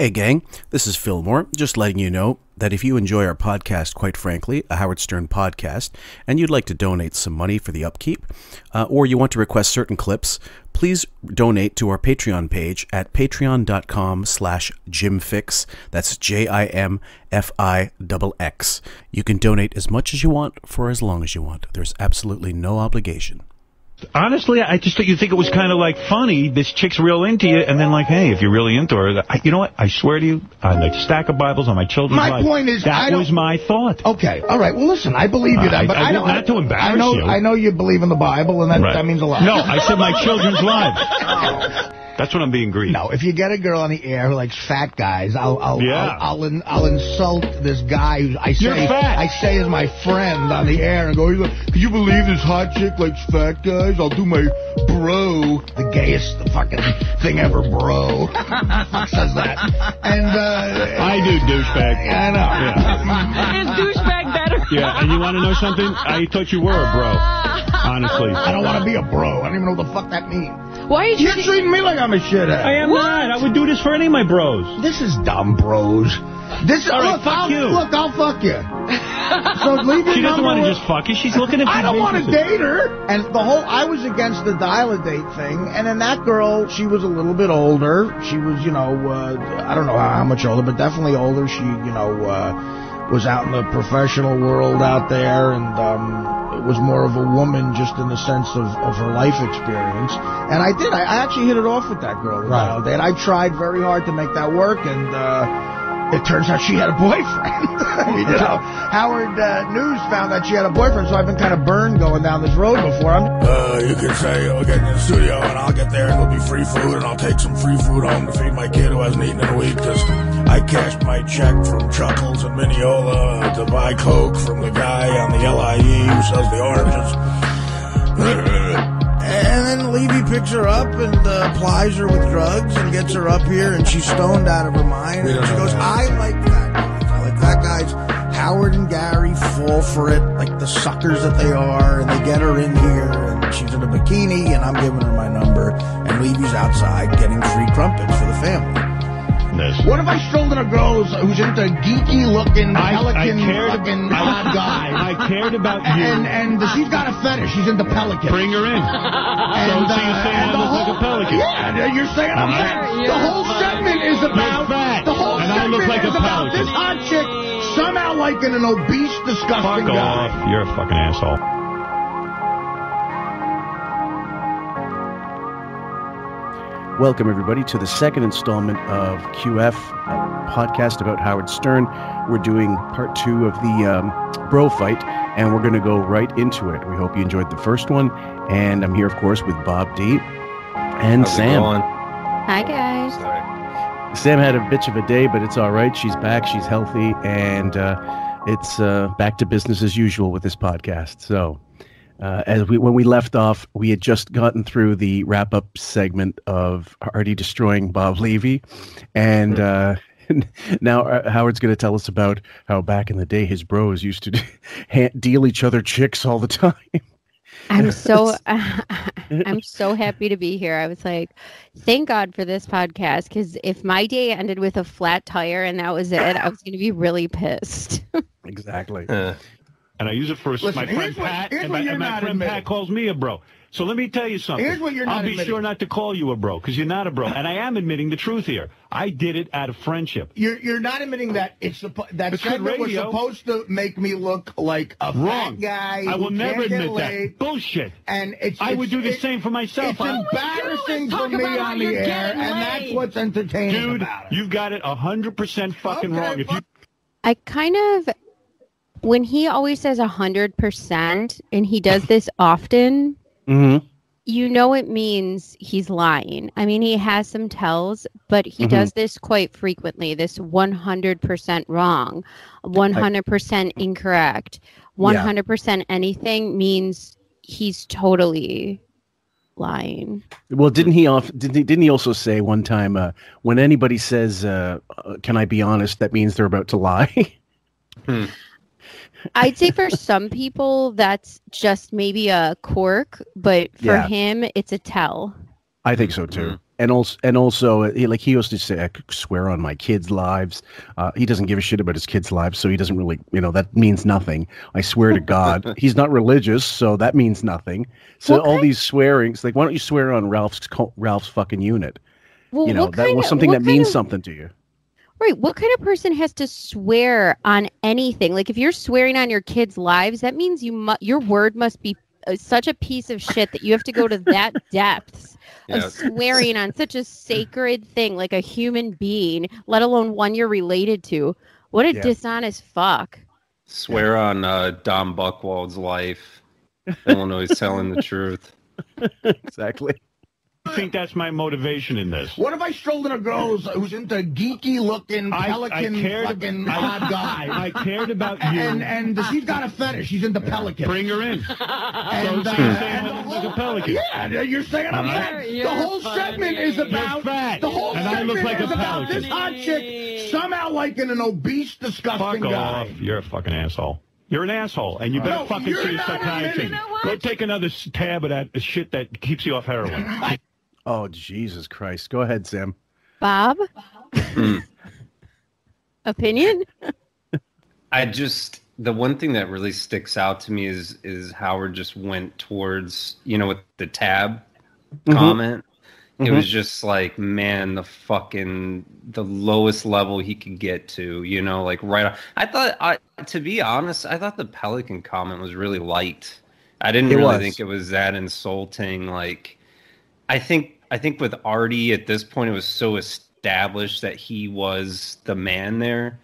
Hey gang, this is Fillmore, just letting you know that if you enjoy our podcast, quite frankly, a Howard Stern podcast, and you'd like to donate some money for the upkeep, or you want to request certain clips, please donate to our Patreon page at patreon.com/JimFix. That's JIMFIXX. You can donate as much as you want for as long as you want. There's absolutely no obligation. Honestly, I just thought you think it was kind of like funny. This chick's real into you, and then like, hey, if you're really into her, you know what? I swear to you, on the stack of Bibles on my children's life. My point is, that was my thought. Okay, all right. Well, listen, I believe you that, but I don't. Not to embarrass you. I know you believe in the Bible, and that means a lot. No, I said my children's lives. That's what I'm being greedy. No, if you get a girl on the air who likes fat guys, I'll insult this guy who I say is my friend on the air and go, could you believe this hot chick likes fat guys? I'll do my bro, the gayest fucking thing ever, bro. Fuck says that? And I do, douchebag. I know. Yeah. Is douchebag better? Yeah, and you want to know something? I thought you were a bro. Honestly. I don't want to be a bro. I don't even know what the fuck that means. Why are you treating me like I'm a shithead? I am not. I would do this for any of my bros. This is dumb, bros. This all right, fuck you. Look, I'll fuck you. So leave your She doesn't want to just fuck you. She's looking at. I don't want to date her. And I was against the dial-a-date thing. And then that girl, she was a little bit older. She was, I don't know how much older, but definitely older. She, was out in the professional world out there, and it was more of a woman just in the sense of her life experience. And I actually hit it off with that girl. Right. And I tried very hard to make that work, and it turns out she had a boyfriend. Howard News found that she had a boyfriend, so I've been kind of burned going down this road before. You can say, I'll get in the studio, and I'll get there, and there'll be free food, and I'll take some free food home to feed my kid who hasn't eaten in a week, because I cashed my check from Chuckles in Mineola to buy Coke from the guy on the LIE who sells the oranges. And then Levy picks her up and plies her with drugs and gets her up here, and she's stoned out of her mind. And she goes, I like fat guys. I like fat guys. Howard and Gary fall for it like the suckers that they are, and they get her in here, and she's in a bikini, and I'm giving her my number, and Levy's outside getting free crumpets for the family. What if I strolled in a girl who's into geeky-looking, pelican-looking hot guy? I cared about you. And she's got a fetish. She's into pelicans. Bring her in. So you're saying I look like a pelican? Yeah, you're saying I'm fat. The whole segment is about... The whole segment is about this hot chick somehow liking an obese, disgusting guy. Fuck off. You're a fucking asshole. Welcome, everybody, to the second installment of QF, a podcast about Howard Stern. We're doing part 2 of the bro fight, and we're going to go right into it. We hope you enjoyed the first one, and I'm here, of course, with Bob D. and How's Sam. Hi, guys. Sorry. Sam had a bitch of a day, but it's all right. She's back. She's healthy, and it's back to business as usual with this podcast. So... when we left off, we had just gotten through the wrap-up segment of Artie destroying Bob Levy, and now Howard's going to tell us about how back in the day his bros used to deal each other chicks all the time. I'm so happy to be here. I was like, thank God for this podcast, because if my day ended with a flat tire and that was it, I was going to be really pissed. Exactly. And I use it for my friend Pat, and my friend Pat calls me a bro. So let me tell you something. Here's what you're not I'll be sure not to call you a bro, because you're not a bro. And I am admitting the truth here. I did it out of friendship. You're not admitting that that segment was supposed to make me look like a fat guy. I will never admit that. Bullshit. And I would do the same for myself. It's embarrassing for me on the air, and that's what's entertaining about it. Dude, you've got it 100% fucking wrong. If you... I kind of... When he always says 100%, and he does this often, you know it means he's lying. I mean, he has some tells, but he does this quite frequently. This 100% wrong, 100% incorrect, 100% anything means he's totally lying. Well, didn't he also say one time, when anybody says, "Can I be honest?" that means they're about to lie. I'd say for some people that's just maybe a quirk, but for him it's a tell. I think so too. And also, like he used to say, I could swear on my kids' lives. He doesn't give a shit about his kids' lives, so he doesn't really, that means nothing. I swear to God. He's not religious, so that means nothing. So all these swearings, like, why don't you swear on Ralph's fucking unit? Well, that was something that means something to you. Right. What kind of person has to swear on anything? Like, if you're swearing on your kids' lives, that means your word must be such a piece of shit that you have to go to that depths of swearing on such a sacred thing, like a human being, let alone one you're related to. What a dishonest fuck. Swear on Don Buchwald's life. Illinois is telling the truth. Exactly. I think that's my motivation in this. What if I strolled in a girl who's into geeky-looking, fucking odd guy? I cared about you. And she's got a fetish. She's into pelicans. Bring her in. And, so you're saying I look like a pelican. Yeah, you're saying I'm fat. The whole segment is about... fat. The whole segment is about this hot chick somehow liking an obese, disgusting guy. Fuck off. You're a fucking asshole. You're an asshole, and you better fucking see a psychiatrist. Go take another tab of that shit that keeps you off heroin. Oh, Jesus Christ. Go ahead, Sam. Bob? Opinion? The one thing that really sticks out to me is Howard just went towards, with the tab comment. It was just like, man, the lowest level he could get to, like right on. To be honest, I thought the Pelican comment was really light. I didn't really think it was that insulting. Like, I think with Artie at this point, it was so established that he was the man there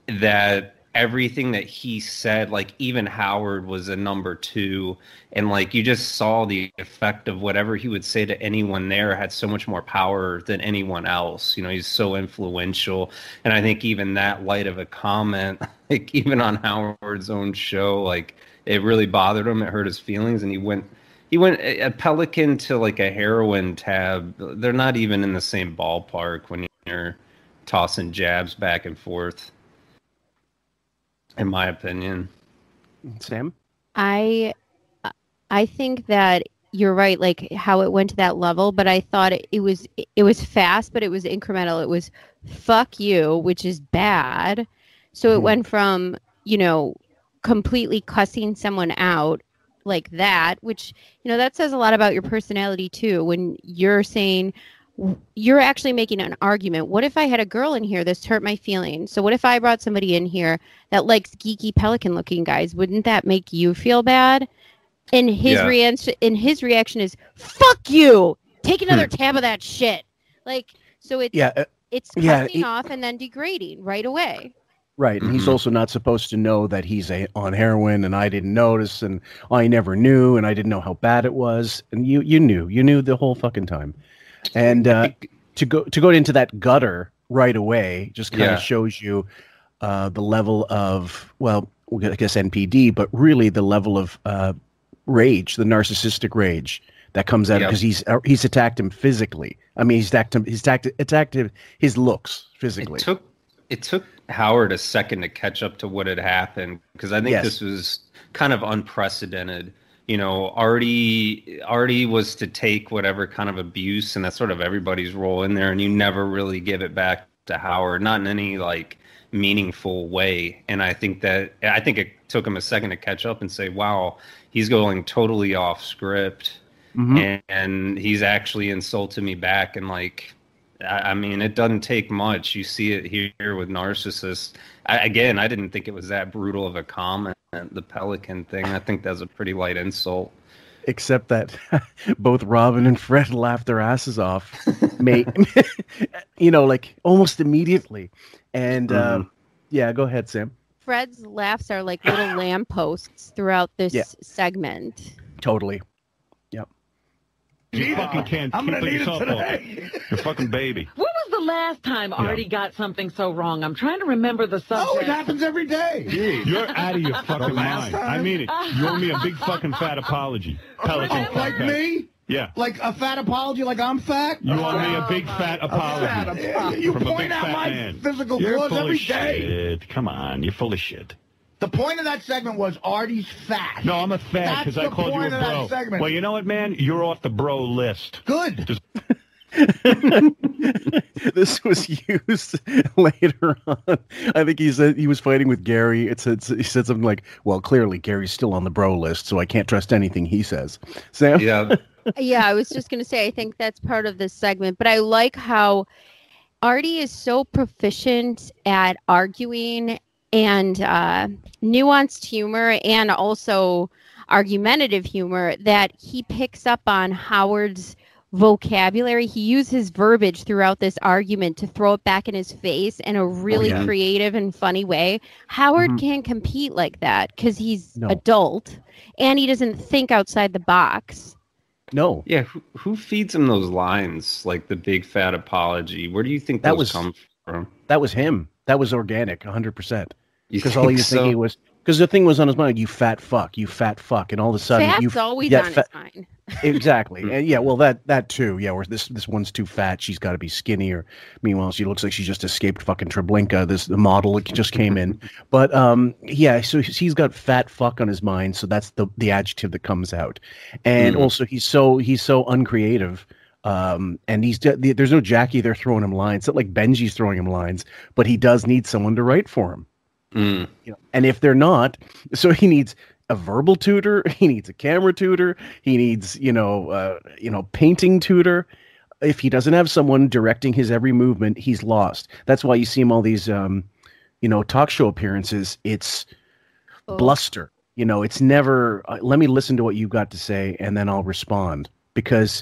that everything that he said, like even Howard was a number two. And like, you just saw the effect of whatever he would say to anyone there had so much more power than anyone else. He's so influential. And I think even that light of a comment, like even on Howard's own show, like it really bothered him. It hurt his feelings. And he went a Pelican to like a heroin tab. They're not even in the same ballpark when you're tossing jabs back and forth, in my opinion. Sam? I think that you're right, like how it went to that level, but I thought it was fast, but it was incremental. It was fuck you, which is bad. So it went from, completely cussing someone out like that, which, that says a lot about your personality too. When you're saying, you're actually making an argument. What if I had a girl in here this hurt my feelings? So what if I brought somebody in here that likes geeky pelican looking guys? Wouldn't that make you feel bad? And his reaction is, fuck you, take another tab of that shit. Like, so it's cutting off and then degrading right away. Right, and he's also not supposed to know that he's on heroin, and I didn't notice, and I never knew, and I didn't know how bad it was, and you knew the whole fucking time, and to go into that gutter right away just kind of shows you the level of, well, I guess NPD, but really the level of rage, the narcissistic rage that comes out because he's attacked him physically. I mean, he's attacked his looks physically. It took Howard a second to catch up to what had happened, because I think this was kind of unprecedented. Artie was to take whatever kind of abuse, and that's sort of everybody's role in there, and you never really give it back to Howard, not in any like meaningful way. And I think it took him a second to catch up and say, wow, he's going totally off script, and he's actually insulted me back. And like, I mean, it doesn't take much. You see it here with narcissists. I didn't think it was that brutal of a comment, the Pelican thing. I think that's a pretty light insult. Except that both Robin and Fred laughed their asses off, like almost immediately. And go ahead, Sam. Fred's laughs are like little lampposts throughout this segment. Totally. You fucking can't keep yourself up. You're a fucking baby. When was the last time Artie got something so wrong? I'm trying to remember the subject. Oh, it happens every day. Dude, you're out of your fucking mind. I mean it. You owe me a big fucking fat apology. Pelican like me? Yeah. Like a fat apology like I'm fat? You owe me a big fat apology. You from point a big out fat my man. physical You're flaws full every of day. Shit. Come on, you're full of shit. The point of that segment was Artie's fat. No, I'm a fat because I called you a bro. Well, you know what, man? You're off the bro list. Good. This was used later on. I think he said he was fighting with Gary. He said something like, "Well, clearly Gary's still on the bro list, so I can't trust anything he says." Sam? Yeah. Yeah, I was just going to say, I think that's part of this segment, but I like how Artie is so proficient at arguing and nuanced humor and also argumentative humor that he picks up on Howard's vocabulary. He uses verbiage throughout this argument to throw it back in his face in a really creative and funny way. Howard can't compete like that because he's adult and he doesn't think outside the box. No. Yeah, who feeds him those lines, like the big fat apology? Where do you think those come from? That was him. That was organic, 100%. Because all he was thinking was, because the thing was on his mind, you fat fuck, and all of a sudden, Fat's always on his mind. Exactly, and yeah, well, that too, yeah. Where this one's too fat, she's got to be skinnier. Meanwhile, she looks like she just escaped fucking Treblinka. The model just came in, but yeah. So he's got fat fuck on his mind, so that's the adjective that comes out, and also he's so uncreative. And there's no Jackie there throwing him lines. It's not like Benji's throwing him lines, but he does need someone to write for him. You know, and if they're not, so he needs a verbal tutor, he needs a camera tutor, he needs painting tutor. If he doesn't have someone directing his every movement, he's lost. That's why you see him all these talk show appearances. It's bluster. It's never let me listen to what you've got to say and then I'll respond, because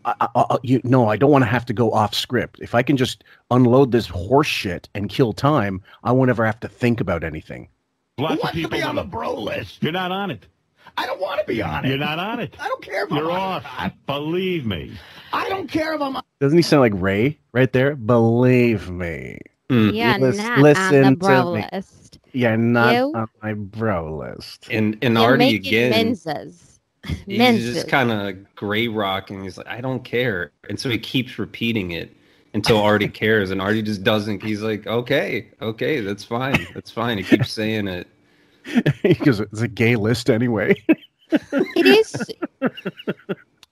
I don't want to have to go off script. If I can just unload this horse shit and kill time, I won't ever have to think about anything. Who wants to be on the bro list? You're not on it. I don't want to be on it. You're not on it. I don't care if You're I'm off. on it. Believe me. I don't care if I'm on. Doesn't he sound like Ray right there? Believe me. Yeah, not on the bro list. Yeah, not on my bro list. And Artie again. Menses. He's just kind of gray rock, and he's like, I don't care. And so he keeps repeating it until Artie cares, and Artie just doesn't. He's like, okay, that's fine. That's fine. He keeps saying it. Because it's a gay list anyway. It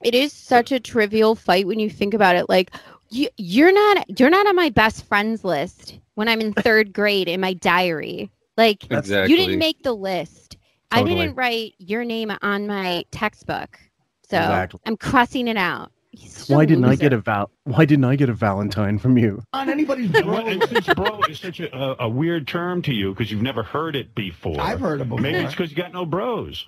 is such a trivial fight when you think about it. Like, you're not on my best friends list when I'm in 3rd grade in my diary. Like, exactly. You didn't make the list. Totally. I didn't write your name on my textbok, so exactly. I'm crossing it out. Why didn't I get a Valentine from you? On anybody's bro. And since bro is such a weird term to you because you've never heard it before. I've heard it before. Maybe it's because you got no bros.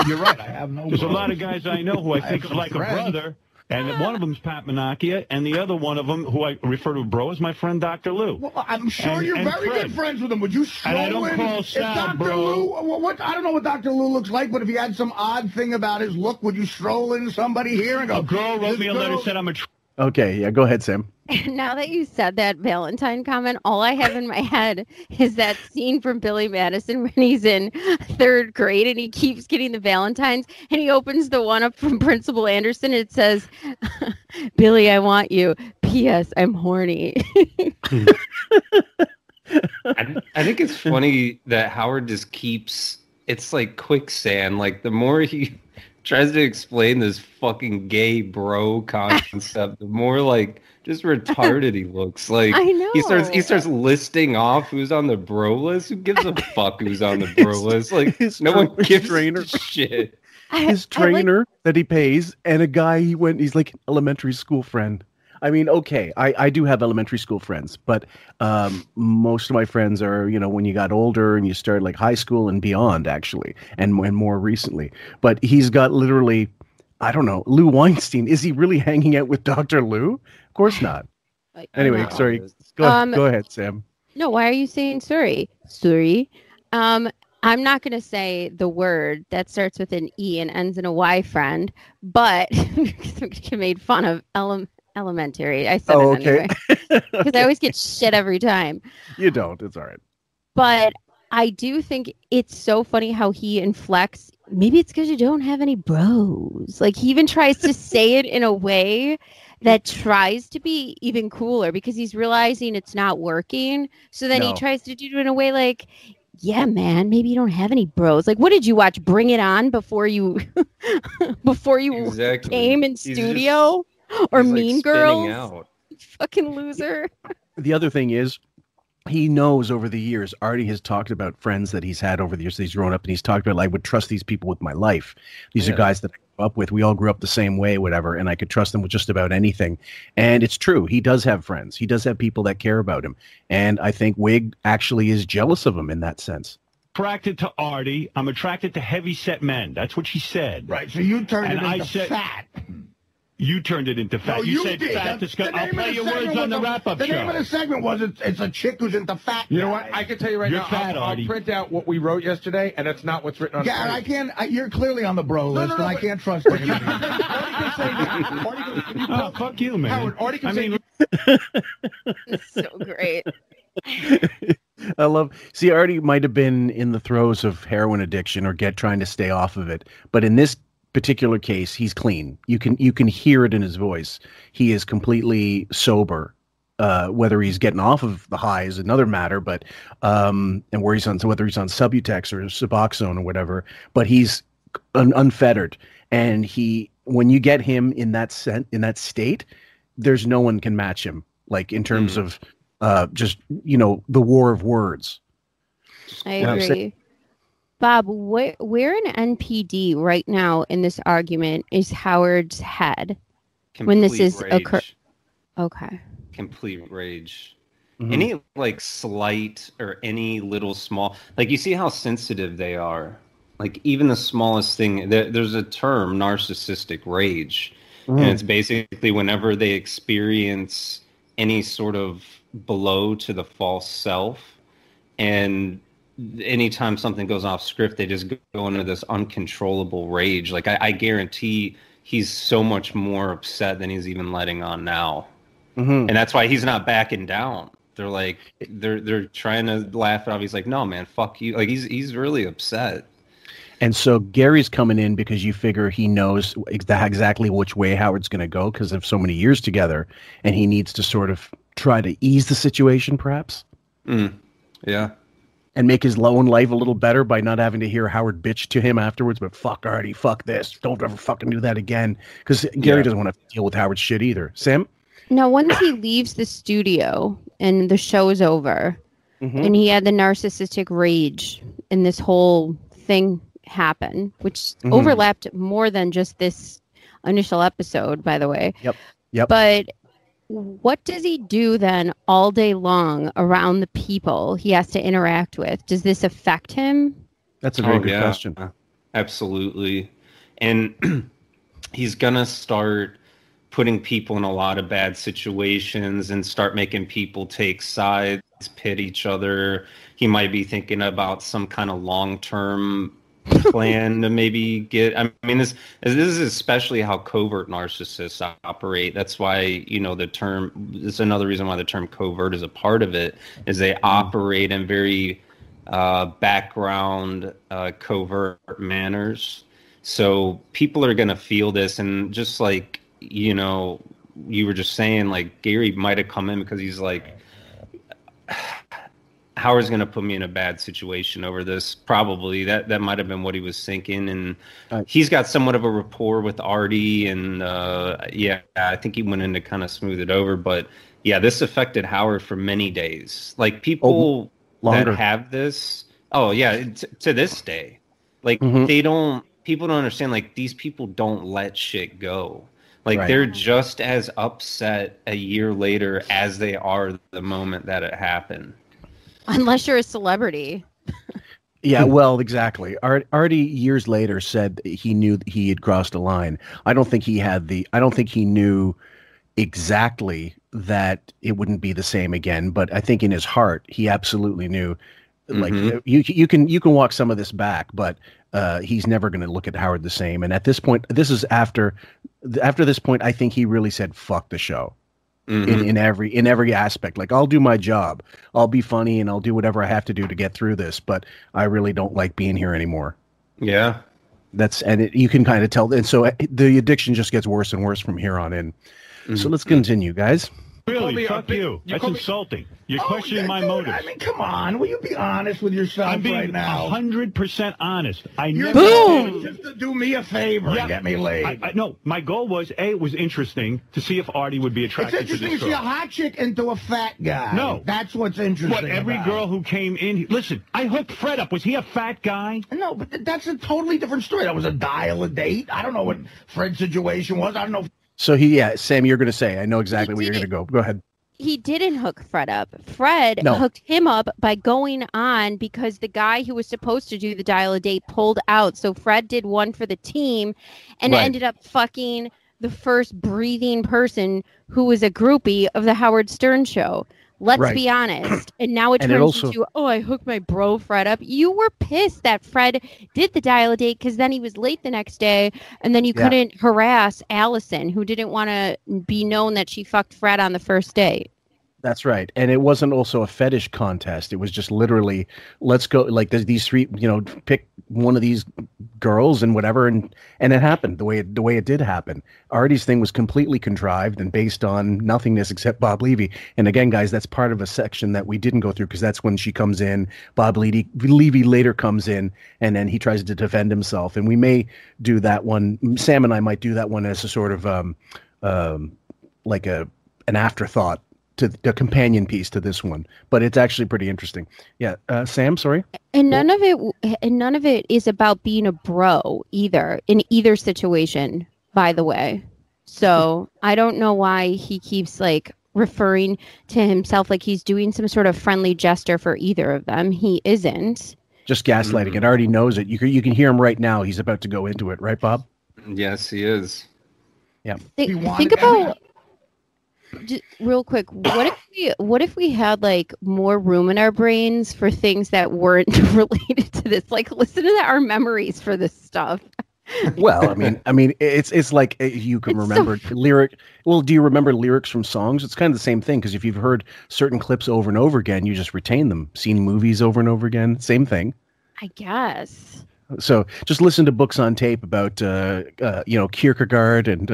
You're right. I have no. There's a lot of guys I know who I think of like a brother. And one of them's Pat Menachia, and the other one of them, who I refer to bro, is my friend Dr. Lou. Well, I'm sure you're very good friends with him. Would you stroll and I don't in? call Sal, bro. Lou, I don't know what Dr. Lou looks like, but if he had some odd thing about his look, would you stroll in somebody here and go, a girl wrote me a letter, said I'm a... Okay, yeah, go ahead, Sam. Now that you said that Valentine comment, all I have in my head is that scene from Billy Madison when he's in 3rd grade and he keeps getting the Valentines and he opens the one up from Principal Anderson. And it says, Billy, I want you. P.S. I'm horny. I think it's funny that Howard just keeps, it's like quicksand. Like the more he tries to explain this fucking gay bro concept, the more like just retarded he looks. Like I know. He starts listing off who's on the bro list. Who gives a fuck who's on the bro list? Like no one gives a shit. His trainer that he pays, and a guy he's like elementary school friend. I mean, okay, I do have elementary school friends, but most of my friends are, when you got older and you started like high school and beyond, actually, and more recently. But he's got literally, I don't know, Lou Weinstein. Is he really hanging out with Dr. Lou? Of course not. Anyway, sorry. Go ahead, Sam. No, why are you saying sorry? Sorry. I'm not going to say the word that starts with an E and ends in a Y, friend, but you made fun of elementary. I said it anyway. Because I always get shit every time. You don't. It's all right. But I do think it's so funny how he inflects. Maybe it's because you don't have any bros. Like, he even tries to say it in a way that tries to be even cooler because he's realizing it's not working. So then he tries to do it in a way like, yeah, man, maybe you don't have any bros. Like, what did you watch? Bring It On before you Exactly. came in studio? Or He's, like, Mean spinning Girls. out. Fucking loser. The other thing is, he knows over the years, Artie has talked about friends that he's had over the years that he's grown up, and he's talked about, like, I would trust these people with my life. These are guys that I grew up with. We all grew up the same way, whatever, and I could trust them with just about anything. And it's true. He does have friends. He does have people that care about him. And I think Wig actually is jealous of him in that sense. Attracted to Artie. I'm attracted to heavy-set men. That's what she said. Right, so you turned And it I into said- fat. You turned it into fat. No, you said did. fat. I'll play your words segment on the was wrap-up show. The name of the segment was it's a chick who's into fat. You know what? I can tell you right You're now. fat, I'll Artie. print out what we wrote yesterday, and it's not what's written on. Yeah, the and you're clearly on the bro list, and I can't trust Artie you. can say that. Artie can, Oh, fuck you, man. Howard, Artie can say. It's so great. I love. See, Artie might have been in the throes of heroin addiction or trying to stay off of it, but in this particular case, he's clean. You can hear it in his voice. He is completely sober. Whether he's getting off of the high is another matter, but and whether he's on Subutex or Suboxone or whatever, but he's unfettered. And when you get him in that state, there's no one can match him. Like in terms of just the war of words. I agree. Bob, where in NPD right now in this argument is Howard's head when this is occur? Okay. Complete rage. Mm-hmm. Any like slight or any little small, like you see how sensitive they are. Like even the smallest thing. There's a term, narcissistic rage, and it's basically whenever they experience any sort of blow to the false self, and anytime something goes off script, they just go into this uncontrollable rage. Like I guarantee he's so much more upset than he's even letting on now. And that's why he's not backing down. They're like, they're trying to laugh it off. He's like, no, man, fuck you. Like he's really upset. And so Gary's coming in because you figure he knows exactly which way Howard's going to go because of so many years together, and he needs to sort of try to ease the situation, perhaps. Yeah. And make his own life a little better by not having to hear Howard bitch to him afterwards. But fuck Artie, fuck this. Don't ever fucking do that again. Because Gary doesn't want to deal with Howard's shit either. Sam? Now, once he leaves the studio and the show is over, and he had the narcissistic rage, and this whole thing happened, which overlapped more than just this initial episode, by the way. Yep. But what does he do then all day long around the people he has to interact with? Does this affect him? That's a very good question. Absolutely. And he's going to start putting people in a lot of bad situations and start making people take sides, pit each other. He might be thinking about some kind of long-term plan to maybe get. I mean, this is especially how covert narcissists operate. That's why the term. It's another reason why the term covert is a part of it. Is they operate in very background, covert manners. So people are going to feel this, and just like you were just saying, like Gary might have come in because he's like, Howard's going to put me in a bad situation over this. Probably that might have been what he was thinking. And he's got somewhat of a rapport with Artie. And I think he went in to kind of smooth it over. But yeah, this affected Howard for many days. Like people that have this. Oh yeah. To this day, like people don't understand. Like these people don't let shit go. Like they're just as upset a year later as they are the moment that it happened. Unless you're a celebrity. Yeah, well, exactly. Artie years later said he knew he had crossed a line. I don't think he knew exactly that it wouldn't be the same again, but I think in his heart he absolutely knew. Like you can walk some of this back, but he's never going to look at Howard the same. And at this point, this is after this point, I think he really said fuck the show. In every aspect. Like, I'll do my job, I'll be funny, and I'll do whatever I have to do to get through this, but I really don't like being here anymore. Yeah, you can kind of tell, and so the addiction just gets worse and worse from here on in. So let's continue, guys. Really, fuck you. That's insulting. You're questioning my motives. I mean, come on. Will you be honest with yourself I'm being right now? 100% honest. You're never just to do me a favor and get me laid. No, my goal was, it was interesting to see if Artie would be attracted to this girl. It's interesting to see a hot chick into a fat guy. No. That's what's interesting. What, every girl who came in... Listen, I hooked Fred up. Was he a fat guy? No, but that's a totally different story. That was a dial-a-date. I don't know what Fred's situation was. I don't know. So Sam, you're going to say, I know exactly where you're going to go. Go ahead. He didn't hook Fred up. Fred hooked him up by going on because the guy who was supposed to do the dial-a-date pulled out. So Fred did one for the team and ended up fucking the first breathing person who was a groupie of the Howard Stern show. Let's be honest. And now it turns into, I hooked my bro Fred up. You were pissed that Fred did the dial-a-date because then he was late the next day and then you couldn't harass Allison, who didn't want to be known that she fucked Fred on the first date. That's right. And it wasn't also a fetish contest. It was just literally, let's go, like these three, pick one of these girls and whatever. And it happened the way it did happen. Artie's thing was completely contrived and based on nothingness except Bob Levy. And again, guys, that's part of a section that we didn't go through because that's when she comes in. Bob Levy later comes in and then he tries to defend himself. And we may do that one. Sam and I might do that one as a sort of like an afterthought to the companion piece to this one, but it's actually pretty interesting. Yeah, Sam, sorry. And none of it is about being a bro either in either situation, by the way. So I don't know why he keeps referring to himself like he's doing some sort of friendly gesture for either of them. He isn't. Just gaslighting. It already knows it. You can hear him right now. He's about to go into it, right, Bob? Yes, he is. Yeah. Think about. Just real quick, what if we had more room in our brains for things that weren't related to this? Listen to our memories for this stuff. Well, I mean, it's like you can remember lyric. Well, do you remember lyrics from songs? It's kind of the same thing because if you've heard certain clips over and over again, you just retain them. Seen movies over and over again, same thing. I guess. So just listen to books on tape about, Kierkegaard and,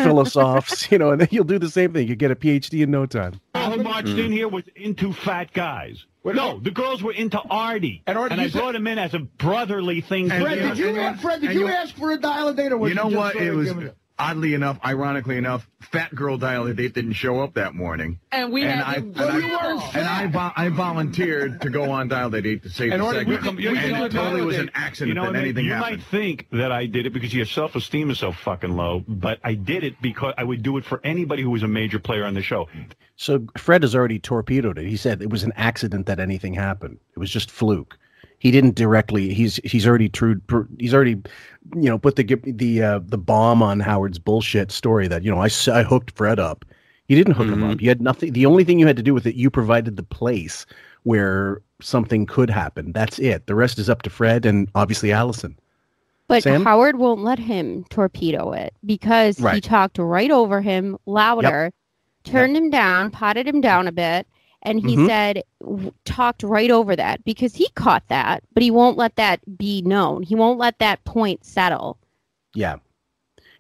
philosophes, and then you'll do the same thing. You get a PhD in no time. All who marched in here was into fat guys. No, the girls were into Artie. And I brought him in as a brotherly thing. Fred, did you ask for a dial-a-date or was you know what? It was... Oddly enough, ironically enough, fat girl dial-a-date didn't show up that morning. And I volunteered to go on dial-a-date to save the segment. And it totally was an accident that anything happened. You might think that I did it because your self-esteem is so fucking low, but I did it because I would do it for anybody who was a major player on the show. So Fred has already torpedoed it. He said it was an accident that anything happened. It was just fluke. He didn't directly. He's already put the bomb on Howard's bullshit story that I hooked Fred up. You didn't hook him up. You had nothing. The only thing you had to do with it, you provided the place where something could happen. That's it. The rest is up to Fred and obviously Allison. But Sam? Howard won't let him torpedo it because he talked right over him, louder, turned him down, potted him down a bit. And he said, talked right over that because he caught that, but he won't let that be known. He won't let that point settle. Yeah.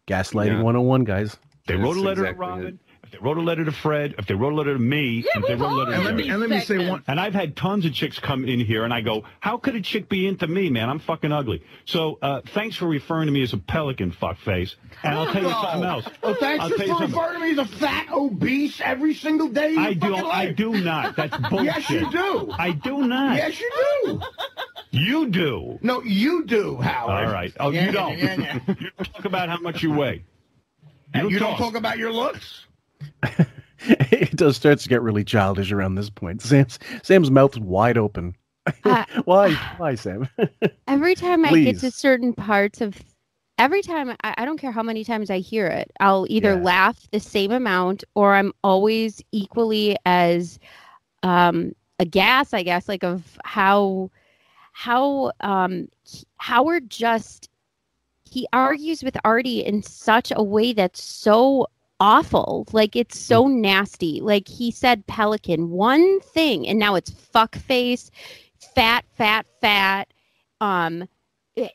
Gaslighting 101, guys. They wrote a letter to Robin. If they wrote a letter to Fred, if they wrote a letter to me, if they wrote a letter to and let me say one. And I've had tons of chicks come in here, and I go, how could a chick be into me, man? I'm fucking ugly. So thanks for referring to me as a pelican, fuckface. And I'll tell you something else. Oh, thanks for referring to me as a fat, obese every single day. I do not. That's bullshit. Yes, you do. I do not. Yes, you do. You do. No, you do, Howard. All right. Oh, you don't. You don't talk about how much you weigh. And you don't talk about your looks? It does start to get really childish around this point. Sam's mouth is wide open. Why, Sam? Every time I get to certain parts of, every time, I don't care how many times I hear it, I'll either laugh the same amount or I'm always equally as aghast, I guess, of how Howard just, he argues with Artie in such a way that's so awful. It's so nasty. He said pelican, one thing, and now it's fuck face, fat,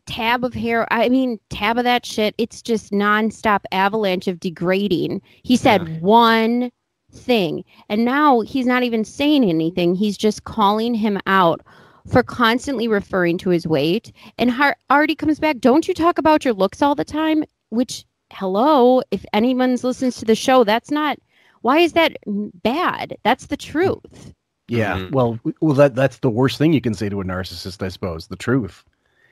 tab of hair. I mean, tab of that shit. It's just nonstop avalanche of degrading. He said one thing, and now he's not even saying anything. He's just calling him out for constantly referring to his weight. And Artie comes back. Don't you talk about your looks all the time? Which, hello, if anyone's listens to the show, that's not. Why is that bad? That's the truth. Yeah. Well, that's the worst thing you can say to a narcissist, I suppose. The truth.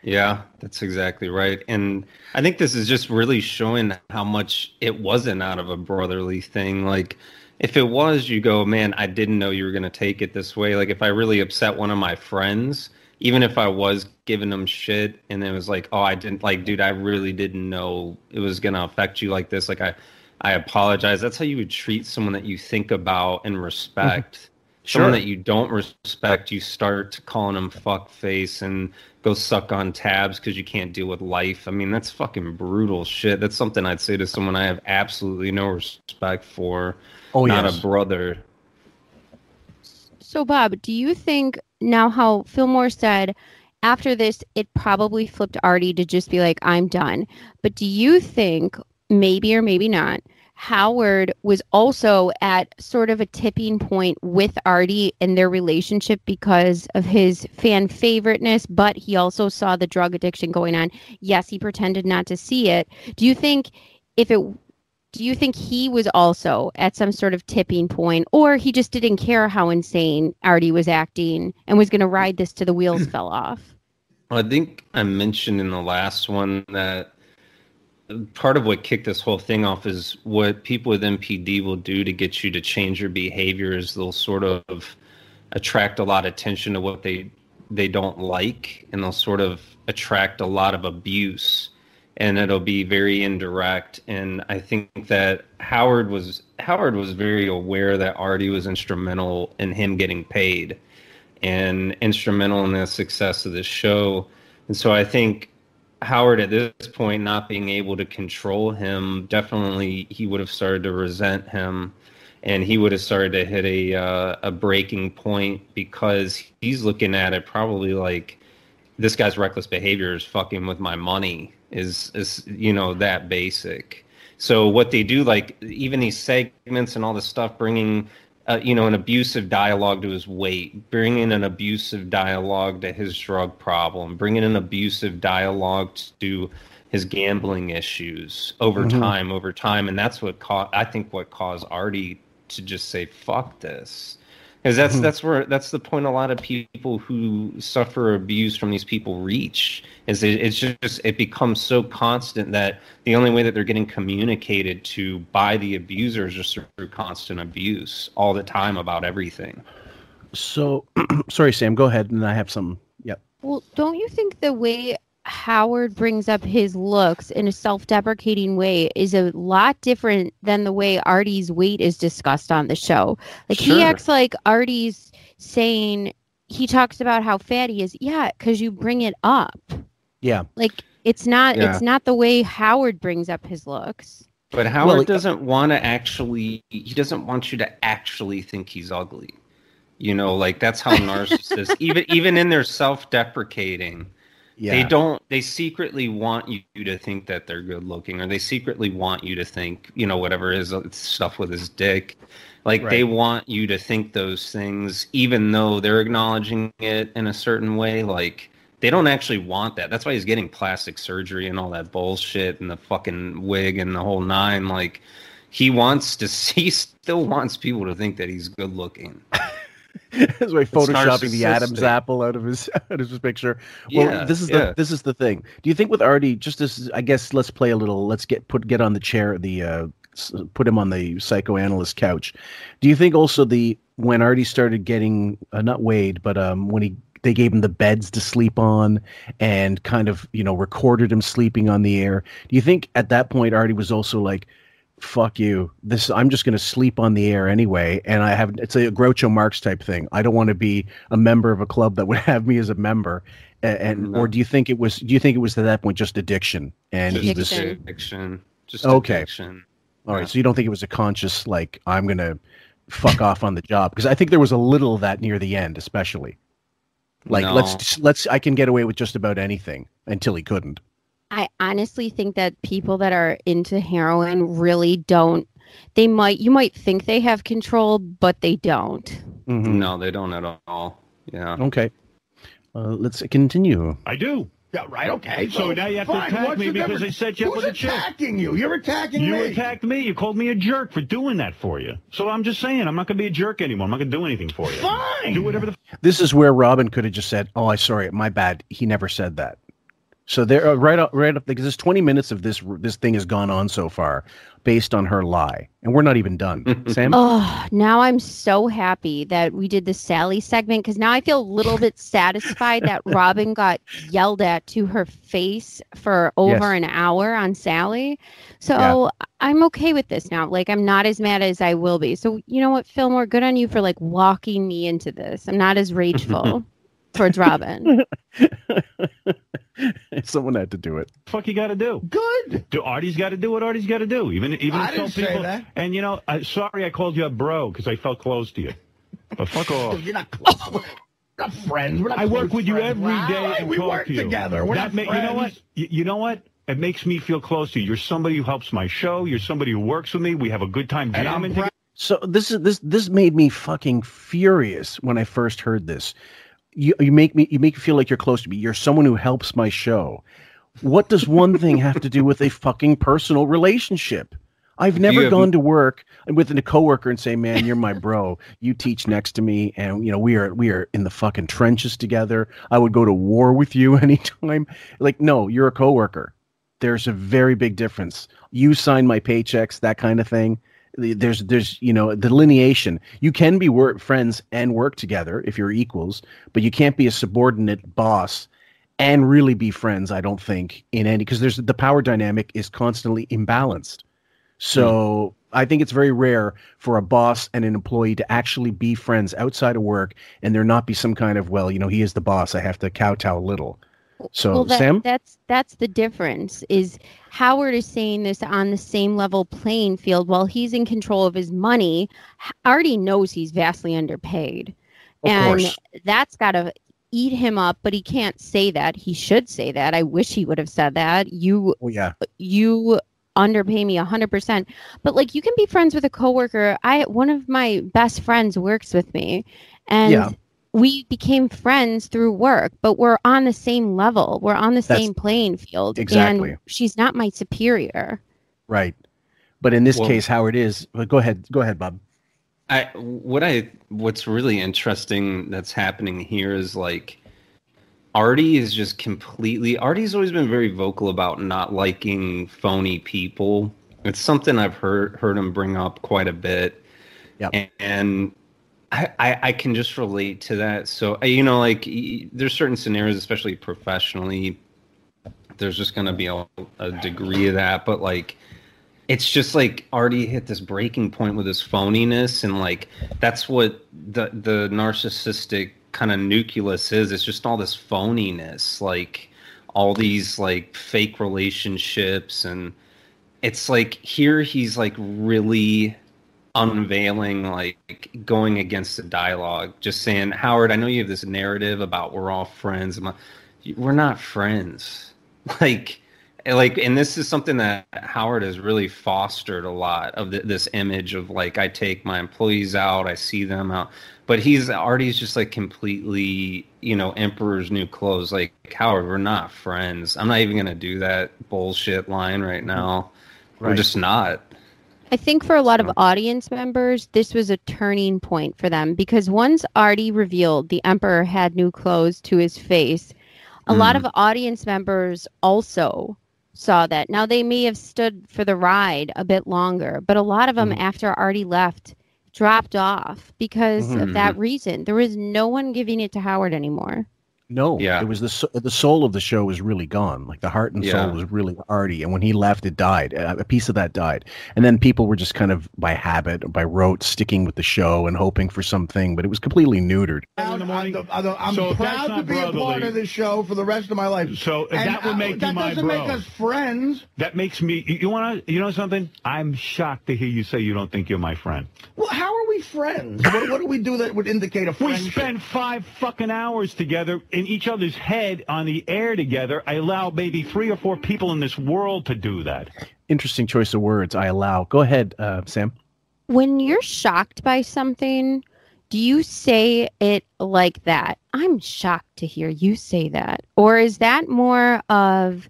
Yeah, that's exactly right. And I think this is just really showing how much it wasn't out of a brotherly thing. Like, if it was, you go, man, I didn't know you were going to take it this way. Like, if I really upset one of my friends, even if I was giving them shit and it was like, oh, I didn't, like, dude, I really didn't know it was going to affect you like this. Like, I apologize. That's how you would treat someone that you think about and respect. Someone that you don't respect, you start calling them fuck face and go suck on tabs because you can't deal with life. I mean, that's fucking brutal shit. That's something I'd say to someone I have absolutely no respect for. Oh, not a brother. So, Bob, do you think now how Fillmore said after this, it probably flipped Artie to just be like, I'm done. But do you think, maybe or maybe not, Howard was also at sort of a tipping point with Artie in their relationship because of his fan favoriteness, but he also saw the drug addiction going on. Yes, he pretended not to see it. Do you think he was also at some sort of tipping point, or he just didn't care how insane Artie was acting and was going to ride this till the wheels fell off? I think I mentioned in the last one that part of what kicked this whole thing off is what people with MPD will do to get you to change your behavior is they'll sort of attract a lot of attention to what they don't like, and they'll sort of attract a lot of abuse, and it'll be very indirect. And I think that Howard was very aware that Artie was instrumental in him getting paid and instrumental in the success of the show. And so I think Howard at this point not being able to control him, definitely he would have started to resent him, and he would have started to hit a breaking point, because he's looking at it probably like, this guy's reckless behavior is fucking with my money, is that basic. So what they do, like even these segments and all this stuff, bringing an abusive dialogue to his weight, bringing an abusive dialogue to his drug problem, bringing an abusive dialogue to his gambling issues over time. And that's what caused Artie to just say, fuck this. Because that's the point a lot of people who suffer abuse from these people reach, is it becomes so constant that the only way that they're getting communicated to by the abuser is just through constant abuse all the time about everything. So, sorry, Sam, go ahead, and I have some. Yep. Well, don't you think the way Howard brings up his looks in a self-deprecating way is a lot different than the way Artie's weight is discussed on the show? Like, he acts like Artie's saying, he talks about how fat he is. Yeah, because you bring it up. Yeah. Like, it's not the way Howard brings up his looks. But Howard doesn't want to he doesn't want you to actually think he's ugly. Like, that's how narcissists, even in their self-deprecating, they secretly want you to think that they're good looking, or they secretly want you to think, whatever is stuff with his dick. Like, they want you to think those things, even though they're acknowledging it in a certain way. Like, they don't actually want that. That's why he's getting plastic surgery and all that bullshit and the fucking wig and the whole nine. Like, he still wants people to think that he's good looking. That's why photoshopping the Adam's apple out of his picture. Well, this is the thing. Do you think with Artie, just as, I guess, let's play a little, let's get on the chair, put him on the psychoanalyst couch. Do you think also when Artie started getting not weighed, but when they gave him the beds to sleep on and kind of recorded him sleeping on the air, do you think at that point Artie was also like, fuck you, I'm just going to sleep on the air anyway, and it's a Groucho Marx type thing. I don't want to be a member of a club that would have me as a member, or do you think it was at that point just addiction and addiction? All right, so you don't think it was a conscious, like, I'm going to fuck off on the job? Because I think there was a little of that near the end, especially. Like, No. let's. I can get away with just about anything until he couldn't. I honestly think that people that are into heroin really don't. You might think they have control, but they don't. Mm-hmm. No, they don't at all. Yeah. Okay. Let's continue. I do. Yeah, right, okay. So now you have to attack me because I set you up with a chick. Who's attacking you? You're attacking me. You attacked me. You called me a jerk for doing that for you. So I'm just saying, I'm not going to be a jerk anymore. I'm not going to do anything for you. Fine. Do whatever the... This is where Robin could have just said, "Oh, I'm sorry, my bad. He never said that." So there, right up, because there's 20 minutes of this thing has gone on so far, based on her lie, and we're not even done. Sam? Oh, now I'm so happy that we did the Sally segment because now I feel a little bit satisfied that Robin got yelled at to her face for over an hour on Sally. So I'm okay with this now. Like, I'm not as mad as I will be. So you know what, Fillmore? Good on you for like walking me into this. I'm not as rageful towards Robin. Someone had to do it. Fuck you got to do? Good. Artie's got to do what Artie's got to do. Even I if didn't some say people. that. And you know, sorry I called you a bro because I felt close to you. But fuck off. You're not close. We're not friends. We're not I work close with you friends. every day Right, and we talk work to you. together. We're not friends. You know what? You know what? It makes me feel close to you. You're somebody who helps my show. You're somebody who works with me. We have a good time jamming together. So this made me fucking furious when I first heard this. You make me feel like you're close to me. You're someone who helps my show. What does one thing have to do with a fucking personal relationship? I've never gone to work with a coworker and say, "Man, you're my bro. You teach next to me, and you know we are in the fucking trenches together. I would go to war with you anytime." Like, no, you're a coworker. There's a very big difference. You sign my paychecks, that kind of thing. There's delineation. You can be friends and work together if you're equals, but you can't be a subordinate boss and really be friends. I don't think because the power dynamic is constantly imbalanced. So I think it's very rare for a boss and an employee to actually be friends outside of work, and there not be some kind of, he is the boss, I have to kowtow a little. So Sam, that's the difference. Is Howard is saying this on the same level playing field while he's in control of his money. Artie knows he's vastly underpaid, of course. That's got to eat him up. But he can't say that. He should say that. I wish he would have said that. You underpay me 100%. But like, you can be friends with a coworker. One of my best friends works with me, and we became friends through work, but we're on the same level. We're on the same playing field. Exactly. And she's not my superior. Right. But in this case, Howard is. But go ahead, Bob. What's really interesting that's happening here is like Artie is just Artie's always been very vocal about not liking phony people. It's something I've heard him bring up quite a bit. Yep. And I can just relate to that. So, like there's certain scenarios, especially professionally, there's just going to be a degree of that. But like, it's just like Artie hit this breaking point with his phoniness. And like, that's what the narcissistic kind of nucleus is. It's just all this phoniness, like all these like fake relationships. And it's like here he's like really unveiling, like going against the dialogue, just saying, Howard, I know you have this narrative about we're all friends. We're not friends. Like, and this is something that Howard has really fostered a lot of this image of like, I take my employees out, I see them out, but Artie's just like completely, emperor's new clothes. Like, Howard, we're not friends. I'm not even going to do that bullshit line right now. Right. We're just not. I think for a lot of audience members, this was a turning point for them because once Artie revealed the Emperor had new clothes to his face, a lot of audience members also saw that. Now, they may have stood for the ride a bit longer, but a lot of them, after Artie left, dropped off because of that reason. There was no one giving it to Howard anymore. No, it was the soul of the show was really gone. Like the heart and soul was really Artie, and when he left, it died. A piece of that died, and then people were just kind of by habit, or by rote, sticking with the show and hoping for something, but it was completely neutered. I'm proud to be a part of this show for the rest of my life. So that would make you my bro. That doesn't make us friends. That makes me. You know something? I'm shocked to hear you say you don't think you're my friend. Well, how are we we friends? What do we do that would indicate a We friendship? spend 5 fucking hours together in each other's head on the air together. I allow maybe 3 or 4 people in this world to do that. Interesting choice of words. I allow. Go ahead, Sam. When you're shocked by something, do you say it like that? I'm shocked to hear you say that. Or is that more of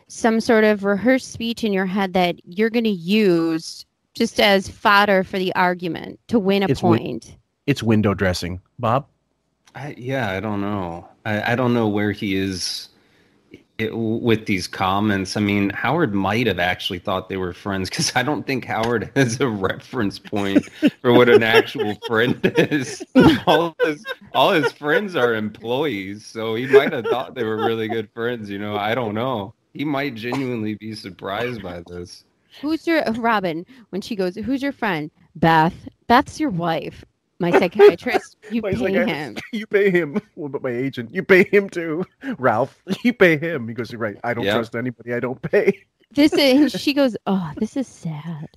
some sort of rehearsed speech in your head that you're going to use just as fodder for the argument to win a point? It's window dressing. Bob? I don't know. I don't know where he is with these comments. I mean, Howard might have actually thought they were friends, because I don't think Howard has a reference point for what an actual friend is. All his friends are employees, so he might have thought they were really good friends. I don't know. He might genuinely be surprised by this. Who's your Robin? When she goes, who's your friend? Beth. Beth's your wife. My psychiatrist. You pay him. You pay him. What about my agent? You pay him too. Ralph, you pay him. He goes, you're right. I don't trust anybody I don't pay. She goes, oh, this is sad.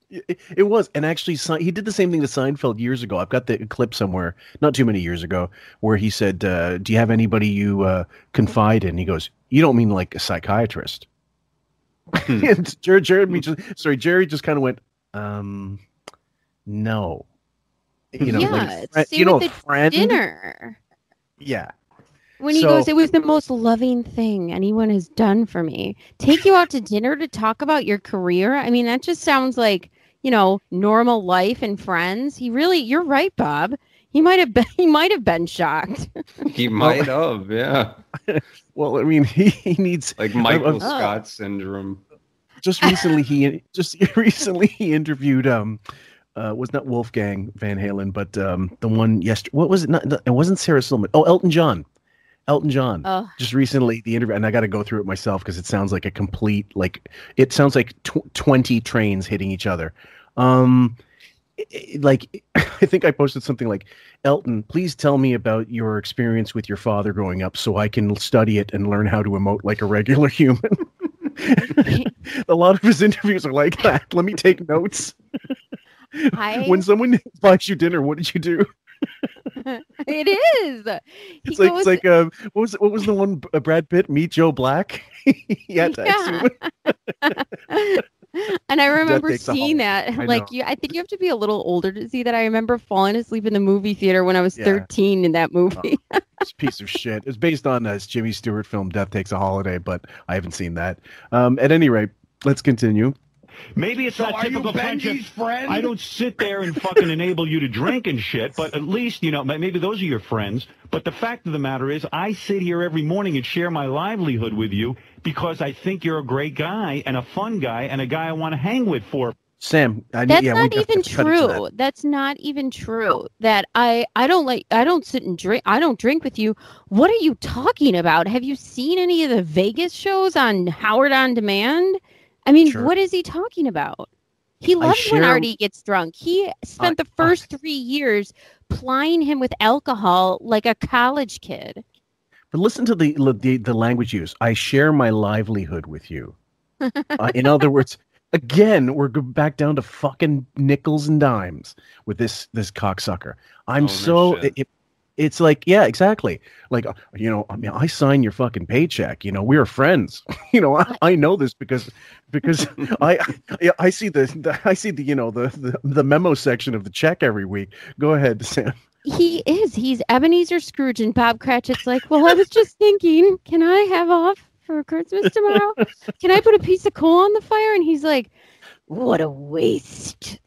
It was. And actually, he did the same thing to Seinfeld years ago. I've got the clip somewhere, not too many years ago, where he said, do you have anybody you confide in? He goes, you don't mean like a psychiatrist. And Jerry just kind of went, no. Friend. Dinner. Yeah. When he goes, it was the most loving thing anyone has done for me. Take you out to dinner to talk about your career. I mean, that just sounds like, normal life and friends. You're right, Bob. He might have been shocked. He might have, yeah. Well, I mean, he needs like Michael Scott syndrome. Just recently he interviewed was not Wolfgang Van Halen, but the one yesterday. What was it? It wasn't Sarah Silverman. Oh, Elton John. Just recently the interview, and I got to go through it myself because it sounds like a complete it sounds like 20 trains hitting each other. I think I posted something like, Elton, please tell me about your experience with your father growing up so I can study it and learn how to emote like a regular human. A lot of his interviews are like that. Let me take notes. When someone buys you dinner, what did you do? It is. It's like what was the one Brad Pitt, Meet Joe Black? Yeah. And I remember seeing that. I think you have to be a little older to see that. I remember falling asleep in the movie theater when I was 13 in that movie. It's a piece of shit. It's based on a Jimmy Stewart film, Death Takes a Holiday, but I haven't seen that. At any rate, let's continue. Maybe it's not typical friendship. Friend? I don't sit there and fucking enable you to drink and shit, but at least, maybe those are your friends. But the fact of the matter is, I sit here every morning and share my livelihood with you because I think you're a great guy and a fun guy and a guy I want to hang with for. Sam, that's not even true. That's not even true. That I don't sit and drink. I don't drink with you. What are you talking about? Have you seen any of the Vegas shows on Howard on Demand? I mean, What is he talking about? He loves when Artie gets drunk. He spent the first 3 years plying him with alcohol like a college kid. But listen to the language use. I share my livelihood with you. In other words, again, we're back down to fucking nickels and dimes with this cocksucker. It's like, yeah, exactly. Like, I sign your fucking paycheck. We're friends. I know this because I see the memo section of the check every week. Go ahead, Sam. He's Ebenezer Scrooge, and Bob Cratchit's like, well, I was just thinking, can I have off for Christmas tomorrow? Can I put a piece of coal on the fire? And he's like, what a waste.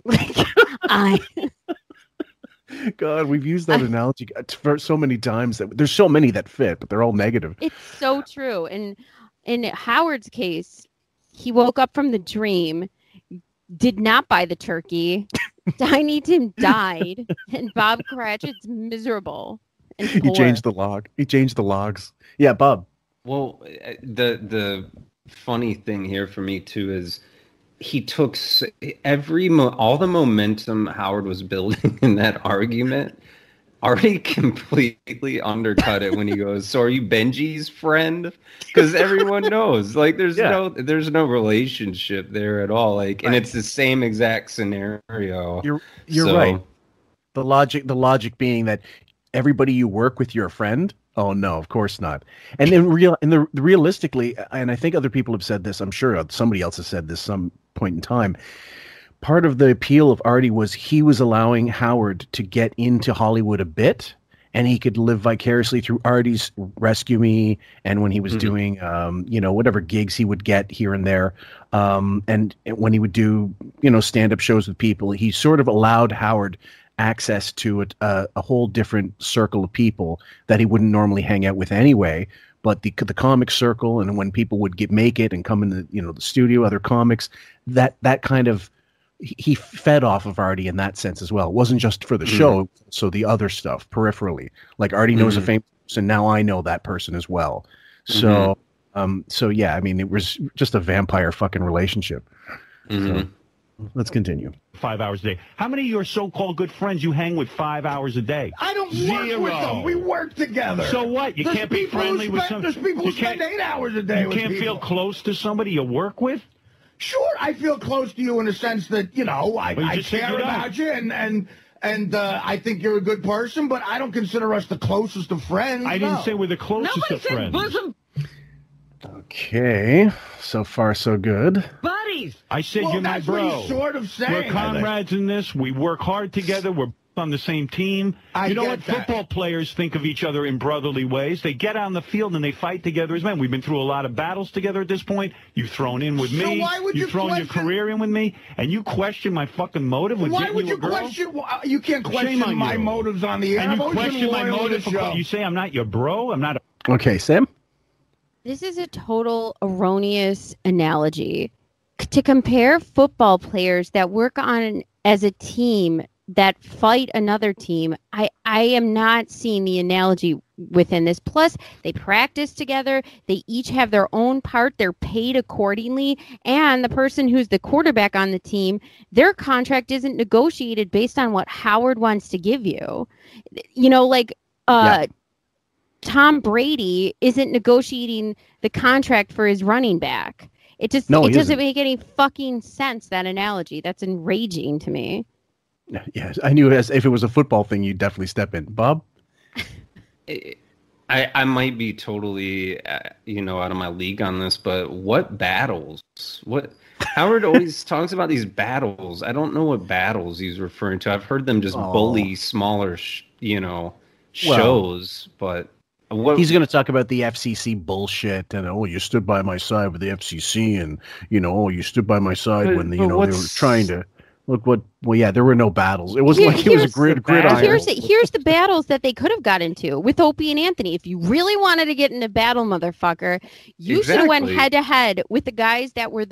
God, we've used that analogy for so many times that there's so many that fit, but they're all negative. It's so true. And in Howard's case, he woke up from the dream, did not buy the turkey. Tiny Tim died, and Bob Cratchit's miserable. And he changed the log. He changed the logs. Yeah, Bob. Well, the funny thing here for me too is he took all the momentum Howard was building in that argument. Artie completely undercut it when he goes, so are you Benji's friend? Because everyone knows, like, there's no relationship there at all. Like, and it's the same exact scenario. You're right. The logic being that everybody you work with, you're a friend. Oh no, of course not. And realistically, and I think other people have said this. I'm sure somebody else has said this some point in time. Part of the appeal of Artie was he was allowing Howard to get into Hollywood a bit, and he could live vicariously through Artie's Rescue Me, and when he was doing, whatever gigs he would get here and there, and when he would do, stand-up shows with people, he sort of allowed Howard access to a whole different circle of people that he wouldn't normally hang out with anyway. But the comic circle, and when people would make it and come in the studio, other comics, that kind of, he fed off of Artie in that sense as well. It wasn't just for the show, so the other stuff peripherally. Like Artie knows a famous person, now I know that person as well. So, yeah, I mean, it was just a vampire fucking relationship. So, let's continue. 5 hours a day. How many of your so-called good friends you hang with 5 hours a day? I don't work with them. We work together. So what? You can't be friendly with some. There's people who spend 8 hours a day. You can't feel close to somebody you work with. Sure, I feel close to you in the sense that, I care about you and I think you're a good person, but I don't consider us the closest of friends. I didn't say we're the closest of friends. Bosom Okay, so far so good. buddies. I said you're my that's bro. what he's sort of saying. We're comrades in this. We work hard together. We're on the same team. You know what football players think of each other in brotherly ways? They get on the field and they fight together as men. We've been through a lot of battles together at this point. You've thrown in with me. Why would You've thrown your career in with me, and you question my fucking motive with Why getting would you you a girl? question? You can't Shame question on my you. motives on the air. And I've you always been question my loyal to motive. the show. You say I'm not your bro. I'm not a... Okay, Sam? This is a total erroneous analogy. To compare football players that work on as a team that fight another team, I am not seeing the analogy within this. Plus, they practice together. They each have their own part. They're paid accordingly. And the person who's the quarterback on the team, their contract isn't negotiated based on what Howard wants to give you. Tom Brady isn't negotiating the contract for his running back. It doesn't make any fucking sense, that analogy. That's enraging to me. Yes, I knew if it was a football thing, you'd definitely step in. Bob? I might be totally, out of my league on this, but what battles? What Howard always talks about these battles. I don't know what battles he's referring to. I've heard them just bully smaller, shows, but... He's going to talk about the FCC bullshit and you stood by my side with the FCC and you stood by my side when they were trying to look what. Well, yeah, there were no battles. It wasn't like it was a gridiron. Here's the battles that they could have got into with Opie and Anthony. If you really wanted to get in a battle, motherfucker, you should have went head to head with the guys that were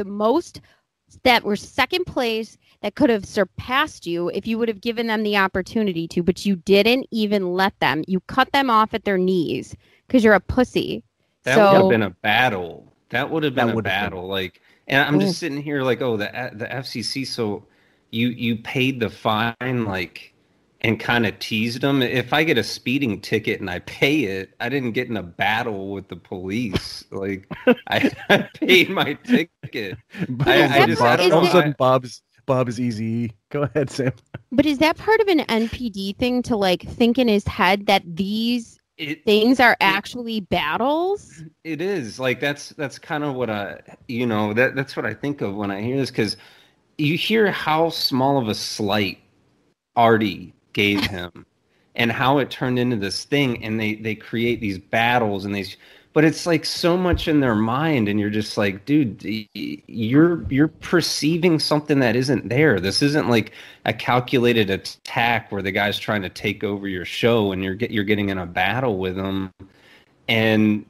that were second place, that could have surpassed you if you would have given them the opportunity to, but you didn't even let them. You cut them off at their knees because you're a pussy. That would have been a battle. That would have been a battle. And I'm just sitting here the FCC. So you paid the fine, and kind of teased them. If I get a speeding ticket and I pay it, I didn't get in a battle with the police. I paid my ticket. I just all of a sudden Bob is easy. Go ahead, Sam. But is that part of an NPD thing to think in his head that these things are actually battles? It is. That's kind of what that's what I think of when I hear this, because you hear how small of a slight Artie gave him and how it turned into this thing, and they create these battles and but it's so much in their mind, and you're just dude, you're perceiving something that isn't there. This isn't a calculated attack where the guy's trying to take over your show and you're getting in a battle with him. And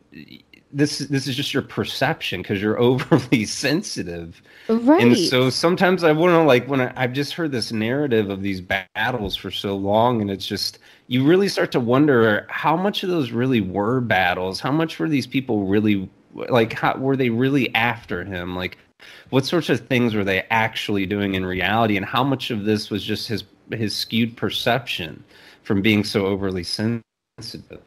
this is just your perception because you're overly sensitive. Right. And so sometimes I want to I've just heard this narrative of these battles for so long, and it's just, you really start to wonder how much of those really were battles. How much were these people really how were they really after him? What sorts of things were they actually doing in reality? And how much of this was just his skewed perception from being so overly sensitive?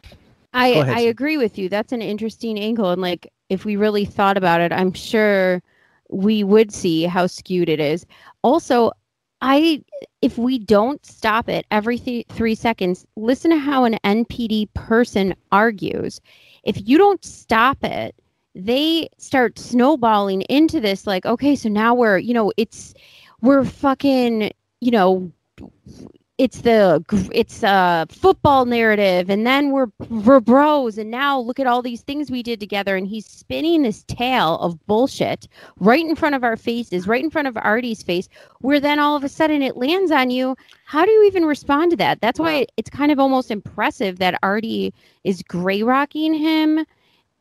I agree with you. That's an interesting angle. And if we really thought about it, I'm sure we would see how skewed it is. Also, if we don't stop it every 3 seconds, listen to how an NPD person argues. If you don't stop it, they start snowballing into this, like, okay, so now we're fucking, it's a football narrative, and then we're bros, and now look at all these things we did together, and he's spinning this tale of bullshit right in front of our faces, right in front of Artie's face, where then all of a sudden it lands on you. How do you even respond to that? That's why it's kind of almost impressive that Artie is gray rocking him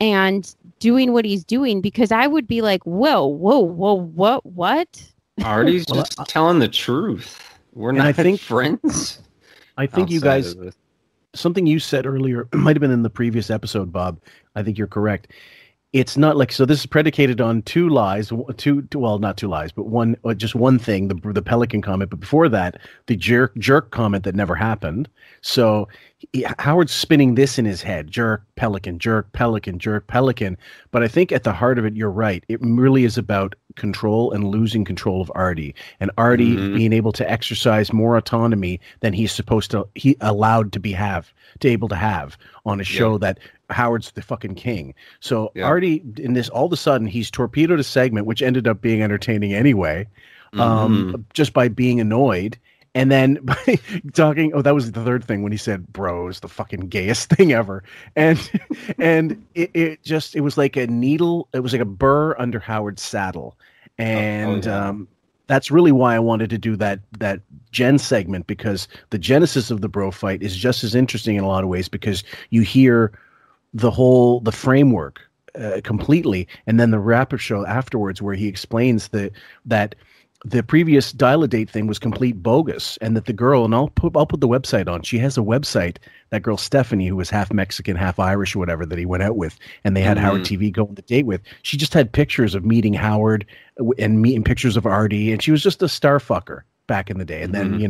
and doing what he's doing, because I would be like, whoa, what? Artie's just telling the truth. We're not friends. I think you guys, something you said earlier, might have been in the previous episode, Bob. I think you're correct. It's not like, so this is predicated on two lies, not two lies, but just one thing, the Pelican comment. But before that, the jerk comment that never happened. So Howard's spinning this in his head: jerk, Pelican, jerk, Pelican, jerk, Pelican. But I think at the heart of it, you're right. It really is about control and losing control of Artie, and Artie being able to exercise more autonomy than he's allowed to be able to have on a show that Howard's the fucking king. So Artie, in this, all of a sudden, he's torpedoed a segment which ended up being entertaining anyway, just by being annoyed. And then by talking, that was the third thing when he said bros, the fucking gayest thing ever. And it was like a needle, it was like a burr under Howard's saddle. And that's really why I wanted to do that Jen segment, because the genesis of the bro fight is just as interesting in a lot of ways, because you hear the framework completely, and then the wrap-up show afterwards where he explains that the previous dial-a-date thing was complete bogus, and that the girl, and I'll put the website on. She has a website, that girl Stephanie, who was half Mexican, half Irish or whatever, that he went out with, and they had Howard TV go on the date with. She just had pictures of meeting Howard and meeting pictures of Artie, and she was just a star fucker back in the day. And then,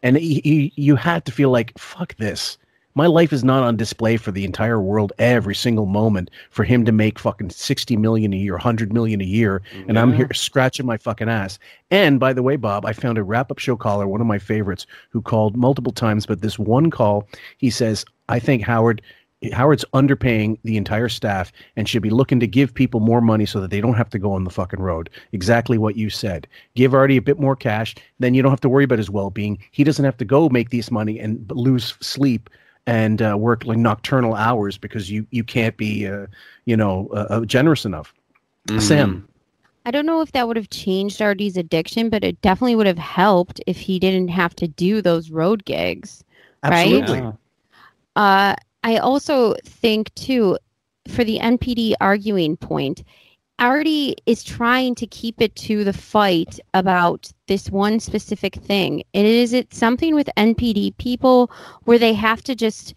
and you had to feel like, fuck this. My life is not on display for the entire world every single moment for him to make fucking $60 million a year, $100 million a year, and I'm here scratching my fucking ass. And by the way, Bob, I found a wrap-up show caller, one of my favorites, who called multiple times, but this one call, he says, I think Howard's underpaying the entire staff and should be looking to give people more money so that they don't have to go on the fucking road. Exactly what you said. Give Artie a bit more cash, then you don't have to worry about his well-being. He doesn't have to go make this money and lose sleep and work like nocturnal hours because you can't be generous enough. Sam. I don't know if that would have changed Artie's addiction, but it definitely would have helped if he didn't have to do those road gigs. Absolutely. Right? I also think too, for the NPD arguing point, Artie is trying to keep it to the fight about this one specific thing. Is it something with NPD people where they have to just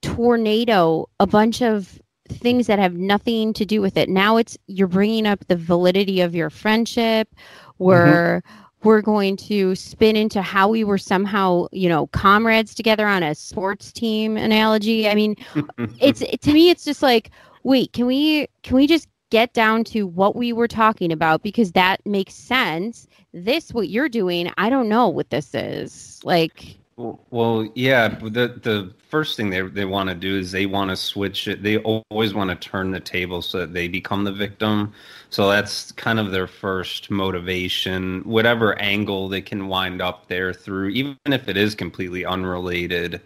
tornado a bunch of things that have nothing to do with it? Now you're bringing up the validity of your friendship, where we're going to spin into how we were somehow, comrades together on a sports team analogy. I mean, to me, it's just like, wait, can we just get down to what we were talking about, because that makes sense. What you're doing, I don't know what this is. Like, well, yeah, the first thing they want to do is they want to switch it. They always want to turn the table so that they become the victim. So that's kind of their first motivation, whatever angle they can wind up there through, even if it is completely unrelated.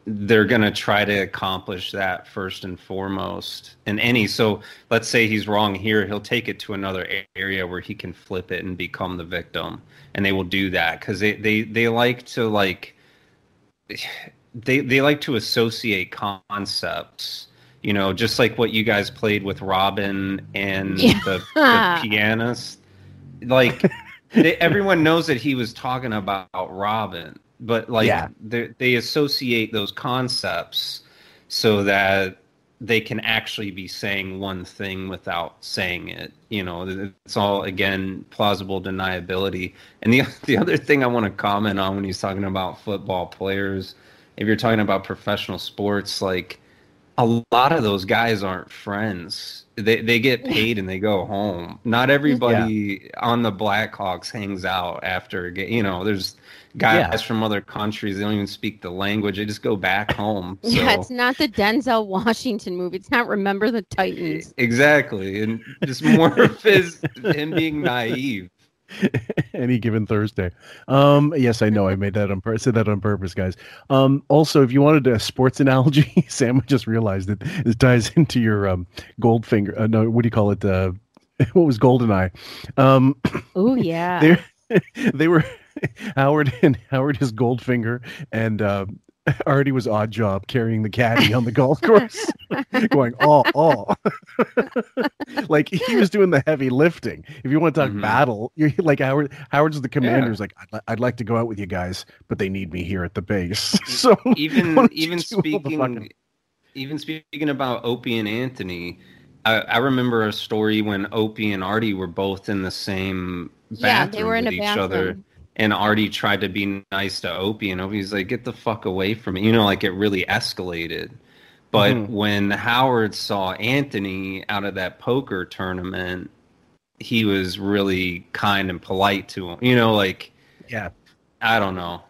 They're going to try to accomplish that first and foremost. So let's say he's wrong here, he'll take it to another area where he can flip it and become the victim. And they will do that because they like to they like to associate concepts, just like what you guys played with Robin and the pianist. Like everyone knows that he was talking about Robin. But they associate those concepts so that they can actually be saying one thing without saying it. It's all, again, plausible deniability. And the other thing I want to comment on when he's talking about football players, if you're talking about professional sports, like a lot of those guys aren't friends. They get paid and they go home. Not everybody on the Blackhawks hangs out after a game. You know, there's guys from other countries. They don't even speak the language. They just go back home. So. Yeah, it's not the Denzel Washington movie. It's not Remember the Titans. Exactly. And just more of him being naive. Any given Thursday. Yes, I know. I made that I said that on purpose, guys. Also, if you wanted a sports analogy, Sam, I just realized that this ties into your Goldfinger. No, what do you call it? What was Goldeneye? Oh yeah. They were Howard is Goldfinger, and Artie was Odd Job carrying the caddy on the golf course, going like he was doing the heavy lifting. If you want to talk battle, you're like Howard's the commander's like, I'd like to go out with you guys, but they need me here at the base. So even speaking about Opie and Anthony, I remember a story when Opie and Artie were both in the same bathroom they were in with a each bathroom. other. And Artie tried to be nice to Opie, and Opie's like, get the fuck away from me. You know, like it really escalated. But when Howard saw Anthony out of that poker tournament, he was really kind and polite to him. You know, like, I don't know.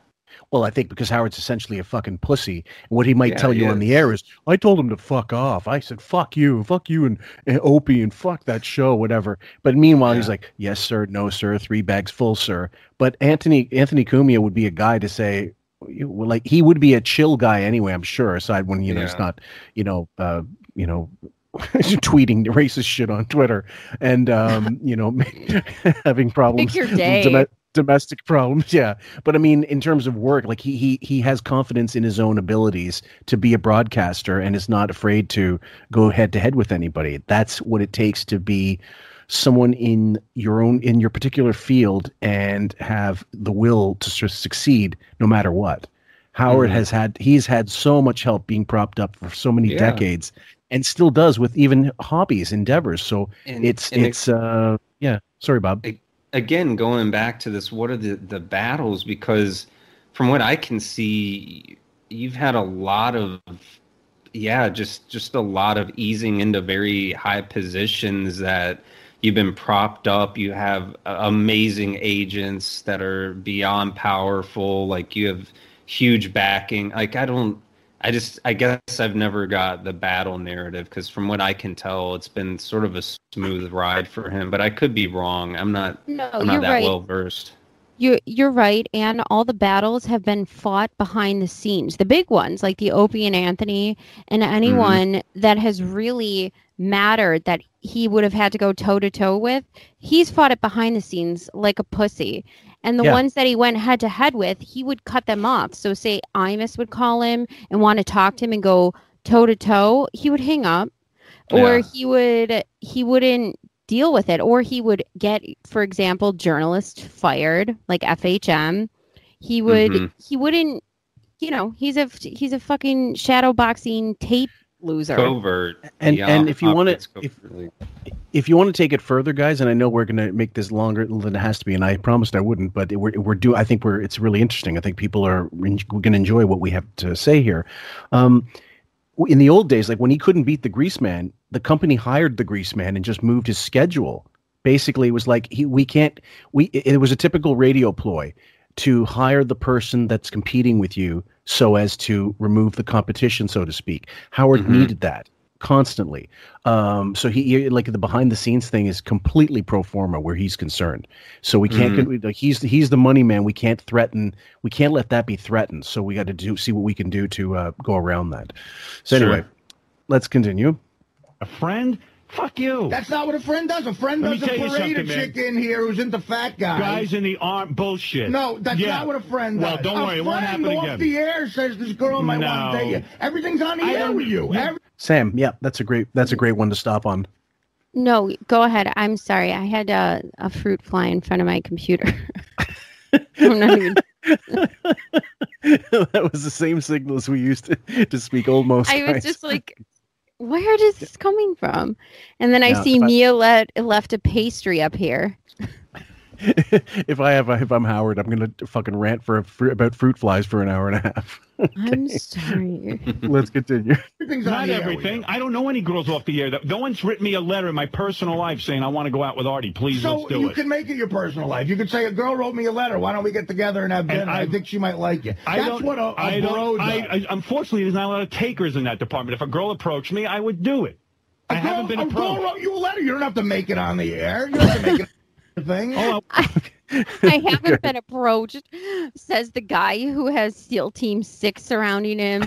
Well, I think because Howard's essentially a fucking pussy. And what he might tell you on the air is, I told him to fuck off. I said, fuck you and Opie and fuck that show, whatever. But meanwhile, he's like, yes, sir, no, sir, 3 bags full, sir. But Anthony Cumia would be a guy to say, like, he would be a chill guy anyway, I'm sure, aside when, he's not, tweeting racist shit on Twitter and, having problems. Pick your day. Domestic problems, but I mean, in terms of work, like he has confidence in his own abilities to be a broadcaster and is not afraid to go head to head with anybody. That's what it takes to be someone in your particular field and have the will to succeed no matter what. Howard he's had so much help being propped up for so many decades and still does with even hobbies, endeavors. So sorry, Bob. Again, going back to this, what are the battles? Because from what I can see, you've had a lot of, just a lot of easing into very high positions that you've been propped up. You have amazing agents that are beyond powerful. Like you have huge backing. Like I guess I've never got the battle narrative because from what I can tell, it's been sort of a smooth ride for him. But I could be wrong. I'm not that well versed. You're right, and all the battles have been fought behind the scenes. The big ones, like the Opie and Anthony, and anyone that has really mattered that he would have had to go toe to toe with, he's fought it behind the scenes like a pussy. And the ones that he went head to head with, he would cut them off. So say Imus would call him and want to talk to him and go toe to toe, he would hang up, or he wouldn't deal with it, or he would get, for example, journalists fired, like FHM. He wouldn't, he's a fucking shadow boxing tape loser. Covert. And if you want to, if you want to take it further, guys, and I know we're going to make this longer than it has to be, and I promised I wouldn't, but I think it's really interesting. I think people are going to enjoy what we have to say here. In the old days, like when he couldn't beat the Greaseman, the company hired the Greaseman and just moved his schedule. Basically, it was like it was a typical radio ploy to hire the person that's competing with you so as to remove the competition, so to speak. Howard needed that constantly. So he like the behind the scenes thing is completely pro forma where he's concerned. So we can't he's the money man. We can't let that be threatened. So we got to see what we can do to go around that. So anyway, let's continue. A friend? Fuck you. That's not what a friend does. A friend does a parade a chick in here who's into fat guys. Guys in the arm, bullshit. No, that's not what a friend does. Well, don't worry, it won't happen again. Off the air says this girl might want to date you. Everything's on the air with you. Sam, that's a great one to stop on. No, go ahead. I'm sorry. I had a fruit fly in front of my computer. I'm not even... That was the same signal as we used to speak almost. I was just like, where is this coming from? And then I see Mia left a pastry up here. if I'm Howard, I'm gonna fucking rant about fruit flies for an hour and a half. I'm sorry. Let's continue. Not everything. I don't know any girls off the air. No one's written me a letter in my personal life saying I want to go out with Artie. Please, let's do you it. can make it your personal life. You could say, a girl wrote me a letter. Why don't we get together and have dinner? I think she might like you. That's what a bro does. Unfortunately, there's not a lot of takers in that department. If a girl approached me, I would do it. I haven't been approached. A girl wrote you a letter. You don't have to make it on the air. You don't have to make it thing. I haven't been approached, says the guy who has SEAL Team 6 surrounding him,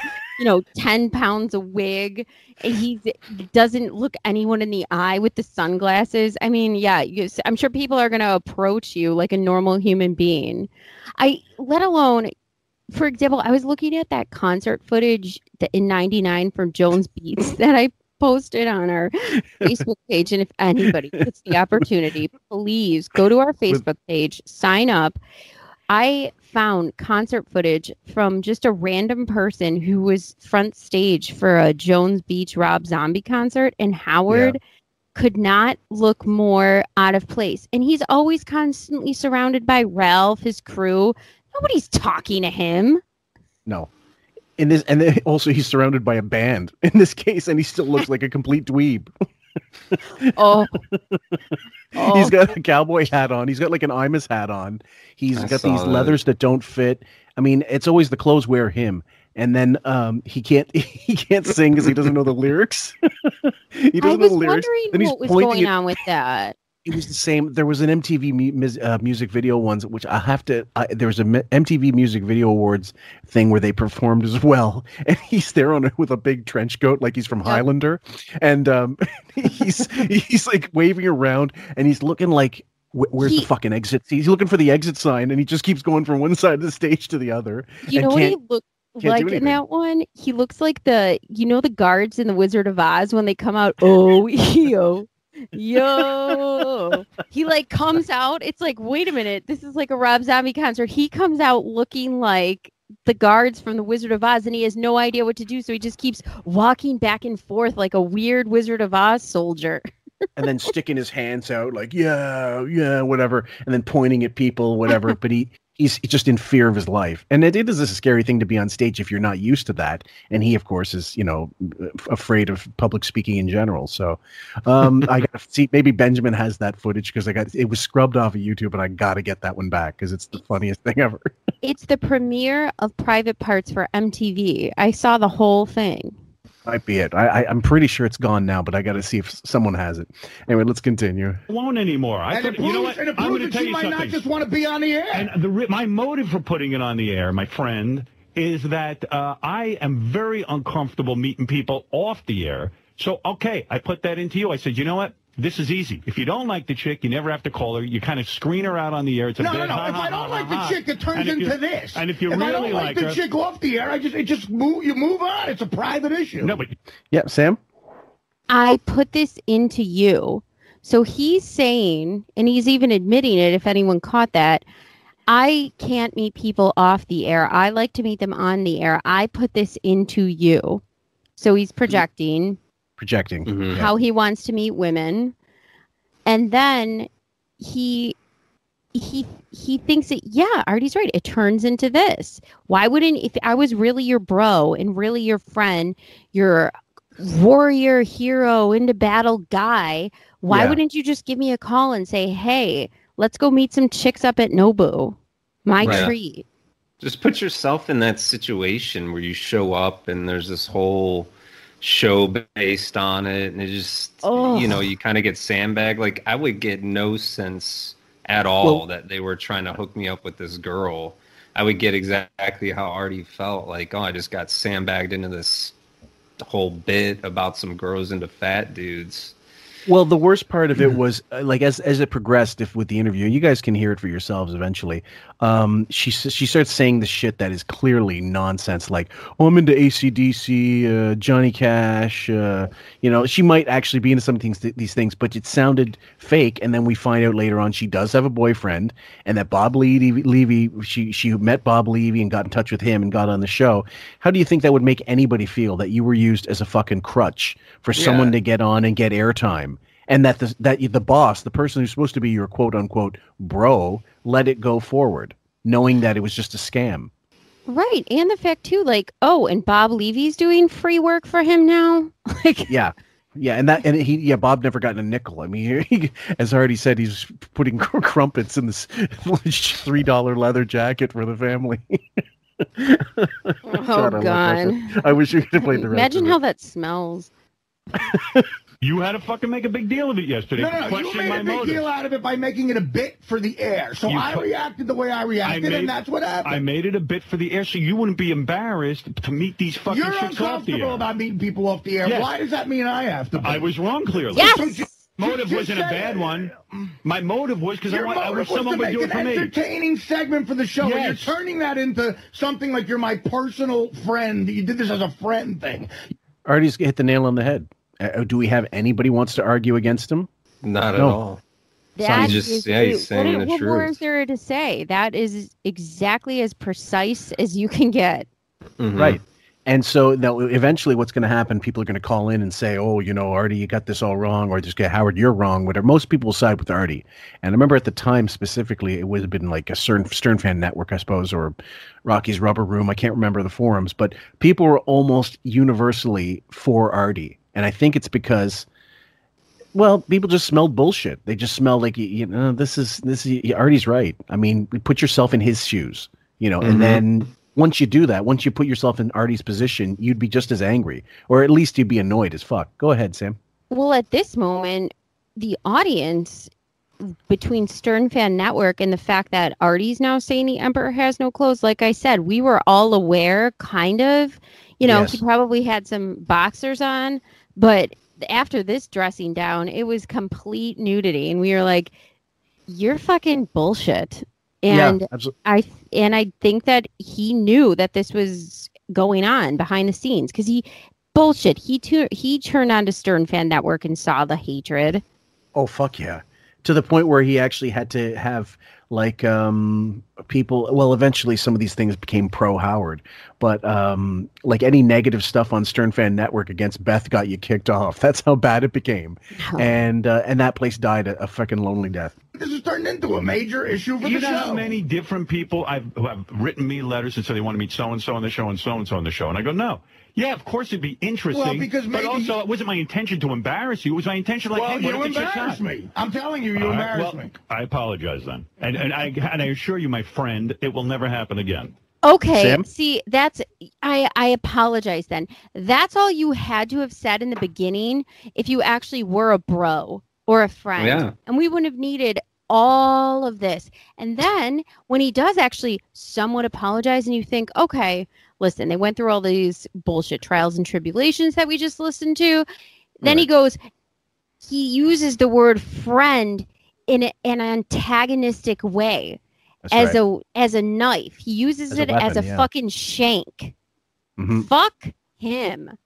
10 pounds of wig, and he doesn't look anyone in the eye with the sunglasses. I mean, yeah, I'm sure people are going to approach you like a normal human being. Let alone, for example, I was looking at that concert footage in '99 from Jones Beats that I posted on our Facebook page, and if anybody gets the opportunity, please go to our Facebook page, sign up. I found concert footage from just a random person who was front stage for a Jones Beach Rob Zombie concert, and Howard could not look more out of place. And he's always constantly surrounded by Ralph, his crew. Nobody's talking to him. No. In this, and then also he's surrounded by a band in this case, and he still looks like a complete dweeb. He's got a cowboy hat on. He's got like an Imus hat on. He's got these leathers that don't fit. I mean, it's always the clothes wear him. And then he can't sing because he doesn't know the lyrics. He doesn't know the lyrics. Then what was going on with that. It was the same. There was an MTV music video ones, which there was a MTV Music Video Awards thing where they performed as well, and he's there with a big trench coat, like he's from Highlander, and he's like waving around, and he's looking like, where's the fucking exit? He's looking for the exit sign, and he just keeps going from one side of the stage to the other. You know what he looked like in that one? He looks like the guards in the Wizard of Oz when they come out. Oh, yo, he like comes out. It's like, wait a minute, this is like a Rob Zombie concert. He comes out looking like the guards from the Wizard of Oz, and he has no idea what to do, so he just keeps walking back and forth like a weird Wizard of Oz soldier. And then sticking his hands out like, yeah, whatever, and then pointing at people, whatever. But he's just in fear of his life. And it is a scary thing to be on stage if you're not used to that. And he, of course, is, afraid of public speaking in general. So I got to see, maybe Benjamin has that footage because it was scrubbed off of YouTube, and I got to get that one back because it's the funniest thing ever. It's the premiere of Private Parts for MTV. I saw the whole thing. Might be it. I'm pretty sure it's gone now, but I got to see if someone has it. Anyway, let's continue. I won't anymore. I'm going to tell you might something. not just want to be on the air. And my motive for putting it on the air, my friend, is that I am very uncomfortable meeting people off the air. So, okay, I put that into you. I said, you know what? This is easy. If you don't like the chick, you never have to call her. You kind of screen her out on the air. It's no. If I don't like the chick, it turns into this. And if you really like her, I don't like the chick off the air, you move on. It's a private issue. No, but yeah, Sam. I put this into you. So he's saying, and he's even admitting it, if anyone caught that, I can't meet people off the air. I like to meet them on the air. I put this into you. So he's projecting how he wants to meet women, and then he thinks that Artie's right, it turns into this. Why wouldn't, if I was really your bro and really your friend, your warrior hero into battle guy, why wouldn't you just give me a call and say, hey, let's go meet some chicks up at Nobu, my treat? Just put yourself in that situation where you show up and there's this whole show based on it, and it just you kind of get sandbagged. Like, I would get no sense at all that they were trying to hook me up with this girl. I would get exactly how Artie felt, like, I just got sandbagged into this whole bit about some girls into fat dudes. Well, the worst part of it was, like, as it progressed, with the interview, you guys can hear it for yourselves eventually. She starts saying the shit that is clearly nonsense, like, "Oh, I'm into AC/DC, Johnny Cash." She might actually be into some of these things, but it sounded fake. And then we find out later on she does have a boyfriend, and that Bob Levy, she met Bob Levy and got in touch with him and got on the show. How do you think that would make anybody feel, that you were used as a fucking crutch for someone to get on and get airtime? and that the boss, the person who's supposed to be your quote unquote bro, let it go forward, knowing that it was just a scam. Right, and the fact too, like, oh, and Bob Levy's doing free work for him now. Like, yeah, Bob never gotten a nickel. I mean, he, as I already said, he's putting crumpets in this $3 leather jacket for the family. Oh God! I wish you could have played the rest. Imagine how that smells. You had to fucking make a big deal of it yesterday. No, you made a big deal out of it by making it a bit for the air. So I reacted the way I reacted, and that's what happened. I made it a bit for the air so you wouldn't be embarrassed to meet these fucking You're chicks off the air. uncomfortable about meeting people off the air. Yes. Why does that mean I have to be? I was wrong, clearly. Yes! Motive wasn't a bad one. My motive was because I wish someone would do it for me. An entertaining segment for the show. Yes. And you're turning that into something like you're my personal friend. You did this as a friend thing. Artie's hit the nail on the head. Do we have anybody wants to argue against him? Not at all. He's saying the truth. What more is there to say? That is exactly as precise as you can get. Mm-hmm. Right. And so now eventually what's going to happen, people are going to call in and say, oh, Artie, you got this all wrong, or just get Howard, you're wrong, whatever. Most people will side with Artie. And I remember at the time specifically, it would have been like a Stern Fan Network, I suppose, or Rocky's Rubber Room. I can't remember the forums, but people were almost universally for Artie. And I think it's because, well, people just smelled bullshit. They just smelled like, this is Artie's right. I mean, put yourself in his shoes, and then once you do that, once you put yourself in Artie's position, you'd be just as angry, or at least you'd be annoyed as fuck. Go ahead, Sam. Well, at this moment, the audience between Stern Fan Network and the fact that Artie's now saying the Emperor has no clothes, like I said, we were all aware, kind of. Yes. He probably had some boxers on, but after this dressing down, it was complete nudity, and we were like, "You're fucking bullshit." And I think that he knew that this was going on behind the scenes because he turned on to Stern Fan Network and saw the hatred. Oh fuck yeah! To the point where he actually had to have like people. Well, eventually some of these things became pro Howard, but like any negative stuff on Stern Fan Network against Beth got you kicked off. That's how bad it became, and that place died a fucking lonely death. This has turned into a major issue for the show. You know how many different people who have written me letters and said they want to meet so-and-so on the show and so-and-so on the show. And I go, no. Yeah, of course it'd be interesting. Well, but also it wasn't my intention to embarrass you. It was my intention hey, you embarrassed me. I'm telling you, you embarrassed me. I apologize then. And I assure you, my friend, it will never happen again. Okay, Sam? See, I apologize then. That's all you had to have said in the beginning if you actually were a bro or a friend. Yeah. And we wouldn't have needed all of this. And then when he does actually somewhat apologize and you think, okay, listen, they went through all these bullshit trials and tribulations that we just listened to. Then he uses the word friend in an antagonistic way. That's as a knife. He uses it as a fucking shank. Mm-hmm. Fuck him.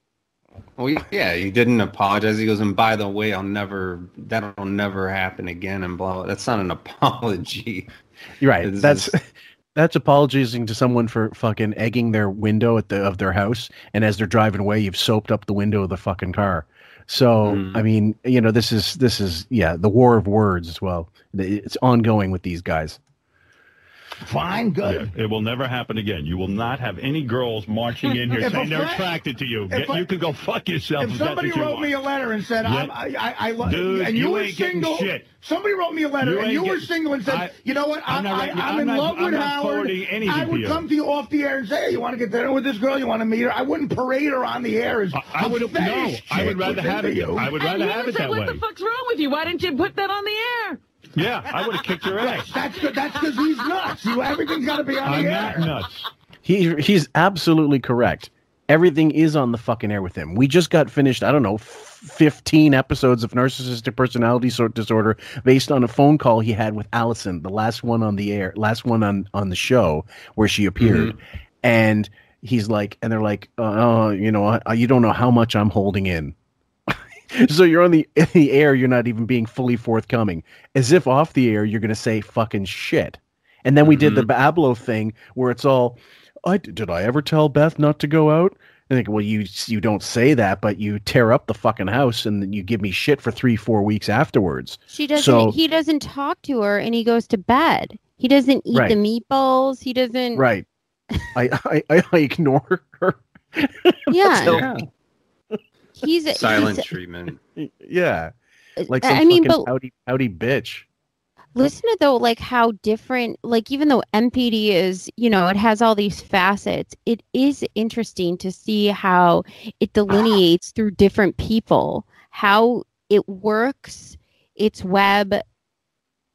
Well, yeah, he didn't apologize. He goes, and by the way, that'll never happen again, and blah, blah. That's not an apology. You're right. That's apologizing to someone for fucking egging their window of their house, and as they're driving away, you've soaped up the window of the fucking car. So, I mean, this is the war of words as well. It's ongoing with these guys. Fine, good. Yeah, it will never happen again. You will not have any girls marching in here saying they're attracted to you. You could go fuck yourself. If somebody wrote me a letter and said, I love you, and you were single. Shit. Somebody wrote me a letter and you were single and said, you know what, I'm in love with Howard. I would come to you off the air and say, hey, you want to get dinner with this girl? You want to meet her? I wouldn't parade her on the air as I would rather have it. I would rather have it that way. What the fuck's wrong with you? Why didn't you put that on the air? Yeah, I would have kicked your ass. That's because he's nuts. Everything's got to be on the air. I'm not nuts. He's absolutely correct. Everything is on the fucking air with him. We just got finished, 15 episodes of narcissistic personality disorder based on a phone call he had with Allison, the last one on the air, last one on the show where she appeared. Mm-hmm. And he's like, and they're like, you don't know how much I'm holding in. So you're in the air, you're not even being fully forthcoming. As if off the air, you're going to say fucking shit. And then we did the Bablo thing where it's all, did I ever tell Beth not to go out? I think, well, you don't say that, but you tear up the fucking house and then you give me shit for 3-4 weeks afterwards. She doesn't. He doesn't talk to her, and he goes to bed. He doesn't eat the meatballs. He doesn't. Right. I ignore her. Yeah. He's silent treatment. Yeah. Like some fucking howdy bitch. Listen to though, like how different, like even though MPD is, you know, it has all these facets, it is interesting to see how it delineates through different people, how it works, its web,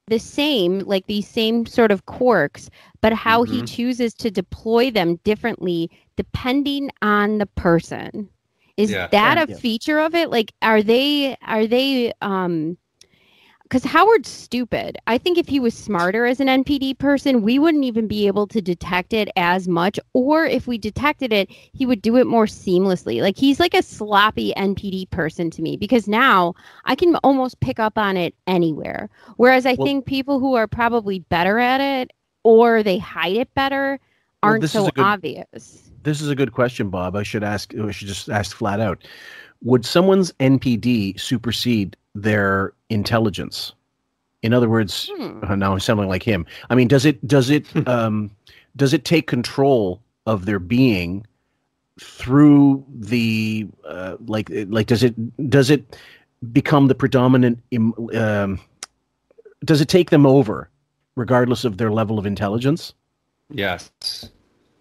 the same, like these same sort of quirks, but how he chooses to deploy them differently depending on the person. Is that a feature of it? Like, are they, because Howard's stupid. I think if he was smarter as an NPD person, we wouldn't even be able to detect it as much. Or if we detected it, he would do it more seamlessly. Like he's like a sloppy NPD person to me because now I can almost pick up on it anywhere. Whereas I think people who are probably better at it or they hide it better aren't so obvious. This is a good question, Bob. I should just ask flat out. Would someone's NPD supersede their intelligence? In other words, now I'm sounding like him. I mean, does it take control of their being through the does it become the predominant? Does it take them over, regardless of their level of intelligence? Yes.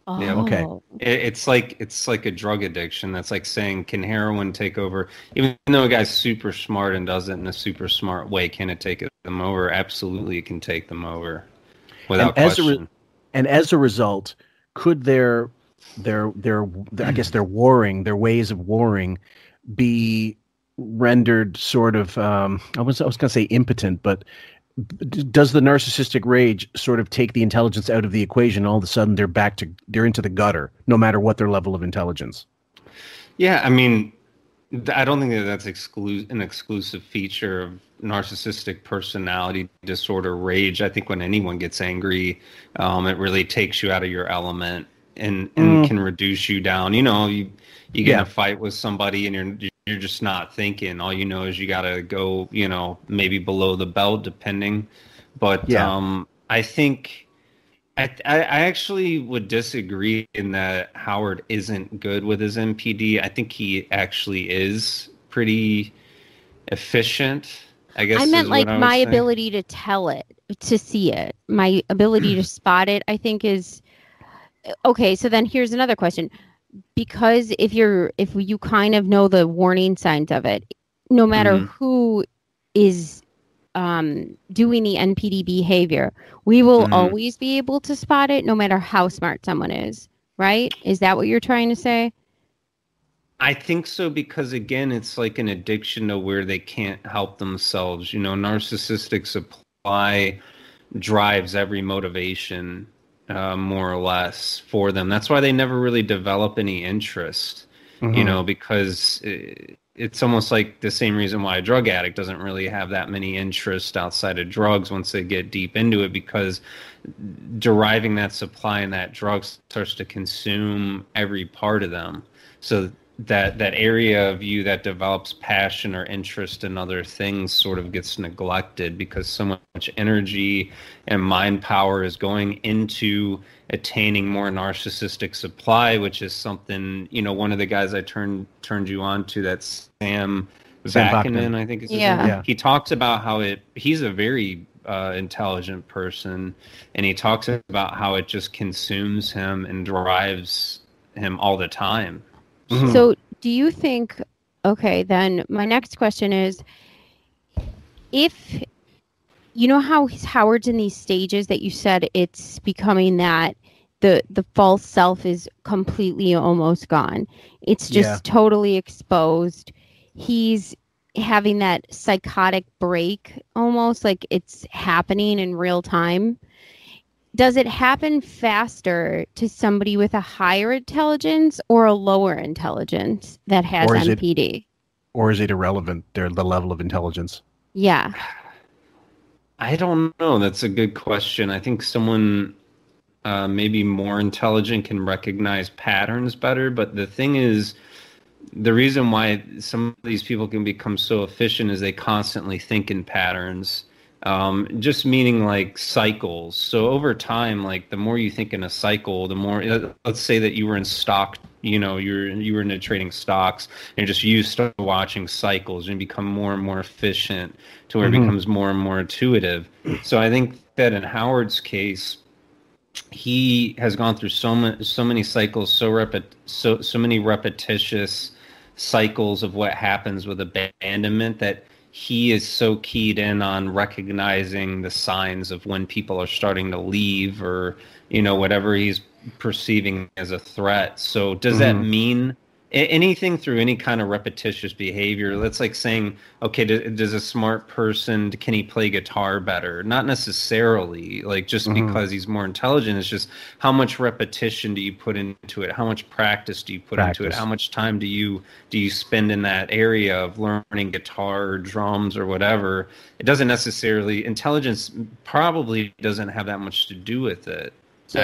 Oh. Yeah. Okay. It's like a drug addiction. That's like saying, can heroin take over? Even though a guy's super smart and does it in a super smart way, can it take them over? Absolutely, it can take them over, without question. And as a result, could their I guess their ways of warring be rendered sort of I was going to say impotent, but does the narcissistic rage sort of take the intelligence out of the equation? All of a sudden, they're into the gutter, no matter what their level of intelligence. Yeah, I mean, I don't think that's an exclusive feature of narcissistic personality disorder rage. I think when anyone gets angry, it really takes you out of your element and can reduce you down. You know, you get in a fight with somebody and you're just not thinking. All you know is you got to go, you know, maybe below the belt, depending. But I think I actually would disagree in that Howard isn't good with his NPD. I think he actually is pretty efficient, I guess. I meant like my ability to tell it, to see it, my ability to spot it, I think is okay. So then here's another question. Because if you kind of know the warning signs of it, no matter who is doing the NPD behavior, we will always be able to spot it, no matter how smart someone is, right? Is that what you're trying to say? I think so, because again, it's like an addiction to where they can't help themselves. You know, narcissistic supply drives every motivation. More or less for them. That's why they never really develop any interest, you know, because it's almost like the same reason why a drug addict doesn't really have that many interests outside of drugs once they get deep into it, because deriving that supply and that drug starts to consume every part of them. So that area of you that develops passion or interest in other things sort of gets neglected, because so much energy and mind power is going into attaining more narcissistic supply, which is something, you know, one of the guys I turned you on to, that's Sam Vakinin, I think is his name. He talks about how he's a very intelligent person, and he talks about how it just consumes him and drives him all the time. So do you think, okay, then my next question is, if, you know how Howard's in these stages that you said it's becoming that the false self is completely almost gone. It's just totally exposed. He's having that psychotic break, almost like it's happening in real time. Does it happen faster to somebody with a higher intelligence or a lower intelligence that has NPD? Or is it irrelevant, the level of intelligence? Yeah. I don't know. That's a good question. I think someone maybe more intelligent can recognize patterns better. But the thing is, the reason why some of these people can become so efficient is they constantly think in patterns, just meaning like cycles. So over time, like the more you think in a cycle, the more, let's say that you were in stock, you were into trading stocks and just you start watching cycles and become more and more efficient to where it becomes more and more intuitive. So I think that in Howard's case, he has gone through so many cycles, so many repetitious cycles of what happens with abandonment, that he is so keyed in on recognizing the signs of when people are starting to leave, or whatever he's perceiving as a threat. So does that mean anything through any kind of repetitious behavior? That's like saying, okay, does a smart person, can he play guitar better? Not necessarily, like just because he's more intelligent. It's just how much repetition do you put into it? How much practice do you put into it? How much time do you spend in that area of learning guitar or drums or whatever? It doesn't necessarily, intelligence probably doesn't have that much to do with it. So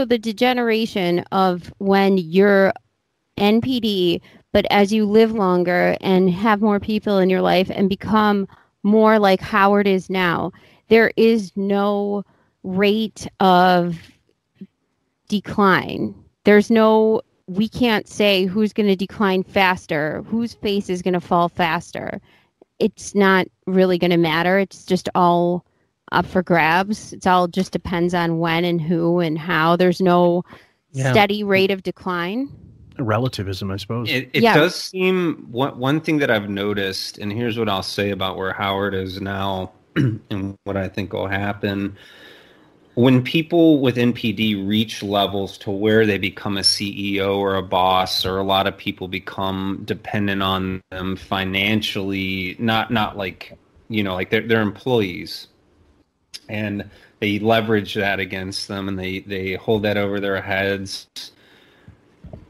the degeneration of when you're NPD, but as you live longer and have more people in your life and become more like Howard is now, there is no rate of decline. We can't say who's going to decline faster, whose face is going to fall faster. It's not really going to matter. It's just all up for grabs. It's all just depends on when and who and how. There's no steady rate of decline. Relativism, I suppose. It does seem, one thing that I've noticed, and here's what I'll say about where Howard is now and what I think will happen. When people with NPD reach levels to where they become a CEO or a boss, or a lot of people become dependent on them financially, not like, like they're employees. And they leverage that against them, and they hold that over their heads.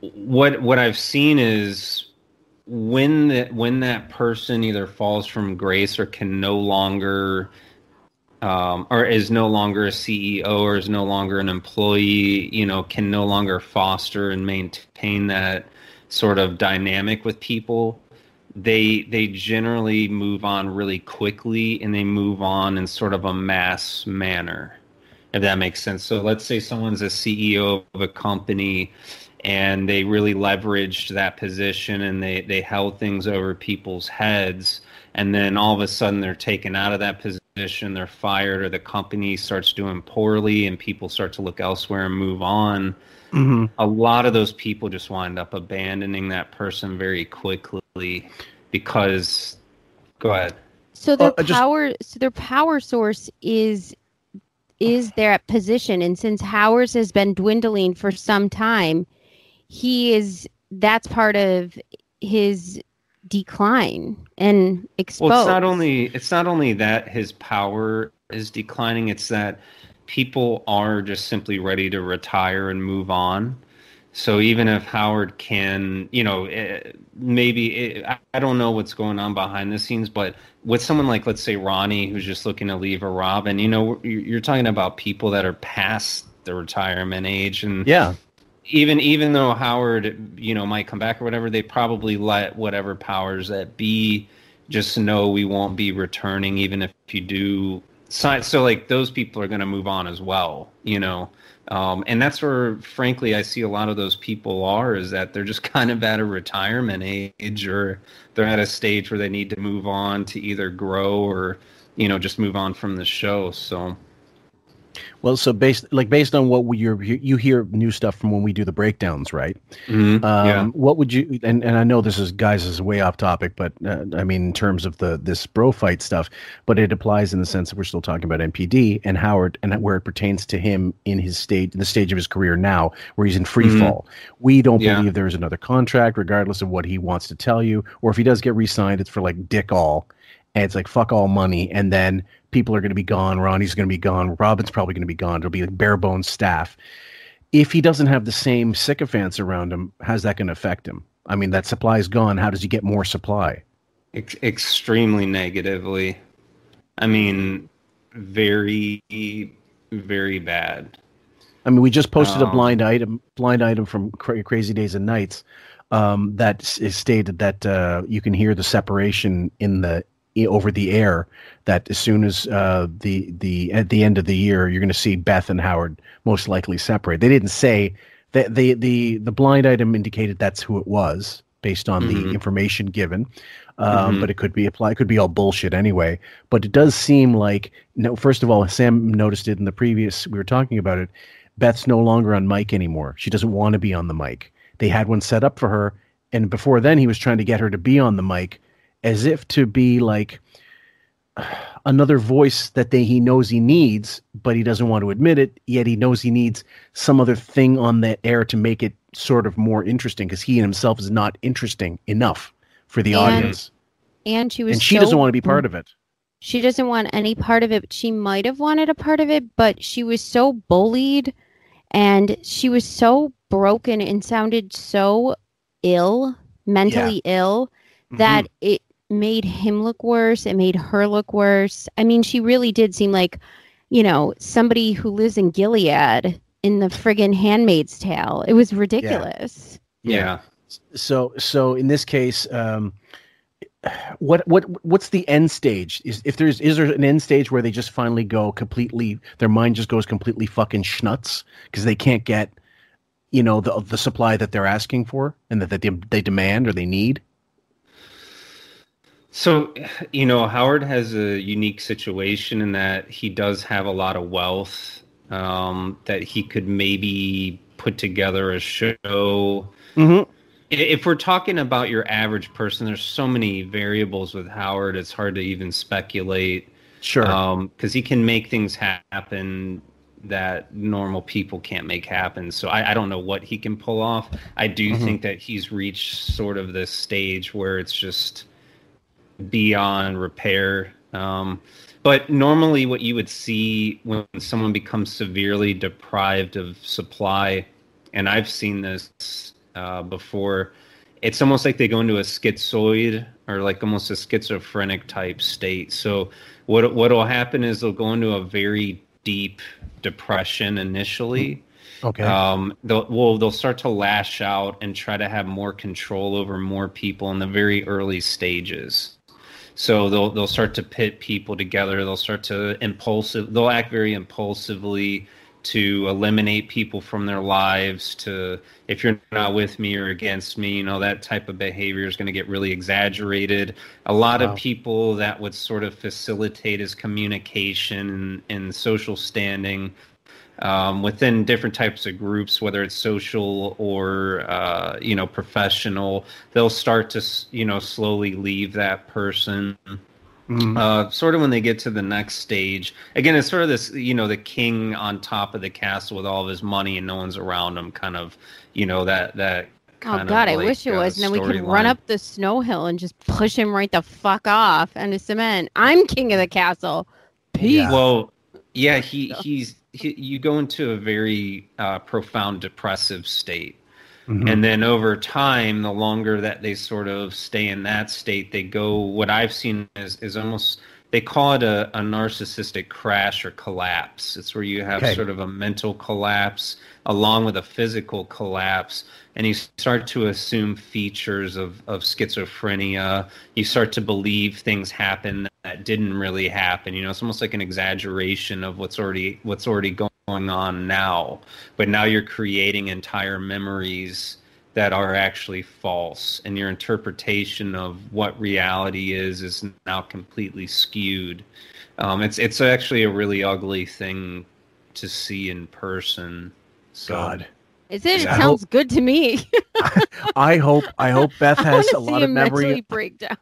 What I've seen is when that person either falls from grace or can no longer, or is no longer a CEO or is no longer an employee, can no longer foster and maintain that sort of dynamic with people. They generally move on really quickly, and they move on in sort of a mass manner, if that makes sense. So let's say someone's a CEO of a company and they really leveraged that position and they held things over people's heads, and then all of a sudden they're taken out of that position, they're fired, or the company starts doing poorly and people start to look elsewhere and move on. A lot of those people just wind up abandoning that person very quickly because, go ahead. So their power source is their position, and since Howard's has been dwindling for some time, that's part of his decline and exposed. Well, it's not only that his power is declining, it's that people are just simply ready to retire and move on. So even if Howard can, maybe, I don't know what's going on behind the scenes, but with someone like, let's say, Ronnie, who's just looking to leave, or Robin, you're talking about people that are past the retirement age. And even though Howard, might come back or whatever, they probably let whatever powers that be just know we won't be returning, even if you do. So like those people are going to move on as well, and that's where, frankly, I see a lot of those people is that they're just kind of at a retirement age, or they're at a stage where they need to move on to either grow or, just move on from the show. So. Well, so based on what you hear new stuff from when we do the breakdowns, right? What would you, and I know this is way off topic, but I mean, in terms of this bro fight stuff, but it applies in the sense that we're still talking about NPD and Howard, and where it pertains to him in the stage of his career now, where he's in free fall. We don't believe there is another contract, regardless of what he wants to tell you, or if he does get re-signed, it's for like dick all. And it's like fuck all money, and then people are going to be gone. Ronnie's going to be gone. Robin's probably going to be gone. It'll be like bare bones staff. If he doesn't have the same sycophants around him, how's that going to affect him? I mean, that supply is gone. How does he get more supply? Extremely negatively. I mean, very very bad. I mean, we just posted a blind item from Crazy Days and Nights that is stated that you can hear the separation over the air. That as soon as at the end of the year, you're going to see Beth and Howard most likely separate. They didn't say that the blind item indicated that's who it was based on the information given. But it could be applied. It could be all bullshit anyway. But it does seem like, no. First of all, Sam noticed it in the previous. We were talking about it. Beth's no longer on mic anymore. She doesn't want to be on the mic. They had one set up for her, and before then, he was trying to get her to be on the mic, as if to be like another voice that he knows he needs, but he doesn't want to admit it. Yet he knows he needs some other thing on that air to make it sort of more interesting, because he himself is not interesting enough for the audience. And she doesn't want to be part of it. She doesn't want any part of it. She might have wanted a part of it, but she was so bullied and she was so broken and sounded so ill, mentally ill, that it made him look worse. It made her look worse. I mean, she really did seem like, somebody who lives in Gilead in the friggin' Handmaid's Tale. It was ridiculous. Yeah. So in this case, what's the end stage? Is there an end stage where they just finally go completely, their mind just goes completely fucking schnutz because they can't get, the supply that they're asking for and that they demand or they need? So, Howard has a unique situation in that he does have a lot of wealth, that he could maybe put together a show. If we're talking about your average person, there's so many variables with Howard, it's hard to even speculate. Sure. Because he can make things happen that normal people can't make happen. So I don't know what he can pull off. I do think that he's reached sort of this stage where it's just beyond repair. But normally what you would see when someone becomes severely deprived of supply, and I've seen this before, it's almost like they go into a schizoid or like almost a schizophrenic type state. So what will happen is they'll go into a very deep depression initially. Okay. They'll start to lash out and try to have more control over more people in the very early stages. So they'll start to pit people together. They'll start to they'll act very impulsively to eliminate people from their lives, to, if you're not with me or against me, that type of behavior is going to get really exaggerated. A lot of people that would sort of facilitate his communication and social standing within different types of groups, whether it's social or, professional, they'll start to, slowly leave that person. Sort of when they get to the next stage, again, it's sort of this, the king on top of the castle with all of his money and no one's around him, kind of, that kind Oh God, of I wish it was. And then we could run up the snow hill and just push him right the fuck off and to cement. I'm king of the castle. Peace. Yeah. Well, yeah, you go into a very profound depressive state. And then over time, the longer that they sort of stay in that state, they go, what I've seen is almost, they call it a narcissistic crash or collapse. It's where you have sort of a mental collapse along with a physical collapse. And you start to assume features of schizophrenia. You start to believe things happen that didn't really happen. It's almost like an exaggeration of what's already going on now. But now you're creating entire memories that are actually false, and your interpretation of what reality is now completely skewed. It's actually a really ugly thing to see in person. So. God. Is it? It sounds good to me. I hope Beth has a lot of memory. Breakdown.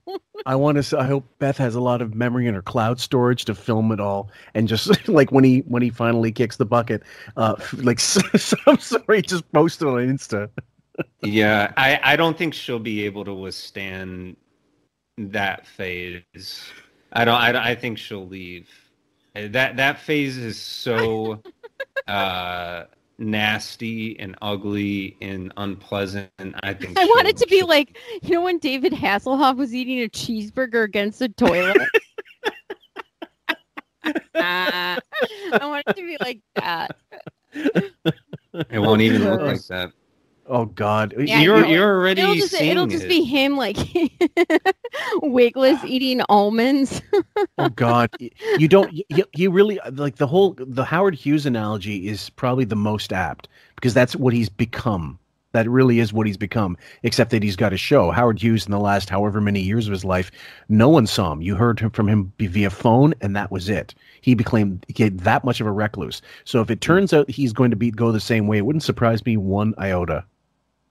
I hope Beth has a lot of memory in her cloud storage to film it all, and just like when he finally kicks the bucket, like some story, just post it on Insta. Yeah, I don't think she'll be able to withstand that phase. I think she'll leave. That phase is so nasty and ugly and unpleasant. I think I want it to be like, when David Hasselhoff was eating a cheeseburger against the toilet. I want it to be like that. It won't even look like that. Oh God, Yeah, you're already it'll just be him like wigless eating almonds. Oh God, you really like the Howard Hughes analogy is probably the most apt because that's what he's become. That really is what he's become, except that he's got a show. Howard Hughes, in the last however many years of his life, no one saw him. You heard from him via phone, and that was it. He became that much of a recluse. So if it turns out he's going to go the same way, it wouldn't surprise me one iota.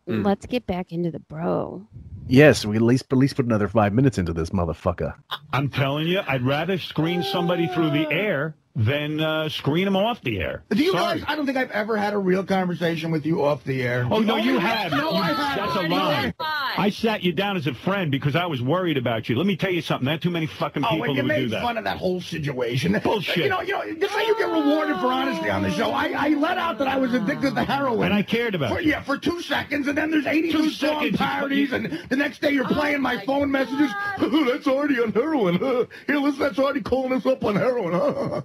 Let's get back into the bro. Yes, we at least put another 5 minutes into this motherfucker. I'm telling you, I'd rather screen somebody through the air than screen them off the air. Do you realize I don't think I've ever had a real conversation with you off the air? Oh, no, you have. No, I haven't. That's a lie. I sat you down as a friend because I was worried about you. Let me tell you something. There are too many fucking people when you who do made that. fun of that whole situation. Bullshit. You know, this how you get rewarded for honesty on the show. I let out that I was addicted to heroin. And I cared about you. Yeah, for 2 seconds, and then there's 82 song parodies, and the next day you're playing my phone messages. That's already on heroin. Here, listen, that's already calling us up on heroin.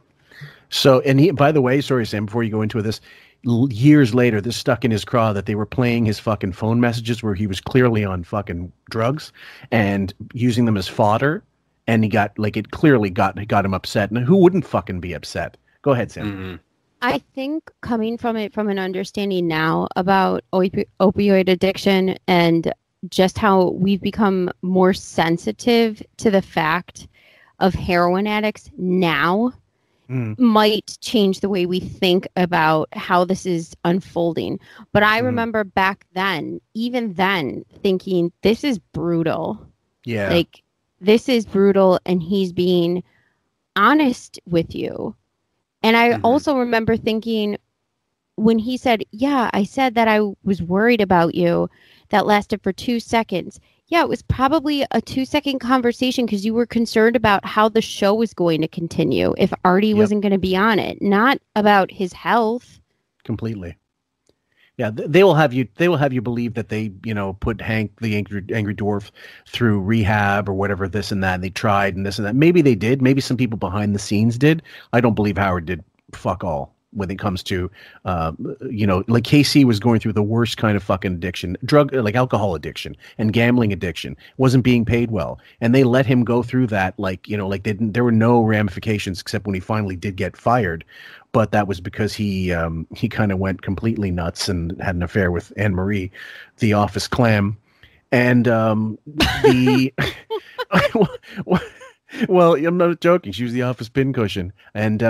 So, and by the way, sorry, Sam, before you go into this, years later, this stuck in his craw that they were playing his fucking phone messages where he was clearly on fucking drugs and using them as fodder. And it clearly got him upset. And who wouldn't fucking be upset? Go ahead, Sam. Mm-hmm. I think coming from an understanding now about opioid addiction and just how we've become more sensitive to the fact of heroin addicts now might change the way we think about how this is unfolding. But I remember back then, even then, thinking this is brutal. Yeah. Like, this is brutal, and he's being honest with you. And I also remember thinking when he said, yeah, I said that I was worried about you, that lasted for 2 seconds. Yeah, it was probably a 2-second conversation because you were concerned about how the show was going to continue if Artie wasn't going to be on it, not about his health. Completely. Yeah, they will have you believe that they, put Hank, the angry dwarf, through rehab or whatever, this and that, and they tried and this and that. Maybe they did. Maybe some people behind the scenes did. I don't believe Howard did fuck all when it comes to, like Casey was going through the worst kind of fucking addiction, like alcohol addiction and gambling addiction, wasn't being paid well. And they let him go through that. There were no ramifications except when he finally did get fired. But that was because he kind of went completely nuts and had an affair with Anne Marie, the office clam. And well, I'm not joking. She was the office pincushion, and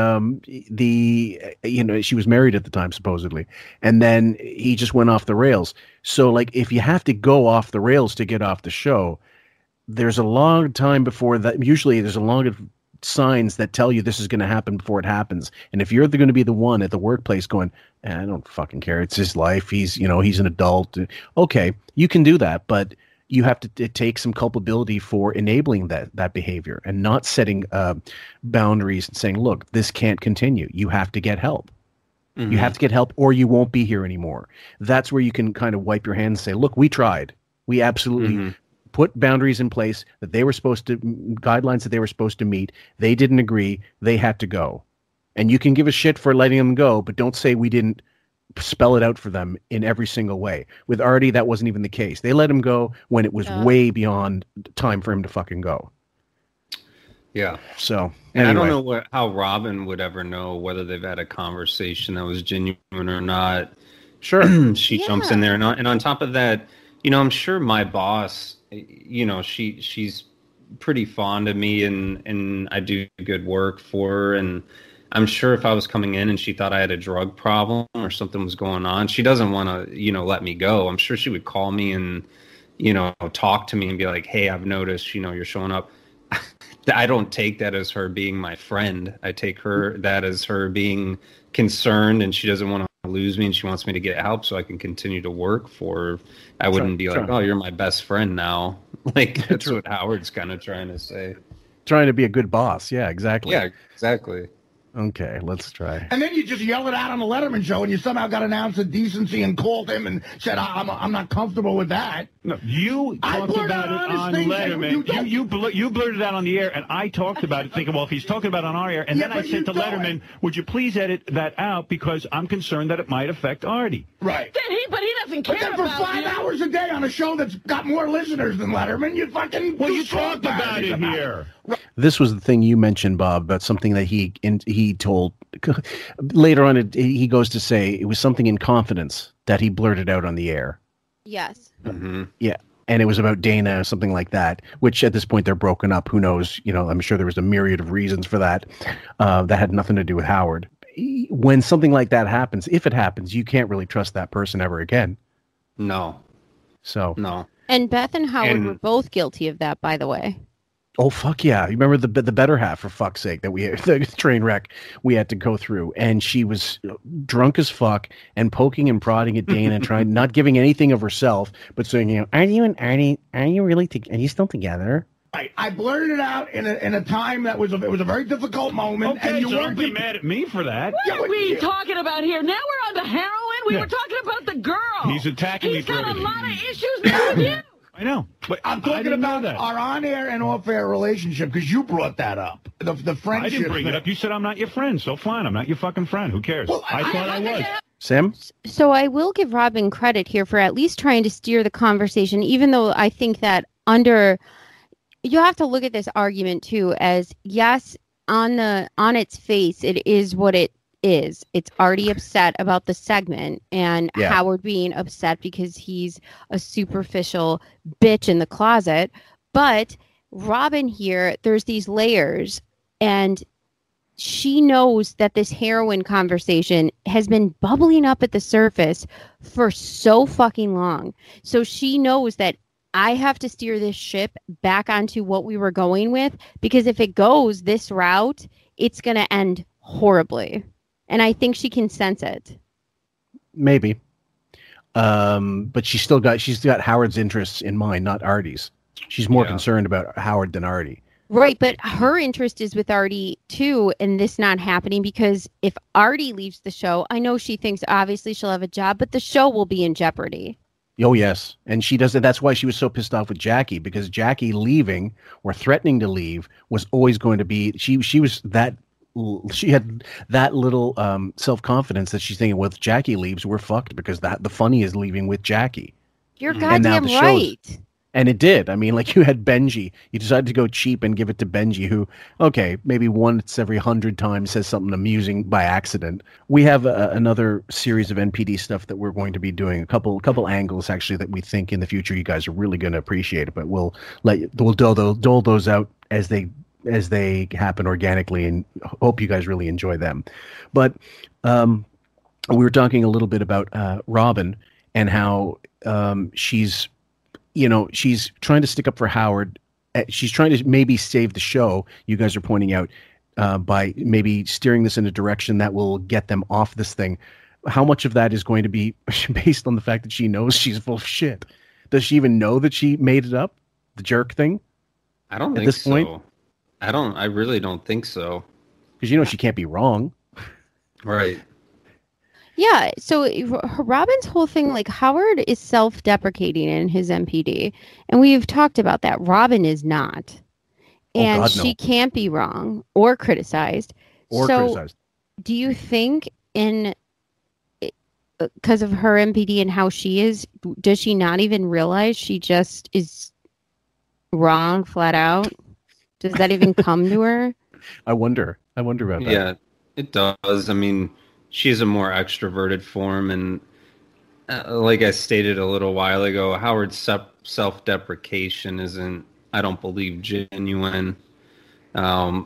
she was married at the time supposedly, and then he just went off the rails. So, like, if you have to go off the rails to get off the show, there's a long time before that. Usually, there's a lot of signs that tell you this is going to happen before it happens. And if you're going to be the one at the workplace going, I don't fucking care. It's his life. He's an adult. Okay, you can do that, but you have to take some culpability for enabling that behavior and not setting boundaries and saying, look, this can't continue. You have to get help. You have to get help or you won't be here anymore. That's where you can kind of wipe your hands and say, look, we tried. We absolutely put boundaries in place that they were guidelines that they were supposed to meet. They didn't agree. They had to go. And you can give a shit for letting them go, but don't say we didn't spell it out for them in every single way. With Artie, that wasn't even the case. They let him go when it was way beyond time for him to fucking go. Yeah. So, and anyway. I don't know how Robin would ever know whether they've had a conversation that was genuine or not. Sure. She jumps in there. And on top of that, I'm sure my boss, she's pretty fond of me and I do good work for her. And I'm sure if I was coming in and she thought I had a drug problem or something was going on, she doesn't want to, let me go. I'm sure she would call me and, talk to me and be like, hey, I've noticed, you're showing up. I don't take that as her being my friend. I take that as her being concerned and she doesn't want to lose me and she wants me to get help so I can continue to work for her. I wouldn't be like, oh, you're my best friend now. Like, that's what Howard's kind of trying to say. Trying to be a good boss. Yeah, exactly. Yeah, exactly. Okay, let's try. And then you just yell it out on the Letterman show, and you somehow got an ounce of decency and called him and said, I'm not comfortable with that. No, you talked about it on Letterman. You blurted it out on the air, and I talked about it, thinking, well, if he's talking about it on our air, and then I said to Letterman, would you please edit that out because I'm concerned that it might affect Artie. Right. But he doesn't care But then for 5 hours a day on a show that's got more listeners than Letterman, you fucking... Well, you talked about it here. This was the thing you mentioned, Bob, about something that he told later on. He goes to say it was something in confidence that he blurted out on the air. Yes. Mm-hmm. Yeah, and it was about Dana or something like that. Which at this point they're broken up. Who knows? I'm sure there was a myriad of reasons for that. That had nothing to do with Howard. When something like that happens, if it happens, you can't really trust that person ever again. No. So no. And Beth and Howard were both guilty of that, by the way. Oh, fuck yeah. You remember the better half, for fuck's sake, that the train wreck we had to go through. And she was drunk as fuck and poking and prodding at Dana, trying, not giving anything of herself, but saying, are you and Artie, are you still together? I blurted it out in a time that was a very difficult moment. Okay, and you so weren't don't be mad at me for that. What are we talking about here? Now we're on the heroin? We were talking about the girl. He's attacking me for He's got a everything. lot of issues now with you. I know. But I'm talking about our on-air and off-air relationship because you brought that up. The friendship. I didn't bring it up. You said I'm not your friend, so fine. I'm not your fucking friend. Who cares? Well, I thought I was. Sam? So I will give Robin credit here for at least trying to steer the conversation, even though I think that you have to look at this argument too as, yes, on its face, it is what it is. It's already upset about the segment and Howard being upset because he's a superficial bitch in the closet. But Robin here, there's these layers, and she knows that this heroin conversation has been bubbling up at the surface for so fucking long. So she knows that I have to steer this ship back onto what we were going with, because if it goes this route, it's going to end horribly. And I think she can sense it. Maybe. But she's got Howard's interests in mind, not Artie's. She's more concerned about Howard than Artie. Right, but her interest is with Artie too, and this not happening, because if Artie leaves the show, I know she thinks obviously she'll have a job, but the show will be in jeopardy. Oh, yes. And she does it. That's why she was so pissed off with Jackie, because Jackie leaving or threatening to leave was always going to be, she had that little self-confidence that she's thinking, well, if Jackie leaves, we're fucked, because the funny is leaving with Jackie. You're goddamn right. And it did. I mean, like, you had Benji. You decided to go cheap and give it to Benji, who, okay, maybe once every 100 times says something amusing by accident. We have another series of NPD stuff that we're going to be doing, a couple angles, actually, that we think in the future you guys are really going to appreciate it. But we'll dole those out as they happen organically, and hope you guys really enjoy them. But we were talking a little bit about Robin and how she's trying to stick up for Howard. She's trying to maybe save the show. You guys are pointing out by maybe steering this in a direction that will get them off this thing. How much of that is going to be based on the fact that she knows she's full of shit? Does she even know that she made it up? The jerk thing? I don't think so. Point? I really don't think so. Because she can't be wrong. Right. Yeah, so Robin's whole thing, like, Howard is self-deprecating in his MPD, and we've talked about that. Robin is not. And she can't be wrong or criticized. Do you think because of her MPD and how she is, does she not even realize she just is wrong flat out? Does that even come to her? I wonder about that. Yeah, it does. I mean, she's a more extroverted form, and like I stated a little while ago, Howard's self-deprecation isn't, I don't believe, genuine. I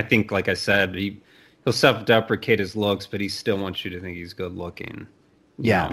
think, like I said, he'll self-deprecate his looks, but he still wants you to think he's good-looking. Yeah.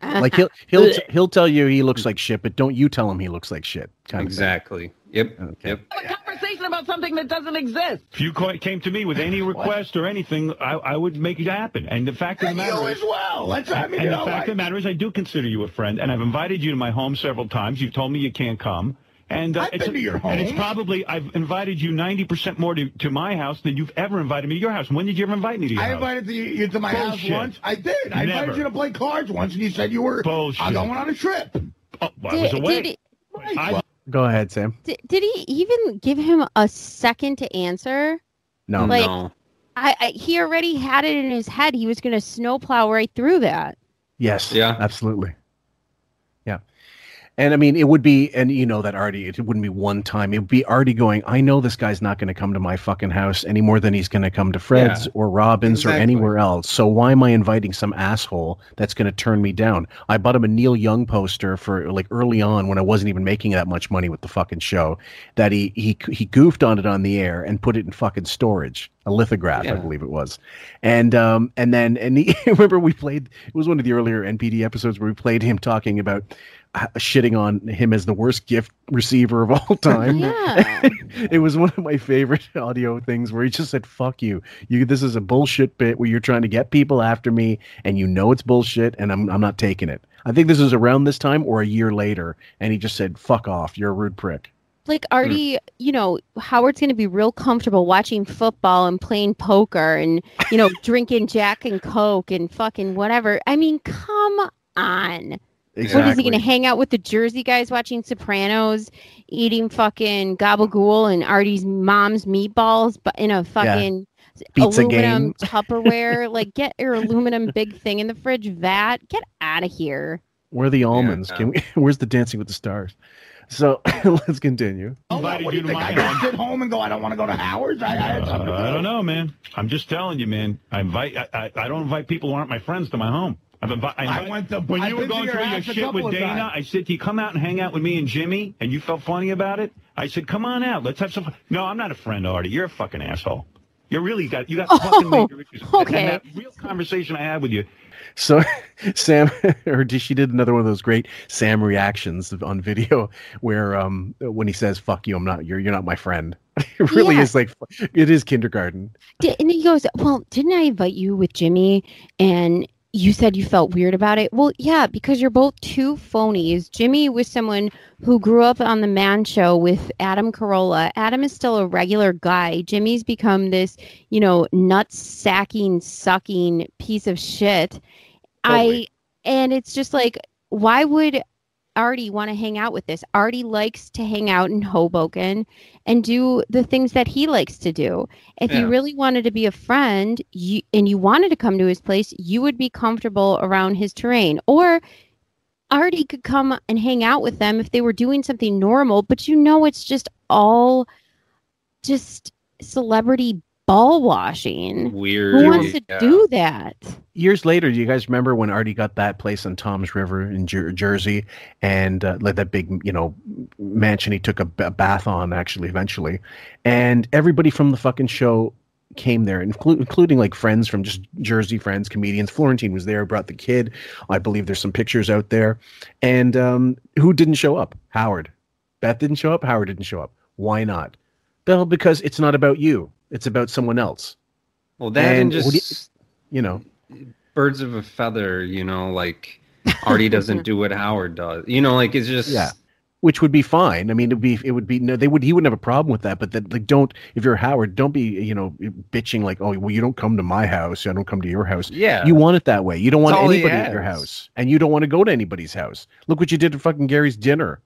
Like he'll tell you he looks like shit, but don't you tell him he looks like shit. Exactly. Yep. Okay. Yep. A conversation about something that doesn't exist. If you came to me with any request or anything, I would make it happen. And the fact of the matter is, as well. The fact of the matter is, I do consider you a friend, and I've invited you to my home several times. You've told me you can't come. And I've been to your home. And it's probably, I've invited you 90% more to my house than you've ever invited me to your house. When did you ever invite me to your house? I invited you to my house once. I did. I invited you to play cards once, and you said you were going on a trip. Oh, well, I was away. Go ahead, Sam. Did he even give him a second to answer? No. Like, No. he already had it in his head. He was going to snowplow right through that. Yes. Yeah. Absolutely. Yeah. And I mean, it would be, and you know that Artie, it wouldn't be one time. It would be Artie going, I know this guy's not going to come to my fucking house any more than he's going to come to Fred's or Robin's or anywhere else. So why am I inviting some asshole that's going to turn me down? I bought him a Neil Young poster for like early on when I wasn't even making that much money with the fucking show, that he goofed on it on the air and put it in fucking storage. A lithograph, I believe it was. And remember we played, it was one of the earlier NPD episodes where we played him talking about shitting on him as the worst gift receiver of all time. Yeah. It was one of my favorite audio things where he just said, fuck you. This is a bullshit bit where you're trying to get people after me and you know it's bullshit and I'm not taking it. I think this was around this time or a year later. And he just said, fuck off. You're a rude prick. Like Artie, you know, Howard's going to be real comfortable watching football and playing poker and, you know, drinking Jack and Coke and fucking whatever. I mean, come on. Exactly. What is he going to hang out with the Jersey guys watching Sopranos, eating fucking gabagool and Artie's mom's meatballs, but in a fucking Pizza aluminum game. Tupperware? Like, get your aluminum big thing in the fridge vat. Get out of here. Where are the almonds? Can we? Where's the Dancing with the Stars? So let's continue. What do you think? I just sit home and go, I don't want to go to Howard's? I don't know, man. I'm just telling you, man. I don't invite people who aren't my friends to my home. When you were going through your shit with Dana, I said to you, come out and hang out with me and Jimmy, and you felt funny about it. I said, come on out. Let's have some fun. No, I'm not a friend, Artie. You're a fucking asshole. You got fucking major issues. Okay. And that real conversation I had with you. So Sam, she did another one of those great Sam reactions on video where when he says, fuck you, you're not my friend. It really is like, it is kindergarten. And he goes, well, didn't I invite you with Jimmy? And you said you felt weird about it. Well, yeah, because you're both two phonies. Jimmy was someone who grew up on the Man Show with Adam Carolla. Adam is still a regular guy. Jimmy's become this, you know, nut-sacking, sucking piece of shit. Totally. And it's just like, why would Artie want to hang out with this? Artie likes to hang out in Hoboken and do the things that he likes to do. If you really wanted to be a friend and you wanted to come to his place, you would be comfortable around his terrain. Or Artie could come and hang out with them if they were doing something normal, but you know it's just all just celebrity ball washing. Weird. Who wants to do that? Years later, do you guys remember when Artie got that place on Tom's River in Jersey and like that big, you know, mansion he took a bath on actually eventually, and everybody from the fucking show came there, including like friends from just Jersey friends, comedians. Florentine was there, brought the kid. I believe there's some pictures out there. And who didn't show up? Howard. Beth didn't show up. Howard didn't show up. Why not? Well, because it's not about you. It's about someone else. Well, that and just, you know, birds of a feather, you know, like Artie doesn't do what Howard does. You know, like it's just which would be fine. I mean, he wouldn't have a problem with that, but that, like, if you're Howard, don't be, you know, bitching like, oh, well, you don't come to my house, I don't come to your house. Yeah. You want it that way. You don't want anybody at your house, and you don't want to go to anybody's house. Look what you did to fucking Gary's dinner.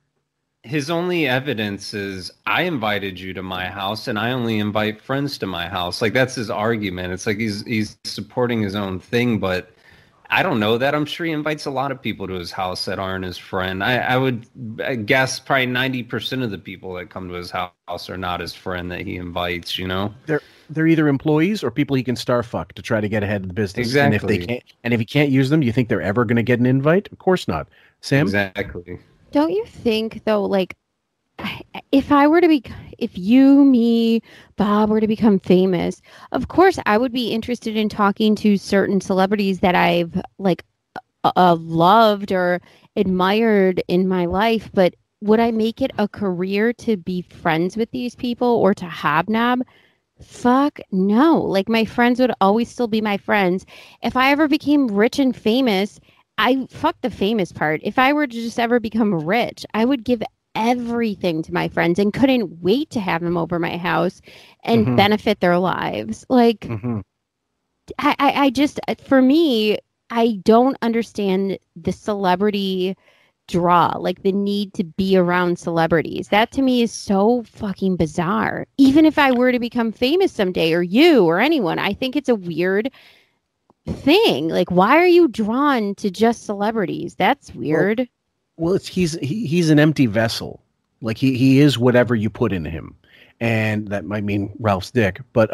His only evidence is I invited you to my house and I only invite friends to my house. Like that's his argument. It's like he's supporting his own thing, but I don't know that. I'm sure he invites a lot of people to his house that aren't his friend. I would guess probably 90% of the people that come to his house are not his friend that he invites, you know? They're either employees or people he can starfuck to try to get ahead of the business. Exactly. And if he can't use them, do you think they're ever going to get an invite? Of course not. Sam? Exactly. Don't you think, though, like, if you, me, Bob were to become famous, of course I would be interested in talking to certain celebrities that I've, like, loved or admired in my life, but would I make it a career to be friends with these people or to hobnob? Fuck no. Like, my friends would always still be my friends. If I ever became rich and famous, fuck the famous part. If I were to just ever become rich, I would give everything to my friends and couldn't wait to have them over my house and benefit their lives. Like, I just, for me, I don't understand the celebrity draw, like the need to be around celebrities. That to me is so fucking bizarre. Even if I were to become famous someday, or you or anyone, I think it's a weird thing. Like, why are you drawn to just celebrities? That's weird. Well, he's an empty vessel. Like he is whatever you put into him. And that might mean Ralph's dick, but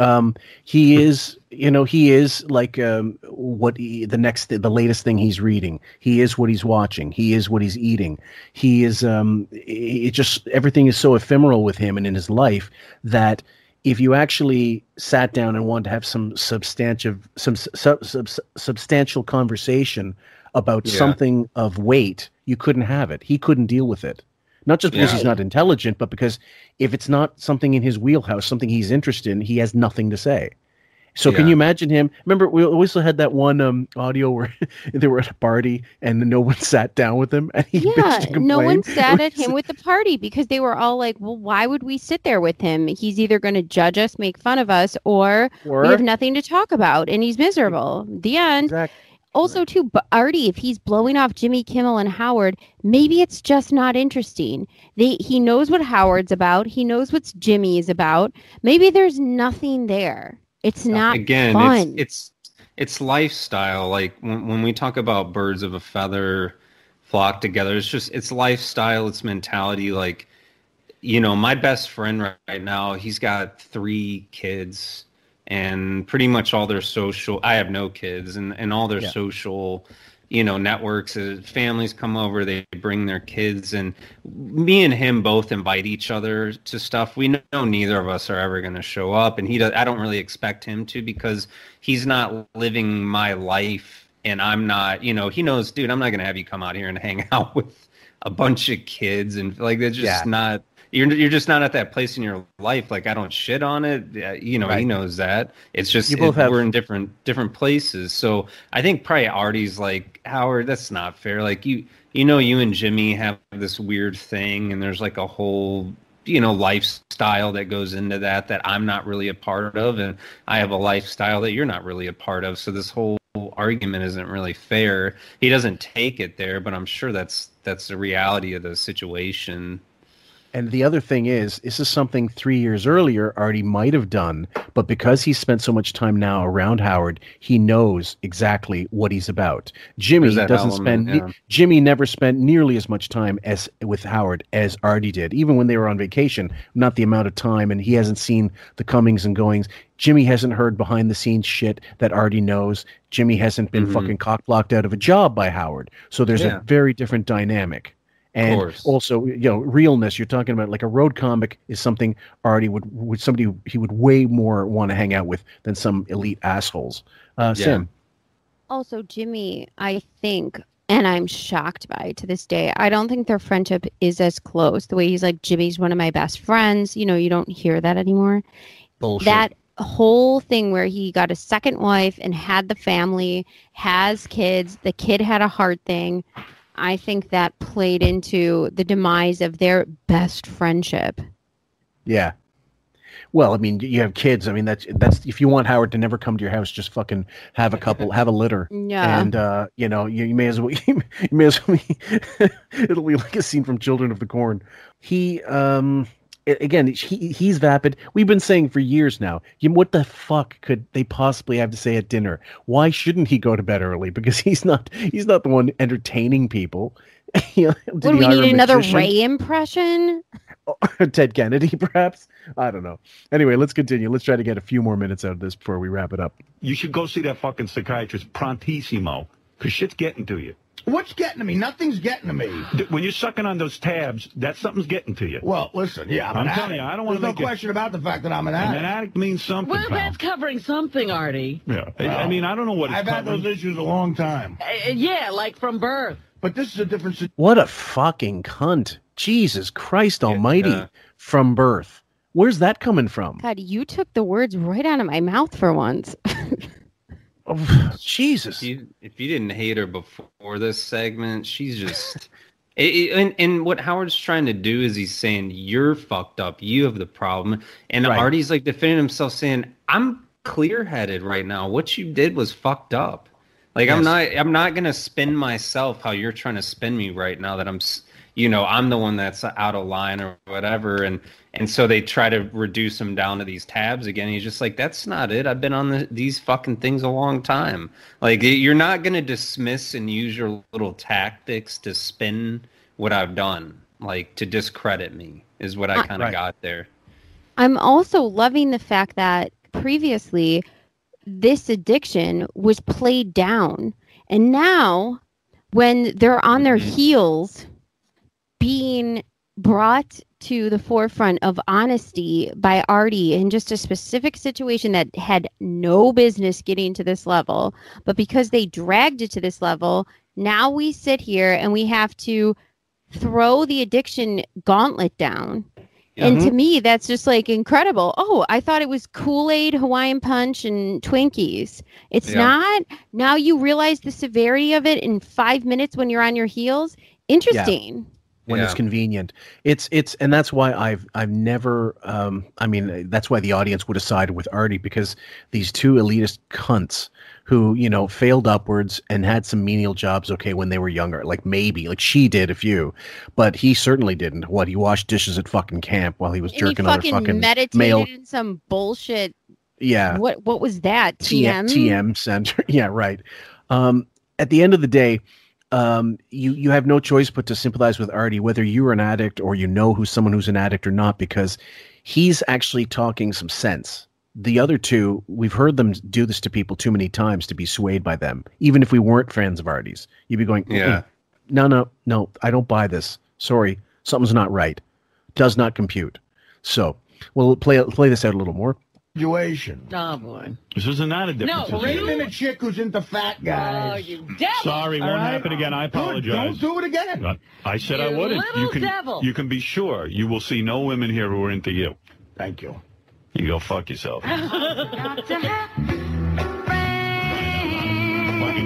he is, he is like the latest thing he's reading. He is what he's watching. He is what he's eating. He is it just, everything is so ephemeral with him and in his life that if you actually sat down and wanted to have some substantial conversation about something of weight, you couldn't have it. He couldn't deal with it. Not just because he's not intelligent, but because if it's not something in his wheelhouse, something he's interested in, he has nothing to say. So can you imagine him? Remember, we also had that one audio where they were at a party and no one sat down with him. And he bitched and complained. No one sat at him with the party because they were all like, well, why would we sit there with him? He's either going to judge us, make fun of us, or we have nothing to talk about, and he's miserable. The end. Exactly. Also, too, but Artie, if he's blowing off Jimmy Kimmel and Howard, maybe it's just not interesting. He knows what Howard's about. He knows what Jimmy is about. Maybe there's nothing there. It's not fun. It's lifestyle. Like when we talk about birds of a feather flock together, it's lifestyle. It's mentality. Like, my best friend right now, he's got 3 kids. And pretty much all their social, I have no kids, and all their social, networks, families come over, they bring their kids, and me and him both invite each other to stuff. We know neither of us are ever going to show up, and I don't really expect him to, because he's not living my life, and I'm not, he knows, dude, I'm not going to have you come out here and hang out with a bunch of kids, and like, that's just not. You're just not at that place in your life. Like, I don't shit on it. He knows that. It's just we're in different places. So I think probably Artie's like, Howard, that's not fair. Like you and Jimmy have this weird thing, and there's like a whole lifestyle that goes into that I'm not really a part of, and I have a lifestyle that you're not really a part of. So this whole argument isn't really fair. He doesn't take it there, but I'm sure that's the reality of the situation. And the other thing is, this is something 3 years earlier Artie might have done, but because he's spent so much time now around Howard, he knows exactly what he's about. Jimmy Jimmy never spent nearly as much time with Howard as Artie did, even when they were on vacation. Not the amount of time, and he hasn't seen the comings and goings. Jimmy hasn't heard behind the scenes shit that Artie knows. Jimmy hasn't been fucking cock-blocked out of a job by Howard. So there's a very different dynamic. And also, realness. You're talking about like a road comic is something Artie would somebody he would way more want to hang out with than some elite assholes. Sam. Also, Jimmy, I think, and I'm shocked by it to this day, I don't think their friendship is as close. The way he's like, Jimmy's one of my best friends. You don't hear that anymore. Bullshit. That whole thing where he got a second wife and had the family, has kids, the kid had a heart thing. I think that played into the demise of their best friendship. Yeah. Well, I mean, you have kids. I mean, that's if you want Howard to never come to your house, just fucking have a couple, have a litter. Yeah. And you may as well. You may as well. It'll be like a scene from Children of the Corn. He's vapid. We've been saying for years now, what the fuck could they possibly have to say at dinner? Why shouldn't he go to bed early? Because he's not the one entertaining people. Would we need another Ray impression? Ted Kennedy, perhaps? I don't know. Anyway, let's continue. Let's try to get a few more minutes out of this before we wrap it up. You should go see that fucking psychiatrist prontissimo, because shit's getting to you. What's getting to me? Nothing's getting to me. When you're sucking on those tabs, something's getting to you. Well, listen, I'm telling you, I don't want to There's no question about the fact that I'm an addict. An addict means something. Well, that's covering something, Artie. Yeah. I mean, I don't know what it's I've had those issues a long time. Yeah, like from birth. But this is a different situation. What a fucking cunt. Jesus Christ almighty. From birth. Where's that coming from? God, you took the words right out of my mouth for once. Oh, Jesus. If you didn't hate her before this segment, she's just And what Howard's trying to do is he's saying you're fucked up, you have the problem, and Artie's like defending himself, saying I'm clear-headed right now. What you did was fucked up. Like I'm not gonna spin myself how you're trying to spin me right now. That I'm the one that's out of line or whatever, and so they try to reduce him down to these tabs again. He's just like, that's not it. I've been on these fucking things a long time. Like, you're not going to dismiss and use your little tactics to spin what I've done, like to discredit me is what I kind of got there. I'm also loving the fact that previously this addiction was played down. And now when they're on their heels being brought to the forefront of honesty by Artie in just a specific situation that had no business getting to this level, but because they dragged it to this level, now we sit here and we have to throw the addiction gauntlet down. And to me, that's just like incredible. Oh, I thought it was Kool-Aid, Hawaiian Punch, and Twinkies. It's not. Now you realize the severity of it in 5 minutes when you're on your heels. Interesting. Yeah. When it's convenient. It's and that's why I've never that's why the audience would have sided with Artie, because these two elitist cunts who, failed upwards and had some menial jobs when they were younger. Like she did a few, but he certainly didn't. What, he washed dishes at fucking camp while he was jerking other fucking meditated male in some bullshit. Yeah. What was that? TM center. Yeah, right. At the end of the day, you have no choice but to sympathize with Artie, whether you're an addict or who's someone who's an addict or not, because he's actually talking some sense. The other two, we've heard them do this to people too many times to be swayed by them. Even if we weren't fans of Artie's, you'd be going, no, I don't buy this. Sorry, something's not right. Does not compute. So we'll play this out a little more. Situation. Oh, boy. This is not a difference. No, bring in a chick who's into fat guys. Oh, you devil. Sorry, won't happen again. I apologize. Don't do it again. I said I wouldn't. Devil. You can be sure. You will see no women here who are into you. Thank you. You go fuck yourself. Fucking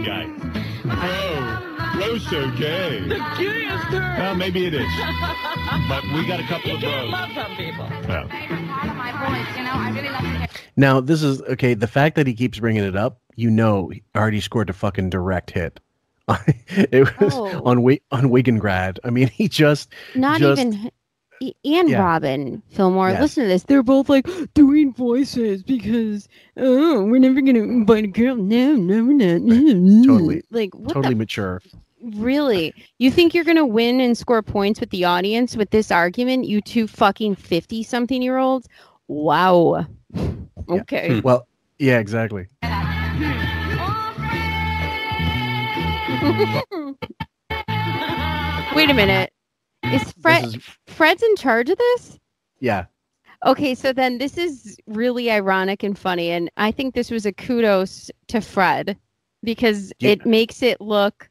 guy. Oh, bro's so gay. The gayest term. Well, maybe it is. But we got a couple of You bros. love some people. Yeah. Now, this is okay. The fact that he keeps bringing it up, Artie scored a fucking direct hit. It was on Wigangrad. I mean, he just Robin Fillmore. Yes. Listen to this. They're both like doing voices because we're never gonna invite a girl. No, we're not. Totally, like what totally mature. Really? You think you're gonna win and score points with the audience with this argument? You two fucking 50-something-year-olds. Wow. Okay. Yeah. Well, yeah, exactly. Wait a minute. Is Fred's in charge of this? Yeah. Okay, so then this is really ironic and funny, and I think this was a kudos to Fred because it makes them look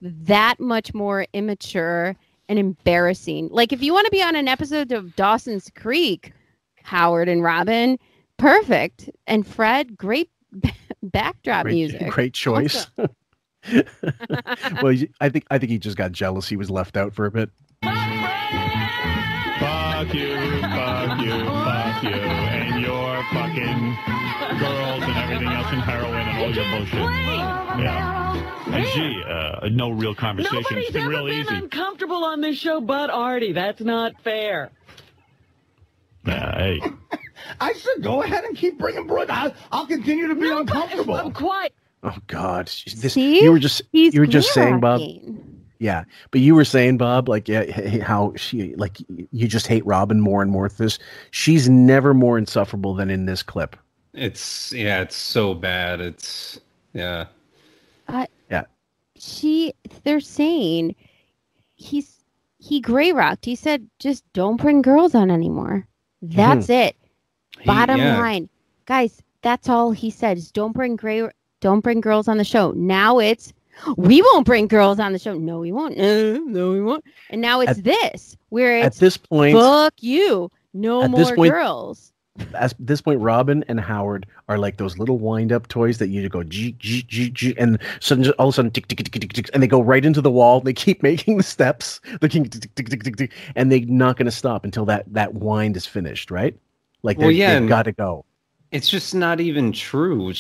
that much more immature and embarrassing. Like if you want to be on an episode of Dawson's Creek, Howard and Robin, perfect. And Fred, great backdrop music. Great choice. Well, I think he just got jealous. He was left out for a bit. Fuck you, and your fucking girls and everything else and heroin and all your bullshit. Yeah. And gee, no real conversation. It's been real easy. Nobody's uncomfortable on this show but Artie. That's not fair. Hey. I said go ahead and keep bringing Brooke. I'll continue to be uncomfortable. I'm quiet. Oh God! See? You were just saying, Bob. Yeah, but you were saying, Bob, like how she you just hate Robin more and more with this. She's never more insufferable than in this clip. It's so bad. They're saying he gray rocked. He said, just don't bring girls on anymore. That's it. Bottom line, guys. That's all he said. Is don't bring girls on the show. Now it's we won't bring girls on the show. No, we won't. No, we won't. And now it's where it's at this point, fuck you. No more girls. at this point, Robin and Howard are like those little wind-up toys that you go g g g g, and suddenly all of a sudden tick tick tick tick tick, and they go right into the wall. They keep making the steps, tick tick tick tick tick tick, and they're not going to stop until that wind is finished, right? Like they've got to go. It's just not even true.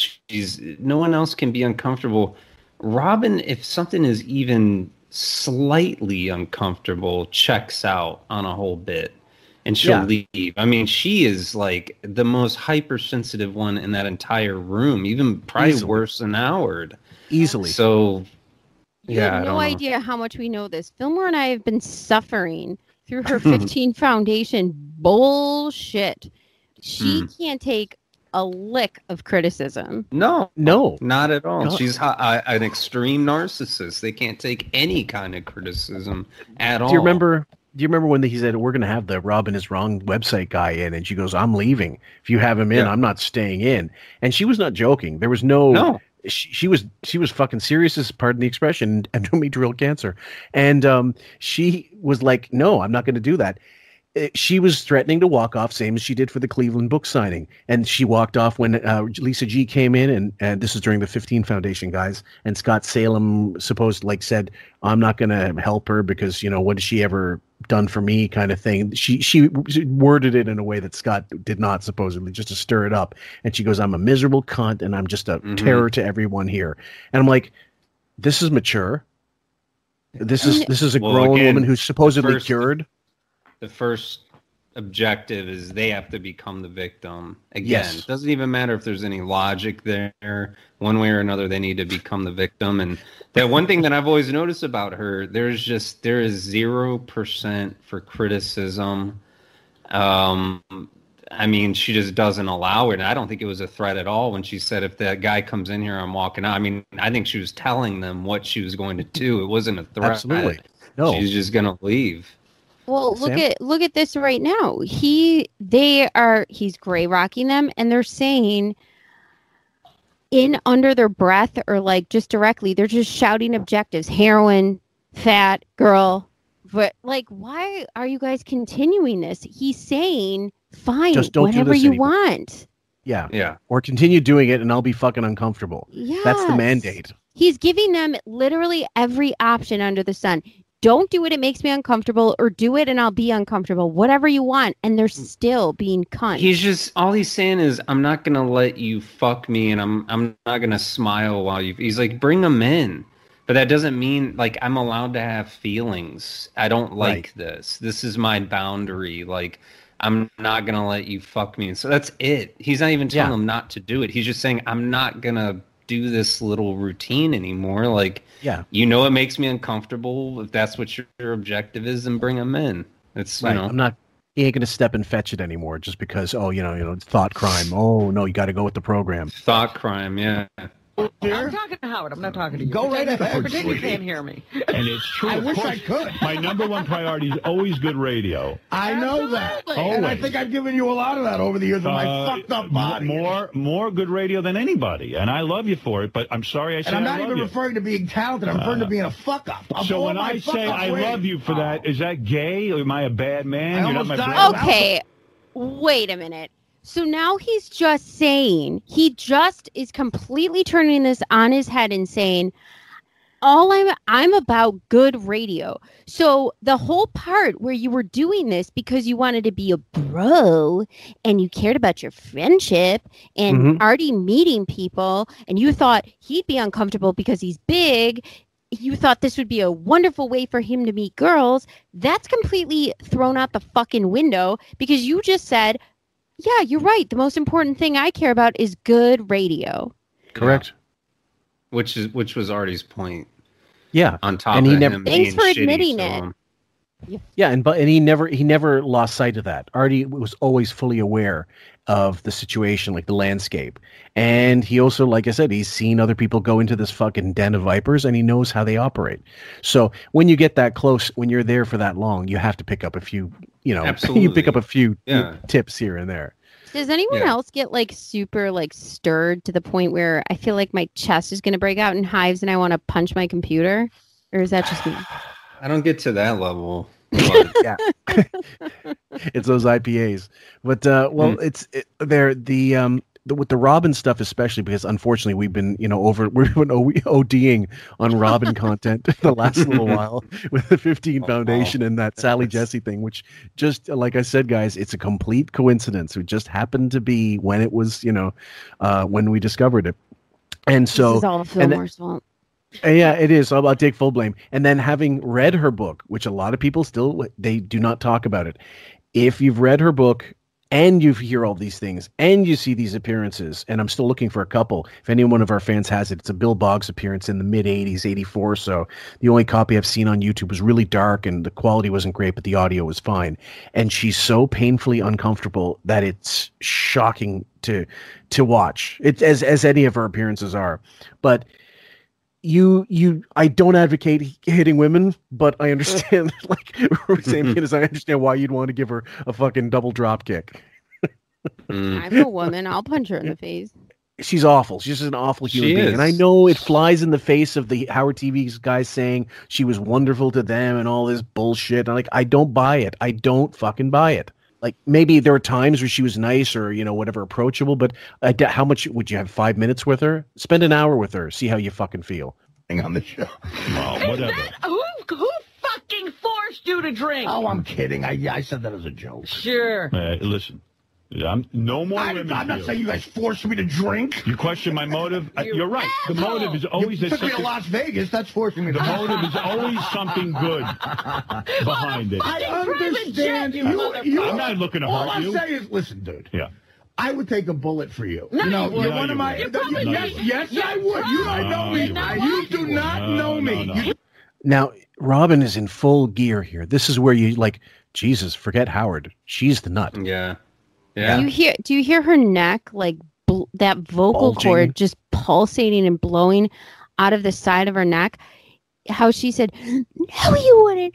No one else can be uncomfortable. Robin, if something is even slightly uncomfortable, checks out on a whole bit. And she'll leave. I mean, she is like the most hypersensitive one in that entire room, even probably worse than Howard. Easily. So, you have no idea how much we know this. Fillmore and I have been suffering through her 15 Foundation bullshit. She can't take a lick of criticism. No, not at all. She's an extreme narcissist. They can't take any kind of criticism at all. Do you remember when he said, we're going to have the Robin is Wrong website guy in, and she goes, I'm leaving. If you have him in, I'm not staying in. And she was not joking. There was no. She was fucking serious, as pardon the expression, endometrial cancer. And she was like, no, I'm not going to do that. She was threatening to walk off, same as she did for the Cleveland book signing. And she walked off when Lisa G came in, and this is during the 15 Foundation guys. And Scott Salem said, I'm not going to help her because, what has she ever done for me, kind of thing. She worded it in a way that Scott did not, supposedly, just to stir it up. And she goes, I'm a miserable cunt, and I'm just a terror to everyone here. And I'm like, this is mature. This is a grown woman who's supposedly cured. The first objective is they have to become the victim. Again, it doesn't even matter if there's any logic there. One way or another, they need to become the victim. And that one thing that I've always noticed about her, there is 0% for criticism. I mean, she just doesn't allow it. And I don't think it was a threat at all when she said, if that guy comes in here, I'm walking out. I mean, I think she was telling them what she was going to do. It wasn't a threat. Absolutely. No. She's just going to leave. Well, look at this right now. He's gray rocking them, and they're saying in under their breath or like just directly, they're just shouting objectives: heroin, fat, girl. But like, why are you guys continuing this? He's saying, fine, just don't whatever you want. Yeah. Or continue doing it, and I'll be fucking uncomfortable. Yes. That's the mandate. He's giving them literally every option under the sun. Don't do it, it makes me uncomfortable, or do it and I'll be uncomfortable. Whatever you want, and they're still being cunt. All he's saying is, I'm not gonna let you fuck me, and I'm not gonna smile while you. He's like, bring them in, but that doesn't mean like I'm allowed to have feelings. I don't like this. This is my boundary. Like, I'm not gonna let you fuck me. So that's it. He's not even telling them not to do it. He's just saying, I'm not gonna do this little routine anymore. Like, it makes me uncomfortable. If that's what your objective is, then bring them in. It's right. He ain't gonna step and fetch it anymore just because it's thought crime. Oh no, you got to go with the program. Thought crime, yeah. I'm talking to Howard. I'm not talking to you. Go right ahead. Pretend you can't hear me. And it's true. I wish I could. My number one priority is always good radio. I know that. Always. And I think I've given you a lot of that over the years of my fucked up body. More good radio than anybody. And I love you for it, but I'm sorry I said I love you. And I'm not even referring to being talented. I'm referring to being a fuck-up. So when I say I love you for that, is that gay? Or am I a bad man? You're not my brother? Okay, wait a minute. So now he's just saying, he just is completely turning this on his head and saying, I'm about good radio. So the whole part where you were doing this because you wanted to be a bro and you cared about your friendship and already meeting people, and you thought he'd be uncomfortable because he's big, you thought this would be a wonderful way for him to meet girls, that's completely thrown out the fucking window because you just said, yeah, you're right. The most important thing I care about is good radio. Correct. Which was Artie's point. Yeah. On top of him thanks for admitting it. Yeah, and he never lost sight of that. Artie was always fully aware of the situation, like the landscape. And he also, like I said, he's seen other people go into this fucking den of vipers, and he knows how they operate. So when you get that close, when you're there for that long, you have to pick up a few, you pick up a few tips here and there. Does anyone else get like super like stirred to the point where I feel like my chest is going to break out in hives and I want to punch my computer? Or is that just me? I don't get to that level. Yeah, it's those IPAs. But with the Robin stuff, especially because unfortunately we've been ODing on Robin content the last little while with the 15 Foundation and that Sally Jesse thing, which just like I said, guys, it's a complete coincidence. It just happened to be when it was, when we discovered it, and so this is all Fillmore's fault. Yeah, it is. I'll take full blame. And then having read her book, which a lot of people they do not talk about it. If you've read her book and you hear all these things and you see these appearances, and I'm still looking for a couple. If any one of our fans has it, it's a Bill Boggs appearance in the mid 80s, 84. So the only copy I've seen on YouTube was really dark and the quality wasn't great, but the audio was fine. And she's so painfully uncomfortable that it's shocking to watch. It's as any of her appearances are. But I don't advocate hitting women, but I understand, same thing as I understand why you'd want to give her a fucking double drop kick. I'm a woman. I'll punch her in the face. She's awful. She's just an awful human being. And I know it flies in the face of the Howard TV guys saying she was wonderful to them and all this bullshit. And I don't buy it. I don't fucking buy it. Like, maybe there were times where she was nice or, whatever, approachable, but how much would you have 5 minutes with her? Spend an hour with her. See how you fucking feel. On the show. Oh, whatever. Who fucking forced you to drink? Oh, I'm kidding. I said that as a joke. Sure. Listen, no more women. I'm not saying you guys forced me to drink. You question my motive? You're right. The motive is always took me to Las Vegas. That's forcing me to. The motive is always something good behind it. I understand. I'm not looking to hurt you. All I'm saying is, listen, dude. Yeah. I would take a bullet for you. No, you're one of my. Yes, I would. You don't know me. You do not know me. Now, Robin is in full gear here. This is where you Jesus, forget Howard. She's the nut. Yeah. Yeah. Do you hear her neck, that vocal cord just pulsating and blowing out of the side of her neck? How she said, "No, you wouldn't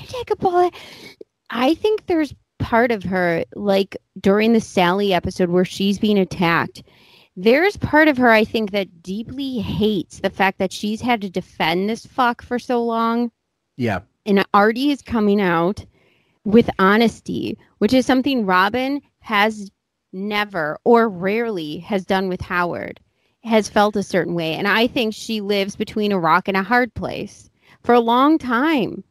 take a bullet." I think there's part of her, during the Sally episode where she's being attacked, there's part of her, I think, that deeply hates the fact that she's had to defend this fuck for so long. Yeah. And Artie is coming out with honesty, which is something Robin has never or rarely has done with Howard, has felt a certain way. And I think she lives between a rock and a hard place for a long time.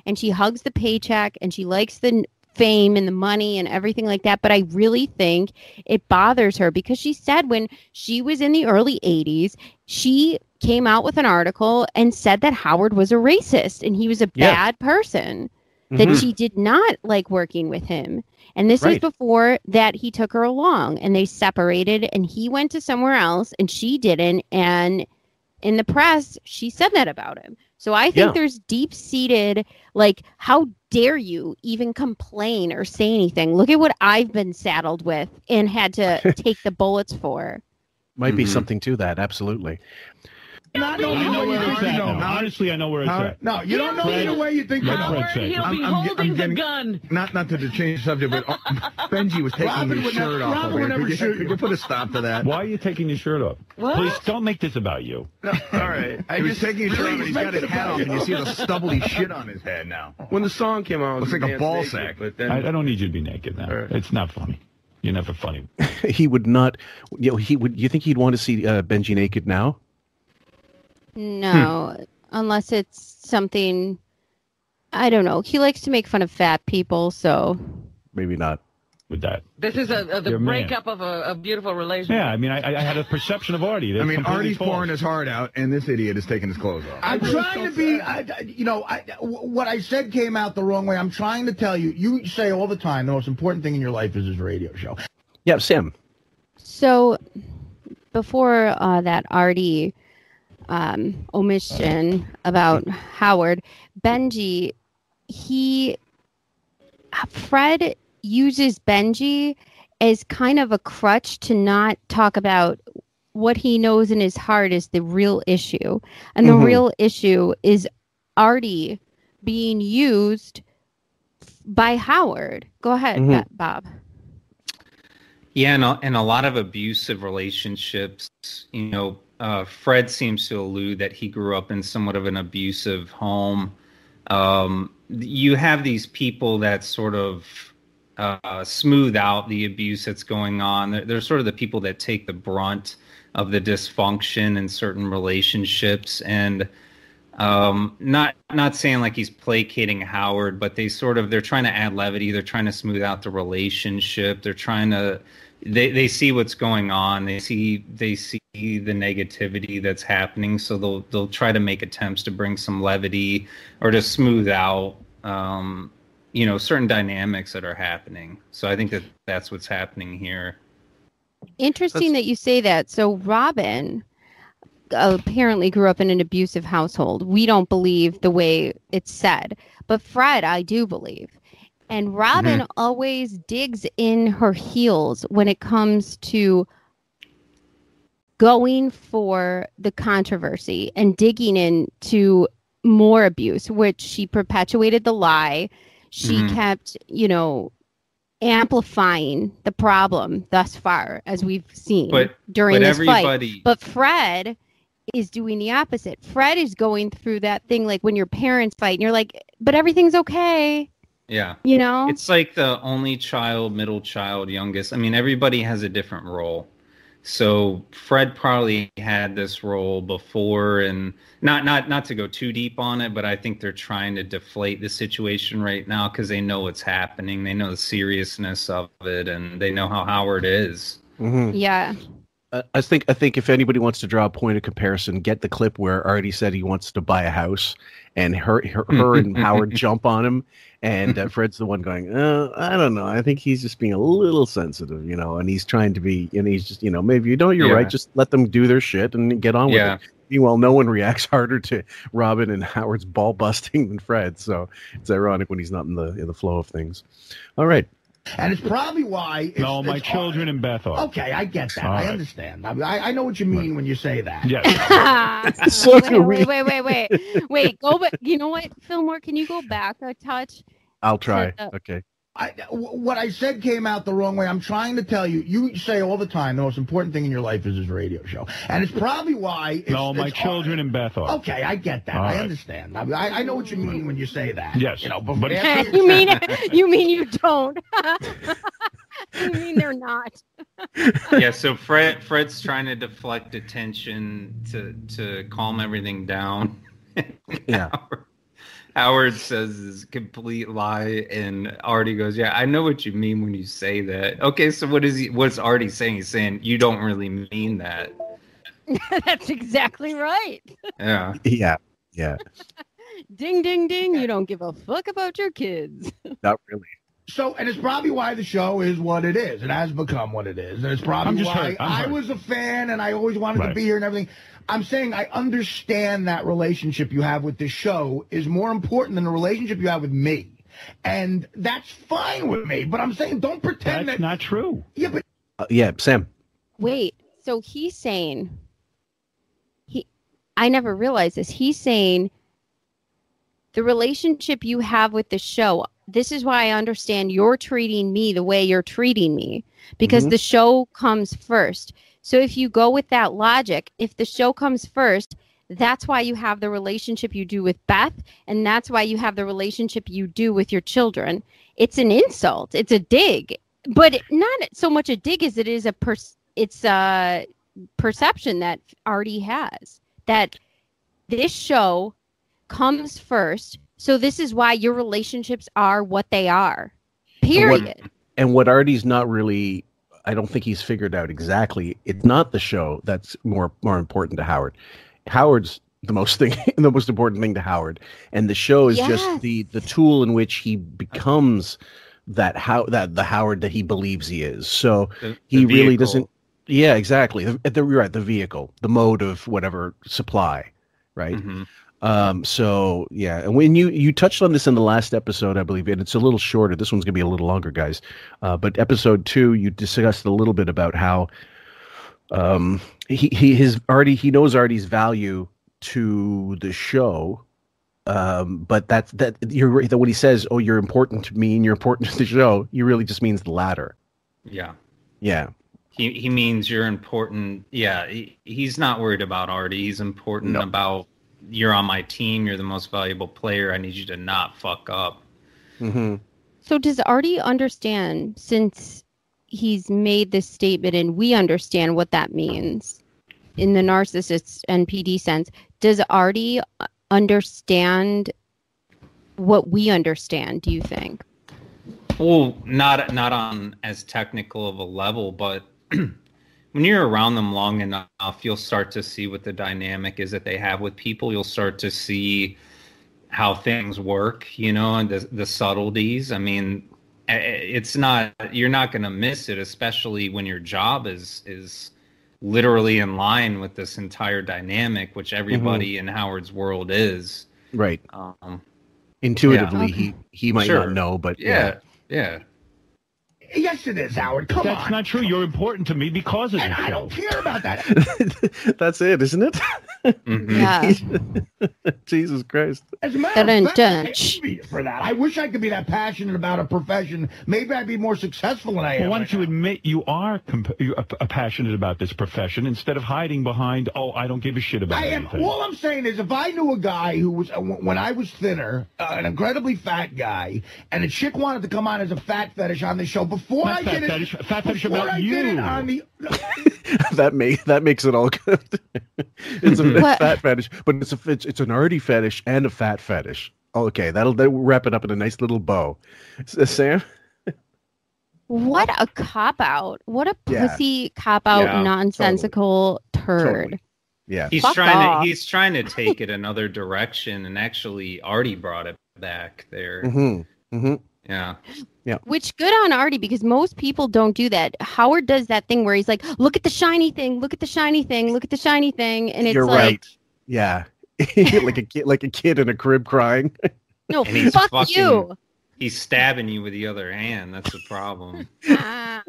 And she hugs the paycheck and she likes the fame and the money and everything like that. But I really think it bothers her because she said when she was in the early 80s, she came out with an article and said that Howard was a racist and he was a bad person, that she did not like working with him. And this was before that he took her along and they separated and he went to somewhere else and she didn't. And in the press, she said that about him. So I think there's deep-seated, how dare you even complain or say anything? Look at what I've been saddled with and had to take the bullets for. Might be something to that, absolutely. I know where it's at. Honestly, I know where it's at. No, you don't know either way you think you know. Howard, he'll be holding the gun. Not to change the subject, but Benji was taking his shirt off. Could you put a stop to that? Why are you taking your shirt off? What? Please don't make this about you. No, all right. He was taking his shirt off and he's got his hat off and you see the stubbly shit on his head now. When the song came out, looks like a ball sack. But then I don't need you to be naked now. Right. It's not funny. You're never funny. He would not. He would. You think he'd want to see Benji naked now? No, unless it's something, I don't know. He likes to make fun of fat people, so. Maybe not. With that. This is the breakup of a beautiful relationship. Yeah, I mean, I had a perception of Artie. Artie's pouring his heart out, and this idiot is taking his clothes off. I'm trying to be, what I said came out the wrong way. I'm trying to tell you, you say all the time, the most important thing in your life is this radio show. Yeah, Sam. So, before that Artie omission about Howard, Benji, Fred uses Benji as kind of a crutch to not talk about what he knows in his heart is the real issue. And the real issue is Artie being used by Howard. Go ahead, Bob. Yeah, and a lot of abusive relationships, Fred seems to allude that he grew up in somewhat of an abusive home. you have these people that sort of smooth out the abuse that's going on. They're sort of the people that take the brunt of the dysfunction in certain relationships, and not saying like he's placating Howard, but they're trying to add levity. They're trying to smooth out the relationship. They're trying to they see what's going on. They see the negativity that's happening, so they'll try to make attempts to bring some levity or to smooth out certain dynamics that are happening. So I think that's what's happening here. Interesting that you say that. So Robin apparently grew up in an abusive household. We don't believe the way it's said, but Fred, I do believe. And Robin always digs in her heels when it comes to going for the controversy and digging into more abuse, which she perpetuated the lie. She kept, amplifying the problem thus far, as we've seen during this fight. But Fred is doing the opposite. Fred is going through that thing like when your parents fight and you're like, but everything's okay. Yeah. It's like the only child, middle child, youngest. I mean, everybody has a different role. So Fred probably had this role before, and not to go too deep on it, but I think they're trying to deflate the situation right now because they know what's happening. They know the seriousness of it, and they know how Howard is. Mm-hmm. Yeah. I think if anybody wants to draw a point of comparison, get the clip where Artie said he wants to buy a house, and her and Howard jump on him, and Fred's the one going, I don't know, I think he's just being a little sensitive, and he's trying to be, and he's just, maybe you're right, just let them do their shit and get on with it. Meanwhile, no one reacts harder to Robin and Howard's ball busting than Fred, so it's ironic when he's not in the flow of things. All right. And it's probably why... my children and Beth are. Okay, I get that. I understand. I know what you mean when you say that. Yes. So wait. Go back. You know what, Fillmore? Can you go back a touch? I'll try. Okay. What I said came out the wrong way. I'm trying to tell you. You say all the time the most important thing in your life is this radio show, and it's probably why. My children and Beth are. Okay, I get that. I understand. I know what you mean when you say that. Yes, but you mean you don't. You mean they're not. Yeah. So Fred's trying to deflect attention to calm everything down. Yeah. Howard says this complete lie, and Artie goes, "Yeah, I know what you mean when you say that." Okay, so what's Artie saying? He's saying you don't really mean that. That's exactly right. Yeah. Yeah. Ding, ding, ding! You don't give a fuck about your kids. Not really. So, and it's probably why the show is what it is. It has become what it is, and it's probably why I was a fan, and I always wanted to be here and everything. I'm saying I understand that relationship you have with this show is more important than the relationship you have with me. And that's fine with me. But I'm saying don't pretend that's not true. Yeah, but... Sam. Wait, so he's saying... I never realized this. He's saying the relationship you have with the show, this is why I understand you're treating me the way you're treating me. Because the show comes first. So if you go with that logic, if the show comes first, that's why you have the relationship you do with Beth, and that's why you have the relationship you do with your children. It's an insult. It's a dig, but not so much a dig as it is it's a perception that Artie has that this show comes first. So this is why your relationships are what they are. Period. And what Artie's not really, I don't think he's figured out exactly. It's not the show that's more important to Howard. Howard's the most important thing to Howard, and the show is just the tool in which he becomes the Howard that he believes he is. So he really doesn't. Yeah, exactly. The vehicle, the mode of whatever supply, right? So yeah, and when you touched on this in the last episode, I believe, and it's a little shorter. This one's gonna be a little longer, guys. But episode 2, you discussed a little bit about how he knows Artie's value to the show, but that when he says, "Oh, you're important to me and you're important to the show," he really just means the latter. Yeah. He means you're important. Yeah, he's not worried about Artie. He's important about you're on my team. You're the most valuable player. I need you to not fuck up. Mm-hmm. So does Artie understand, since he's made this statement and we understand what that means in the narcissist NPD sense, does Artie understand what we understand, do you think? Well, not on as technical of a level, but when you're around them long enough, you'll start to see what the dynamic is that they have with people. You'll start to see how things work, you know, and the subtleties. I mean, it's not, you're not going to miss it, especially when your job is literally in line with this entire dynamic, which everybody in Howard's world is. Right. Intuitively, he might not know, but yeah. Yes, it is, Howard. Come on. That's not true. You're important to me because of And the I show. don't care about that. That's it, isn't it? Yeah. Jesus Christ. As a matter of fact, I Dun-dun-dun. envy you for that. I wish I could be that passionate about a profession. Maybe I'd be more successful than I am. Well, why don't you admit you are passionate about this profession instead of hiding behind, oh, I don't give a shit about I am. anything. All I'm saying is, if I knew a guy who was, when I was thinner, an incredibly fat guy, and a chick wanted to come on as a fat fetish on the show, before Not I fat did it, fetish, fat fetish before about I you. did it on the. that makes it all good. It's a fat fetish, but it's an Artie fetish and a fat fetish. Okay, that'll wrap it up in a nice little bow. Sam? What a cop-out. What a pussy cop-out, nonsensical turd. Totally. Yeah. He's Fuck off. he's trying to take it another direction, and actually Artie brought it back there. Yeah. Which good on Artie, because most people don't do that. Howard does that thing where he's like, look at the shiny thing, look at the shiny thing, look at the shiny thing. And it's You're like, right. Yeah. like a kid in a crib crying. No, And he's fuck fucking- you. He's stabbing you with the other hand. That's the problem. Ah.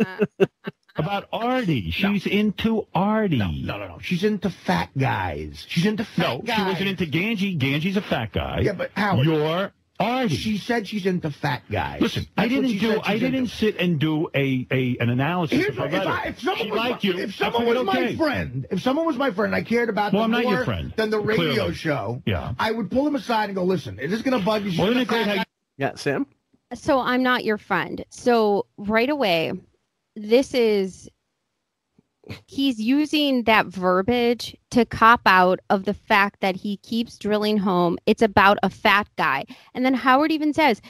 About Artie. She's into Artie. No. She's into fat guys. She's into fat guys. She wasn't into Ganji. Ganji's a fat guy. Yeah, but Howard. You're Artie. She said she's into fat guys. Listen, That's I what she said didn't she's into. sit and do an analysis Here's of her what- letter. if someone She was, liked you. if I someone figured, was my okay. friend, if someone was my friend, I cared about Well, them I'm not more your friend, than the radio clearly. show. Yeah. I would pull him aside and go, "Listen, is this going to bug you?" She's Well, isn't into it great fat how guys. Yeah, Sam? So I'm not your friend. So right away, he's using that verbiage to cop out of the fact that he keeps drilling home it's about a fat guy. And then Howard even says,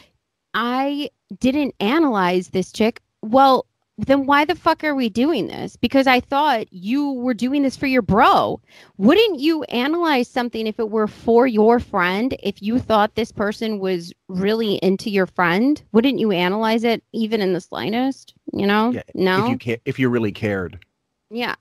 I didn't analyze this chick. Well, then why the fuck are we doing this? Because I thought you were doing this for your bro. Wouldn't you analyze something if it were for your friend? If you thought this person was really into your friend, wouldn't you analyze it even in the slightest? You know? Yeah, No? if you really cared. Yeah.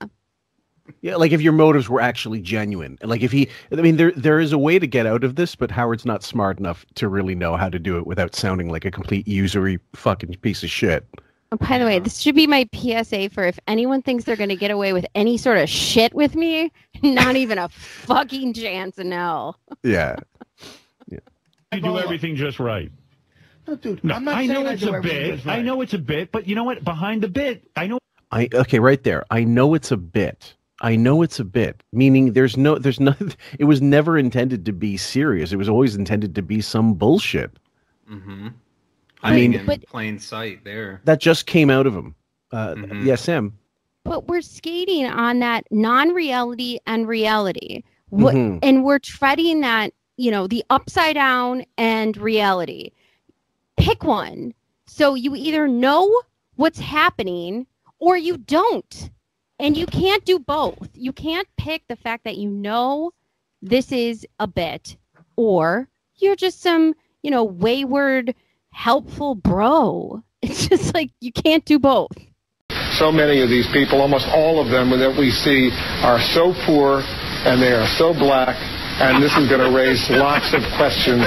Yeah, like if your motives were actually genuine. Like if there is a way to get out of this, but Howard's not smart enough to really know how to do it without sounding like a complete usury fucking piece of shit. Oh, by the way, this should be my PSA for if anyone thinks they're going to get away with any sort of shit with me, not even a fucking chance in hell. Yeah. You do everything just right. No, dude, No, I'm not I saying know I it's do a everything bit. just right. I know it's a bit, but you know what? Behind the bit, I know. Okay, right there. I know it's a bit. Meaning there's nothing. It was never intended to be serious. It was always intended to be some bullshit. Mm-hmm. I mean, in plain sight there. That just came out of him. Yes, Sam. But we're skating on that non-reality and reality. Mhm. And we're treading that, the upside down and reality. Pick one. So you either know what's happening or you don't. And you can't do both. You can't pick the fact that this is a bit, or you're just some, wayward, helpful bro. It's just like you can't do both. So many of these people, almost all of them that we see, are so poor and they are so black. And this is going to raise lots of questions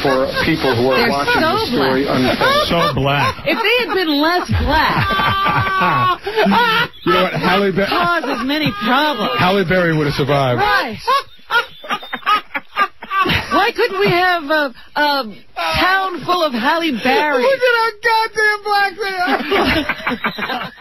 for people who are watching so the story unfold. So black. If they had been less black, You know what? Halle cause as many problems. Halle Berry would have survived. Right. Why couldn't we have a town full of Halle Berry? Look at how goddamn black they are.